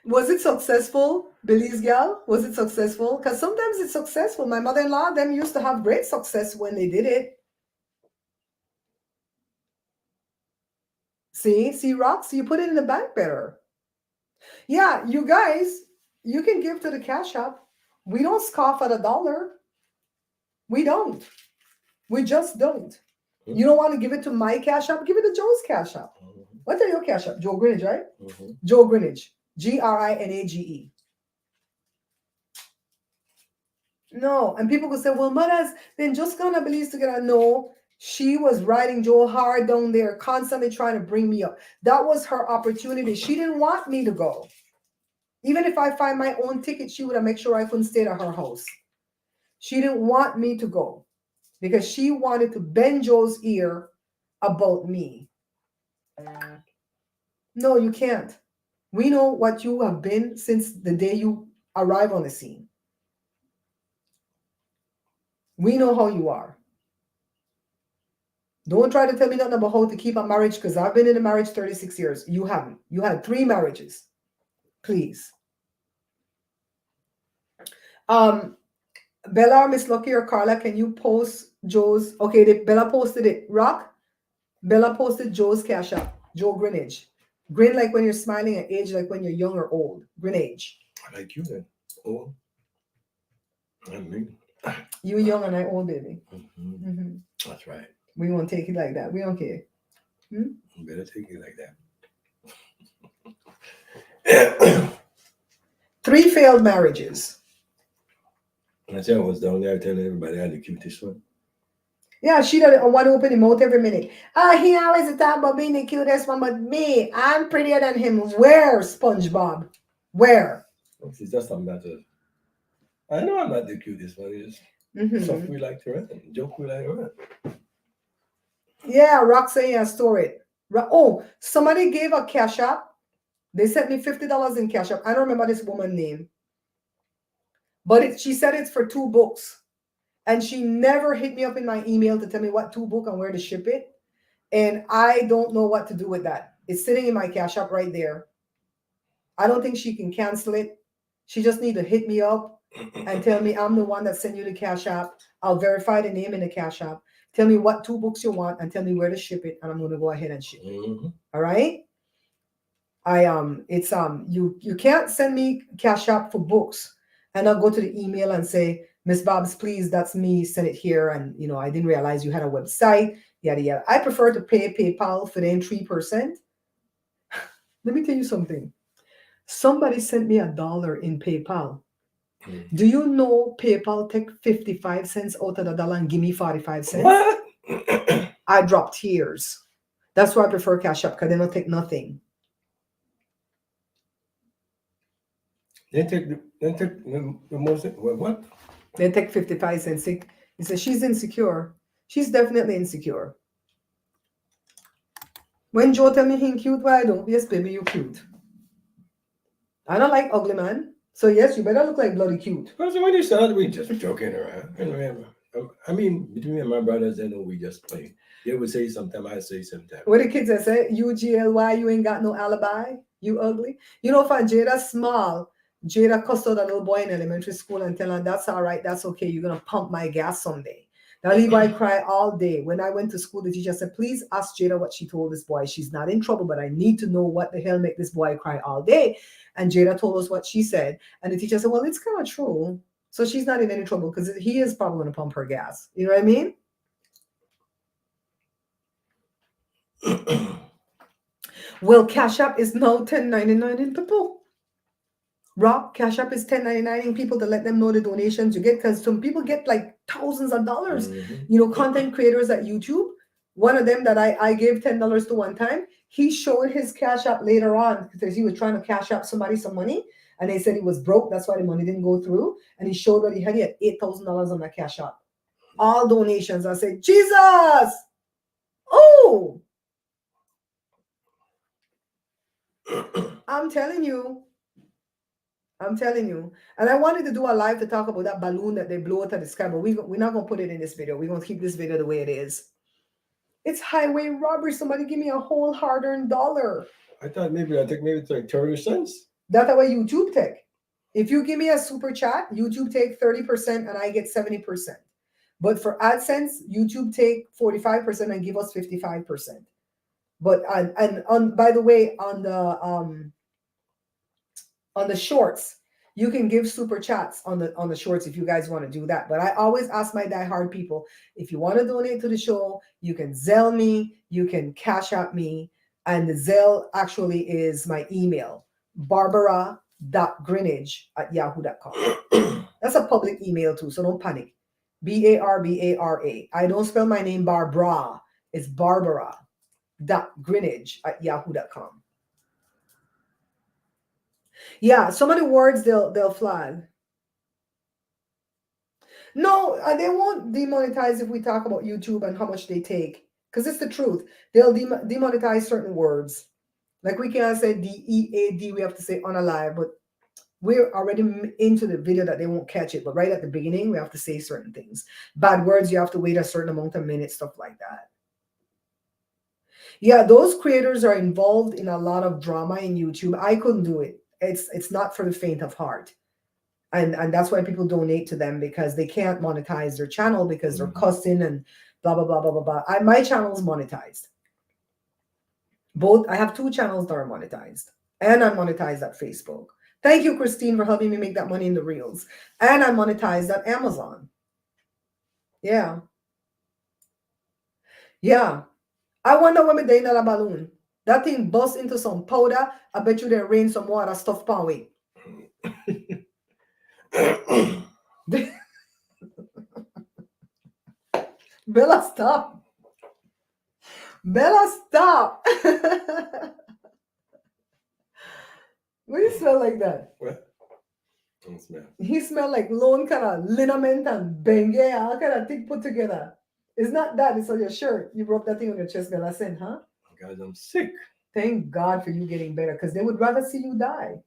Was it successful, Billy's gal? Was it successful? Because sometimes it's successful. My mother-in-law, them used to have great success when they did it. See, Rox, you put it in the bank better. Yeah, you guys, you can give to the Cash App. We don't scoff at $1. We don't. We just don't. You don't want to give it to my Cash App? Give it to Joe's Cash App. What are your Cash App? Joe Greenidge, right? Joe Greenidge. Grinage. No, and people could say, well, mothers, then just gonna believe together. No, she was riding Joe hard down there, constantly trying to bring me up. That was her opportunity. She didn't want me to go. Even if I find my own ticket, she would have made sure I couldn't stay at her house. She didn't want me to go because she wanted to bend Joe's ear about me. No, you can't. We know what you have been since the day you arrive on the scene. We know how you are. Don't try to tell me nothing about how to keep a marriage because I've been in a marriage 36 years. You haven't. You had 3 marriages. Please. Bella, Miss Lucky, or Carla, can you post Joe's? Okay, Bella posted it. Rock, Bella posted Joe's Cash App. Joe Greenidge. Grin like when you're smiling, and age like when you're young or old. Greenidge. I like you then. Oh, I mean, You young and I old, baby. That's right. We won't take it like that. We don't care. You better take it like that. 3 failed marriages. I said I was down there telling everybody I had the cutest one. Yeah, she doesn't want to open his mouth every minute. He always talk about being the cutest one, but me, I'm prettier than him. Where, SpongeBob? Where? It's just a matter. I know I'm not the cutest one. It's stuff we like to run, joke we like to run. Yeah, Roxanne stored it. Oh, somebody gave a Cash App. They sent me $50 in Cash App. I don't remember this woman's name. But she said it's for 2 books. And she never hit me up in my email to tell me what 2 books and where to ship it. And I don't know what to do with that. It's sitting in my Cash App right there. I don't think she can cancel it. She just need to hit me up and tell me I'm the one that sent you the Cash App. I'll verify the name in the Cash App. Tell me what 2 books you want and tell me where to ship it. And I'm going to go ahead and ship it. All right. You can't send me Cash App for books and I'll go to the email and say, Miss Bob's, please, that's me, send it here. And, I didn't realize you had a website, yada, yada. I prefer to pay PayPal for them 3%. Let me tell you something. Somebody sent me $1 in PayPal. Do you know PayPal take 55 cents out of the dollar and give me 45 cents? What? I dropped tears. That's why I prefer Cash App because they don't take nothing. They take the most. What? They take 55 cents. He says she's insecure. She's definitely insecure. When Joe tell me he cute, why I don't? Yes, baby, you cute. I don't like ugly man. So yes, you better look like bloody cute. Because when you started, we just joking around. I mean, between me and my brothers, they know we just play. They would say sometime, I say sometime. What the kids say? UGLY, you ain't got no alibi. You ugly. For Jada small, Jada cussed out a little boy in elementary school and tell her, that's all right, that's okay. You're going to pump my gas someday. That little boy cried all day. When I went to school, the teacher said, please ask Jada what she told this boy. She's not in trouble, but I need to know what the hell make this boy cry all day. And Jada told us what she said. And the teacher said, well, it's kind of true. So she's not in any trouble because he is probably going to pump her gas. You know what I mean? Well, Cash App is now 10.99 in people. Rock, Cash App is 10.99 in people to let them know the donations you get, because some people get like thousands of dollars. Mhm. You know, content creators at YouTube. One of them that I gave $10 to one time, he showed his Cash App later on because he was trying to Cash App somebody some money, and they said he was broke. That's why the money didn't go through. And he showed what he had. He had $8,000 on that Cash App. All donations. I said, Jesus! Oh! I'm telling you. I'm telling you. And I wanted to do a live to talk about that balloon that they blew out of the sky, but we're not going to put it in this video. We're going to keep this video the way it is. It's highway robbery. Somebody give me a whole hard-earned dollar. I thought maybe it's like 30 cents. That's the way YouTube take. If you give me a super chat, YouTube take 30% and I get 70%. But for AdSense, YouTube take 45% and give us 55%. But and on, by the way, on the shorts, you can give super chats on the shorts if you guys want to do that. But I always ask my diehard people, if you want to donate to the show, you can Zelle me, you can Cash App me, and the Zelle actually is my email, barbara.greenidge@yahoo.com. That's a public email too, so don't panic. Barbara. I don't spell my name Barbara. It's barbara.greenidge@yahoo.com. Yeah, so many words they'll flag. No, they won't demonetize if we talk about YouTube and how much they take, because it's the truth. They'll demonetize certain words. Like we can't say DEAD, we have to say unalive, but we're already into the video that they won't catch it. But right at the beginning, we have to say certain things. Bad words, you have to wait a certain amount of minutes, stuff like that. Yeah, those creators are involved in a lot of drama in YouTube. I couldn't do it. It's not for the faint of heart. And that's why people donate to them, because they can't monetize their channel because they're cussing and blah, blah, blah, blah, blah, blah. My channel is monetized. Both, I have 2 channels that are monetized. And I'm monetized at Facebook. Thank you, Christine, for helping me make that money in the reels. And I'm monetized at Amazon. Yeah. Yeah. I wonder when they in a balloon. That thing bust into some powder. I bet you they rain some water stuff pan way. Bella, stop. Bella, stop. What do you smell like that? What? Don't smell. He smelled like lone kind of liniment and benge, all kind of thing put together. It's not that, it's on your shirt. You rub that thing on your chest, Bella said, huh? Guys, I'm sick. Thank God for you getting better, because they would rather see you die.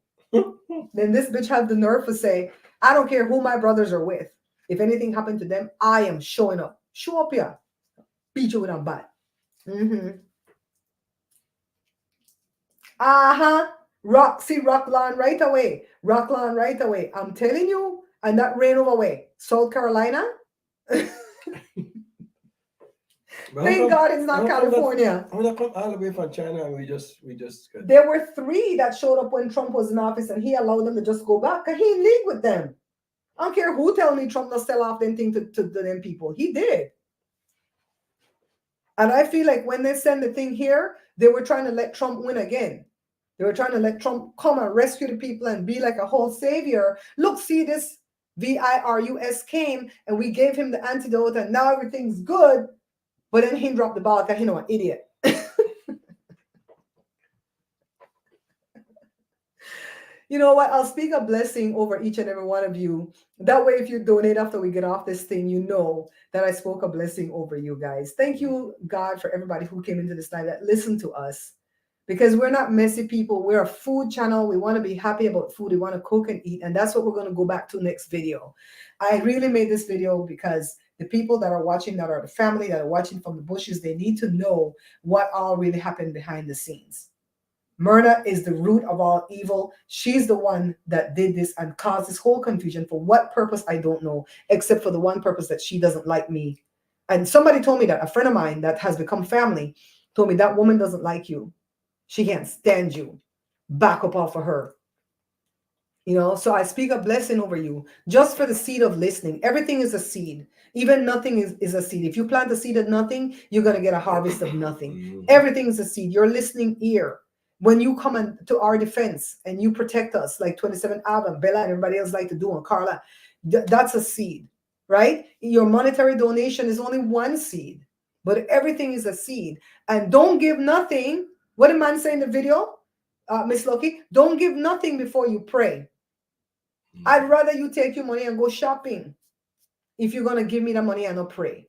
Then this bitch had the nerve to say, I don't care who my brothers are with. If anything happened to them, I am showing up. Show up here. Beat you with a bat. Rockland right away. Rockland right away. I'm telling you, and that rain over way. South Carolina. Thank God it's not California. I'm not come all the way from China, and we just got... There were 3 that showed up when Trump was in office, and he allowed them to just go back, because he in league with them. I don't care who tell me Trump not sell off them thing to them people. He did. And I feel like when they send the thing here, they were trying to let Trump win again. They were trying to let Trump come and rescue the people and be like a whole savior. Look, see, this virus came and we gave him the antidote and now everything's good. But then he dropped the ball because he's an idiot. You know what? I'll speak a blessing over each and every one of you. That way, if you donate after we get off this thing, you know that I spoke a blessing over you guys. Thank you, God, for everybody who came into this live that listened to us. Because we're not messy people. We're a food channel. We want to be happy about food. We want to cook and eat. And that's what we're going to go back to next video. I really made this video because the people that are watching, that are the family that are watching from the bushes, they need to know what all really happened behind the scenes. Myrna is the root of all evil. She's the one that did this and caused this whole confusion. For what purpose, I don't know, except for the one purpose that she doesn't like me. And somebody told me that, a friend of mine that has become family, told me that woman doesn't like you. She can't stand you. Back up off of her. So I speak a blessing over you just for the seed of listening. Everything is a seed. Even nothing is a seed. If you plant a seed of nothing, you're going to get a harvest of nothing. Mhm. Everything is a seed. Your listening ear. When you come to our defense and you protect us, like 27 Ave and Bella and everybody else like to do, and Carla, that's a seed, right? Your monetary donation is only one seed, but everything is a seed. And don't give nothing. What did man say in the video, Miss Loki? Don't give nothing before you pray. I'd rather you take your money and go shopping if you're going to give me the money and not pray.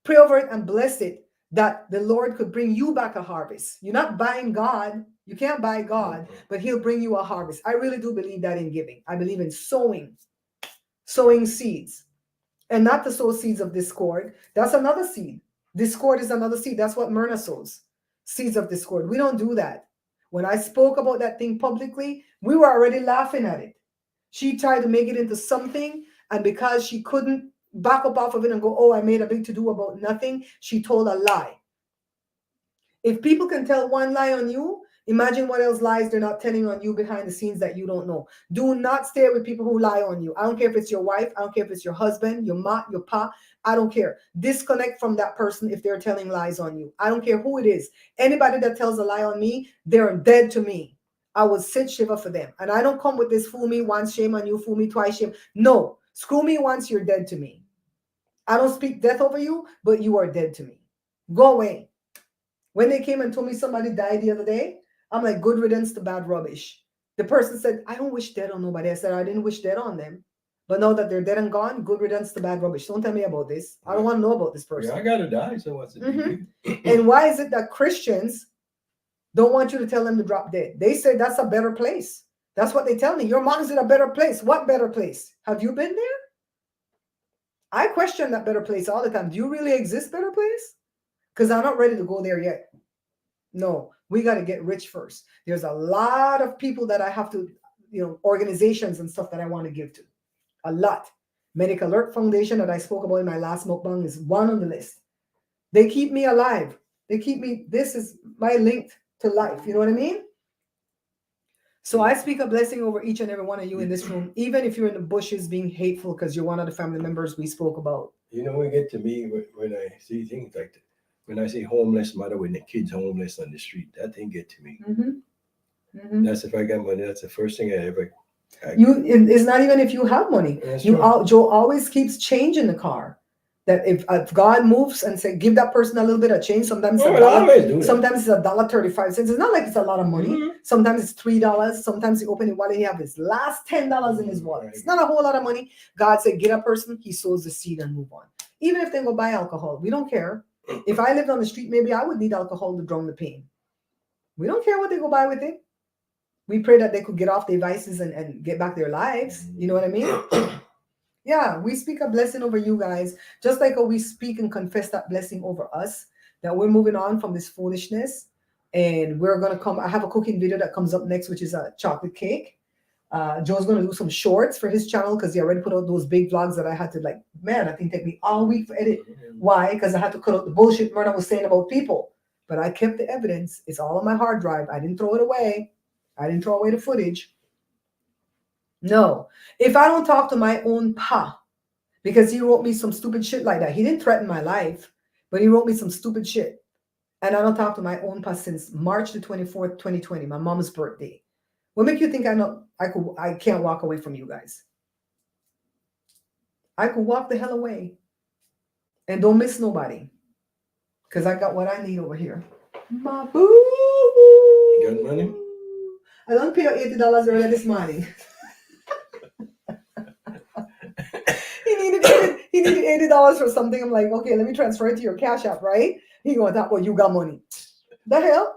Pray over it and bless it that the Lord could bring you back a harvest. You're not buying God. You can't buy God, but he'll bring you a harvest. I really do believe that in giving. I believe in sowing seeds, and not to sow seeds of discord. That's another seed. Discord is another seed. That's what Myrna sows, seeds of discord. We don't do that. When I spoke about that thing publicly, we were already laughing at it. She tried to make it into something, and because she couldn't back up off of it and go, oh, I made a big to-do about nothing, she told a lie. If people can tell one lie on you, imagine what else lies they're not telling on you behind the scenes that you don't know. Do not stay with people who lie on you. I don't care if it's your wife. I don't care if it's your husband, your ma, your pa. I don't care. Disconnect from that person if they're telling lies on you. I don't care who it is. Anybody that tells a lie on me, they're dead to me. I will sit shiva for them. And I don't come with this fool me once, shame on you, fool me twice, shame. No, screw me once, you're dead to me. I don't speak death over you, but you are dead to me. Go away. When they came and told me somebody died the other day, I'm like, good riddance to bad rubbish. The person said, I don't wish dead on nobody. I said, I didn't wish dead on them. But now that they're dead and gone, good riddance to bad rubbish. Don't tell me about this. I don't want to know about this person. Yeah, I gotta die, so what's the big deal? And why is it that Christians don't want you to tell them to drop dead? They say that's a better place. That's what they tell me. Your mom's in a better place. What better place? Have you been there? I question that better place all the time. Do you really exist, better place? Because I'm not ready to go there yet. No, we got to get rich first. There's a lot of people that I have to, organizations and stuff that I want to give to. A lot. Medical Alert Foundation that I spoke about in my last mukbang is one on the list. They keep me alive. They keep me, this is my link to life. You know what I mean? So I speak a blessing over each and every one of you in this room, even if you're in the bushes being hateful because you're one of the family members we spoke about. We get to me when I see things like that. When I see homeless mother with the kids homeless on the street, that thing get to me. That's if I got money. That's the first thing I ever. It's not even if you have money. Joe always keeps change in the car. That if God moves and say, give that person a little bit of change, sometimes it's $1.35. It's not like it's a lot of money. Sometimes it's $3. Sometimes he open it while he have his last $10 in his wallet. It's not a whole lot of money. God said, get a person, he sows the seed and move on. Even if they go buy alcohol, we don't care. If I lived on the street, maybe I would need alcohol to drown the pain. We don't care what they go buy with it. We pray that they could get off their vices and get back their lives. You know what I mean? Yeah, we speak a blessing over you guys, just like how we speak and confess that blessing over us, that we're moving on from this foolishness. And we're going to come. I have a cooking video that comes up next, which is a chocolate cake. Joe's going to do some shorts for his channel because he already put out those big vlogs that I had to I think take me all week for edit. Why? Because I had to cut out the bullshit Myrna was saying about people. But I kept the evidence. It's all on my hard drive. I didn't throw it away. I didn't throw away the footage. No. If I don't talk to my own pa, because he wrote me some stupid shit like that. He didn't threaten my life, but he wrote me some stupid shit. And I don't talk to my own pa since March the 24th, 2020, my mom's birthday. What make you think I can't walk away from you guys? I could walk the hell away. And don't miss nobody. Because I got what I need over here. My boo. You got money? I don't pay $80 earlier this morning. He needed $80 for something. I'm like, okay, let me transfer it to your Cash App, right? He going, that, well, you got money. The hell?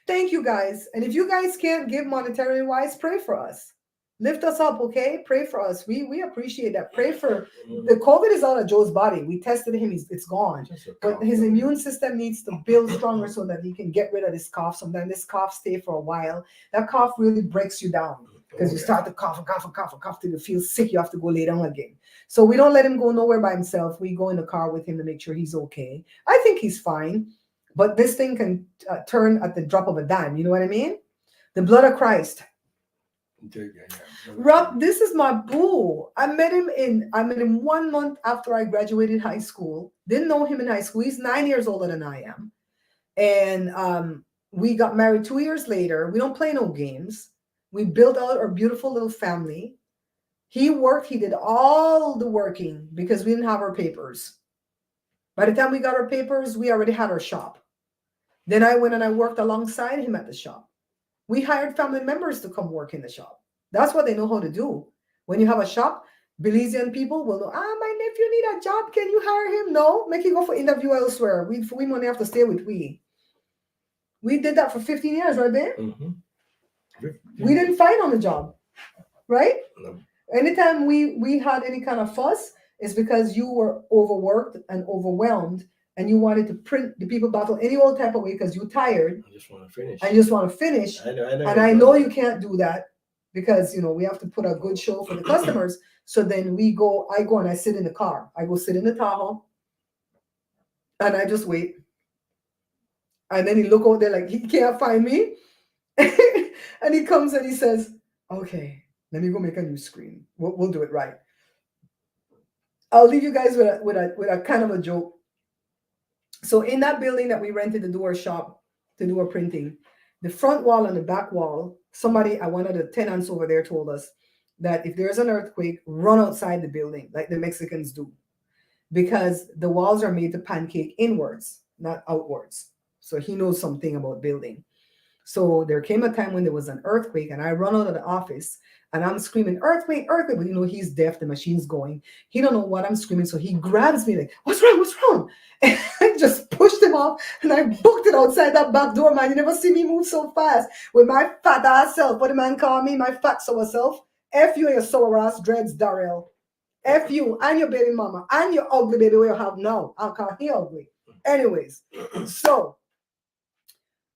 Thank you guys. And if you guys can't give monetarily wise, pray for us. Lift us up, okay? Pray for us. We appreciate that. Pray for the COVID is out of Joe's body. We tested him. It's gone. But his immune system needs to build stronger so that he can get rid of this cough. Sometimes this cough stay for a while. That cough really breaks you down because you start to cough and cough and cough and cough till you feel sick. You have to go lay down again. So we don't let him go nowhere by himself. We go in the car with him to make sure he's okay. I think he's fine. But this thing can turn at the drop of a dime. You know what I mean? The blood of Christ. Yeah. Rob, this is my boo. I met him 1 month after I graduated high school. Didn't know him in high school. He's 9 years older than I am. And we got married 2 years later. We don't play no games. We built out our beautiful little family. He worked, he did all the working because we didn't have our papers. By the time we got our papers, we already had our shop. Then I went and I worked alongside him at the shop. We hired family members to come work in the shop. That's what they know how to do. When you have a shop, Belizean people will know, my nephew need a job. Can you hire him? No, make him go for interview elsewhere. We money have to stay with we. We did that for 15 years, right, babe? Mm-hmm. We didn't fight on the job, right? No. Anytime we had any kind of fuss, it's because you were overworked and overwhelmed and you wanted to print the people battle any old type of way because you're tired. I just want to finish. I just want to finish. I know you can't do that because, we have to put a good show for the customers. So then I go and I sit in the car. I go sit in the Tahoe and I just wait. And then he look out there like he can't find me. And he comes and he says, okay, let me go make a new screen. We'll do it right. I'll leave you guys with a kind of a joke. So in that building that we rented to do our shop, to do our printing, the front wall and the back wall, one of the tenants over there told us that if there's an earthquake, run outside the building like the Mexicans do. Because the walls are made to pancake inwards, not outwards. So he knows something about building. So there came a time when there was an earthquake and I run out of the office and I'm screaming, earthquake, earthquake. But he's deaf, the machine's going. He don't know what I'm screaming. So he grabs me like, what's wrong? What's wrong? And I just pushed him off and I booked it outside that back door, man. You never see me move so fast with my fat ass self. What the man call me? My fat sour self. F you and your sour ass dreads, Darrell. F you and your baby mama and your ugly baby we have now. I'll call he ugly. Anyways, so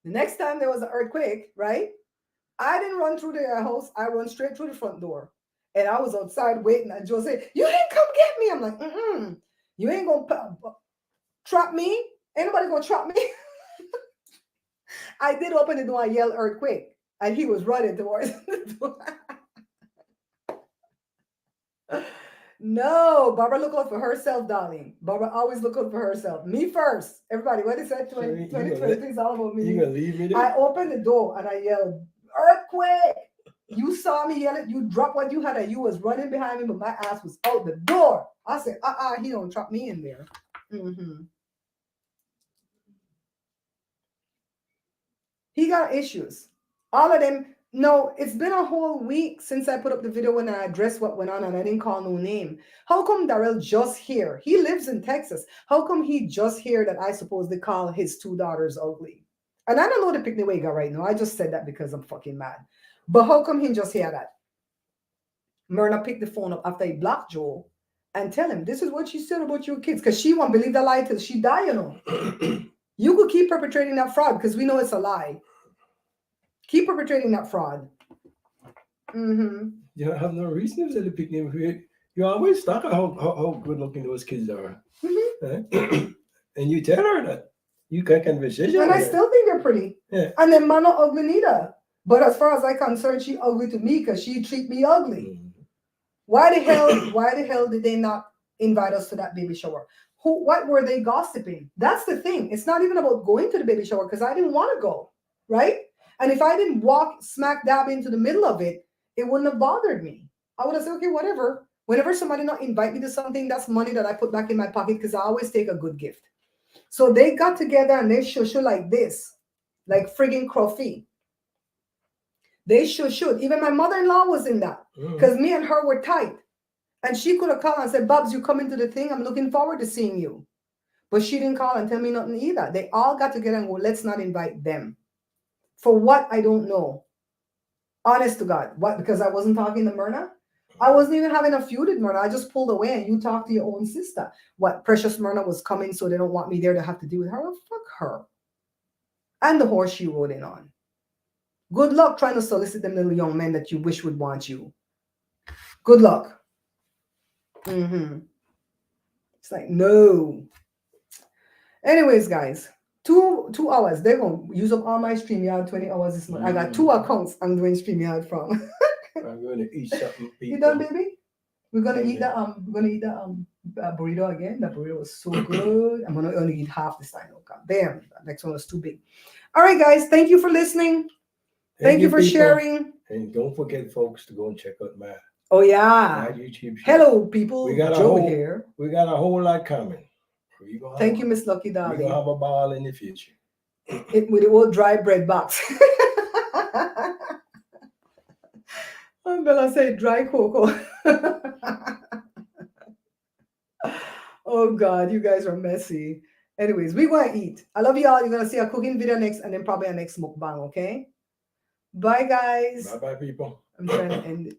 the next time there was an earthquake, right? I didn't run through the house. I run straight through the front door. And I was outside waiting. And Joe said, you didn't come get me. I'm like, you ain't going to trap me. Ain't nobody going to trap me. I did open the door. I yelled earthquake. And he was running towards the door. No, Barbara look out for herself, darling. Barbara always look out for herself. Me first. Everybody, what is that? 2023 is all about me. You gonna leave me there? I opened the door and I yelled, earthquake. You saw me yell it. You dropped what you had and you was running behind me, but my ass was out the door. I said, he don't trap me in there. He got issues. All of them. No, it's been a whole week since I put up the video when I addressed what went on and I didn't call no name. How come Darrell just here? He lives in Texas. How come he just here that I supposed to call his 2 daughters ugly? And I don't know the picnic way got right now. I just said that because I'm fucking mad. But how come he just hear that? Myrna picked the phone up after he blocked Joel and tell him, this is what she said about your kids. Because she won't believe the lie till she die, You could keep perpetrating that fraud because we know it's a lie. Keep perpetrating that fraud. You have no reason to say the picnic. You always talk about how good looking those kids are. Right? And you tell her that. You can conversation. And I still think they're pretty. Yeah. And then man not ugly neither. But as far as I'm concerned, she ugly to me because she treat me ugly. Why the hell did they not invite us to that baby shower? What were they gossiping? That's the thing. It's not even about going to the baby shower because I didn't want to go. Right? And if I didn't walk smack dab into the middle of it, it wouldn't have bothered me. I would have said, okay, whatever. Whenever somebody not invite me to something, that's money that I put back in my pocket because I always take a good gift. So they got together and they should like this, like friggin' Crofty. They should. Even my mother-in-law was in that because me and her were tight. And she could have called and said, Bubs, you coming to the thing? I'm looking forward to seeing you. But she didn't call and tell me nothing either. They all got together and go, let's not invite them. For what? I don't know. Honest to God. What? Because I wasn't talking to Myrna? I wasn't even having a feud with Myrna. I just pulled away and you talked to your own sister. What? Precious Myrna was coming so they don't want me there to have to deal with her? Well, fuck her. And the horse she rode in on. Good luck trying to solicit them little young men that you wish would want you. Good luck. It's like, no. Anyways, guys. 2 hours. They're gonna use up all my StreamYard 20 hours this month. I got 2 accounts I'm doing StreamYard from. I'm going to eat something. You done, People. baby? We're gonna Thank eat you. the burrito again. The burrito was so good. I'm gonna only eat half this time. Oh god damn, the next one was too big. All right, guys, thank you for listening. Thank you for people. sharing. And don't forget, folks, to go and check out my Oh yeah. YouTube show. Hello, people. We got a Joe whole- here. We got a whole lot coming. Thank you, Miss Lucky We're Darling. gonna have a ball in the future. With the old dry bread box. I'm gonna say dry cocoa. Oh God, you guys are messy. Anyways, we're gonna eat. I love y'all. You're gonna see a cooking video next, and then probably a next mukbang. Okay. Bye, guys. Bye bye, people. I'm trying to end it.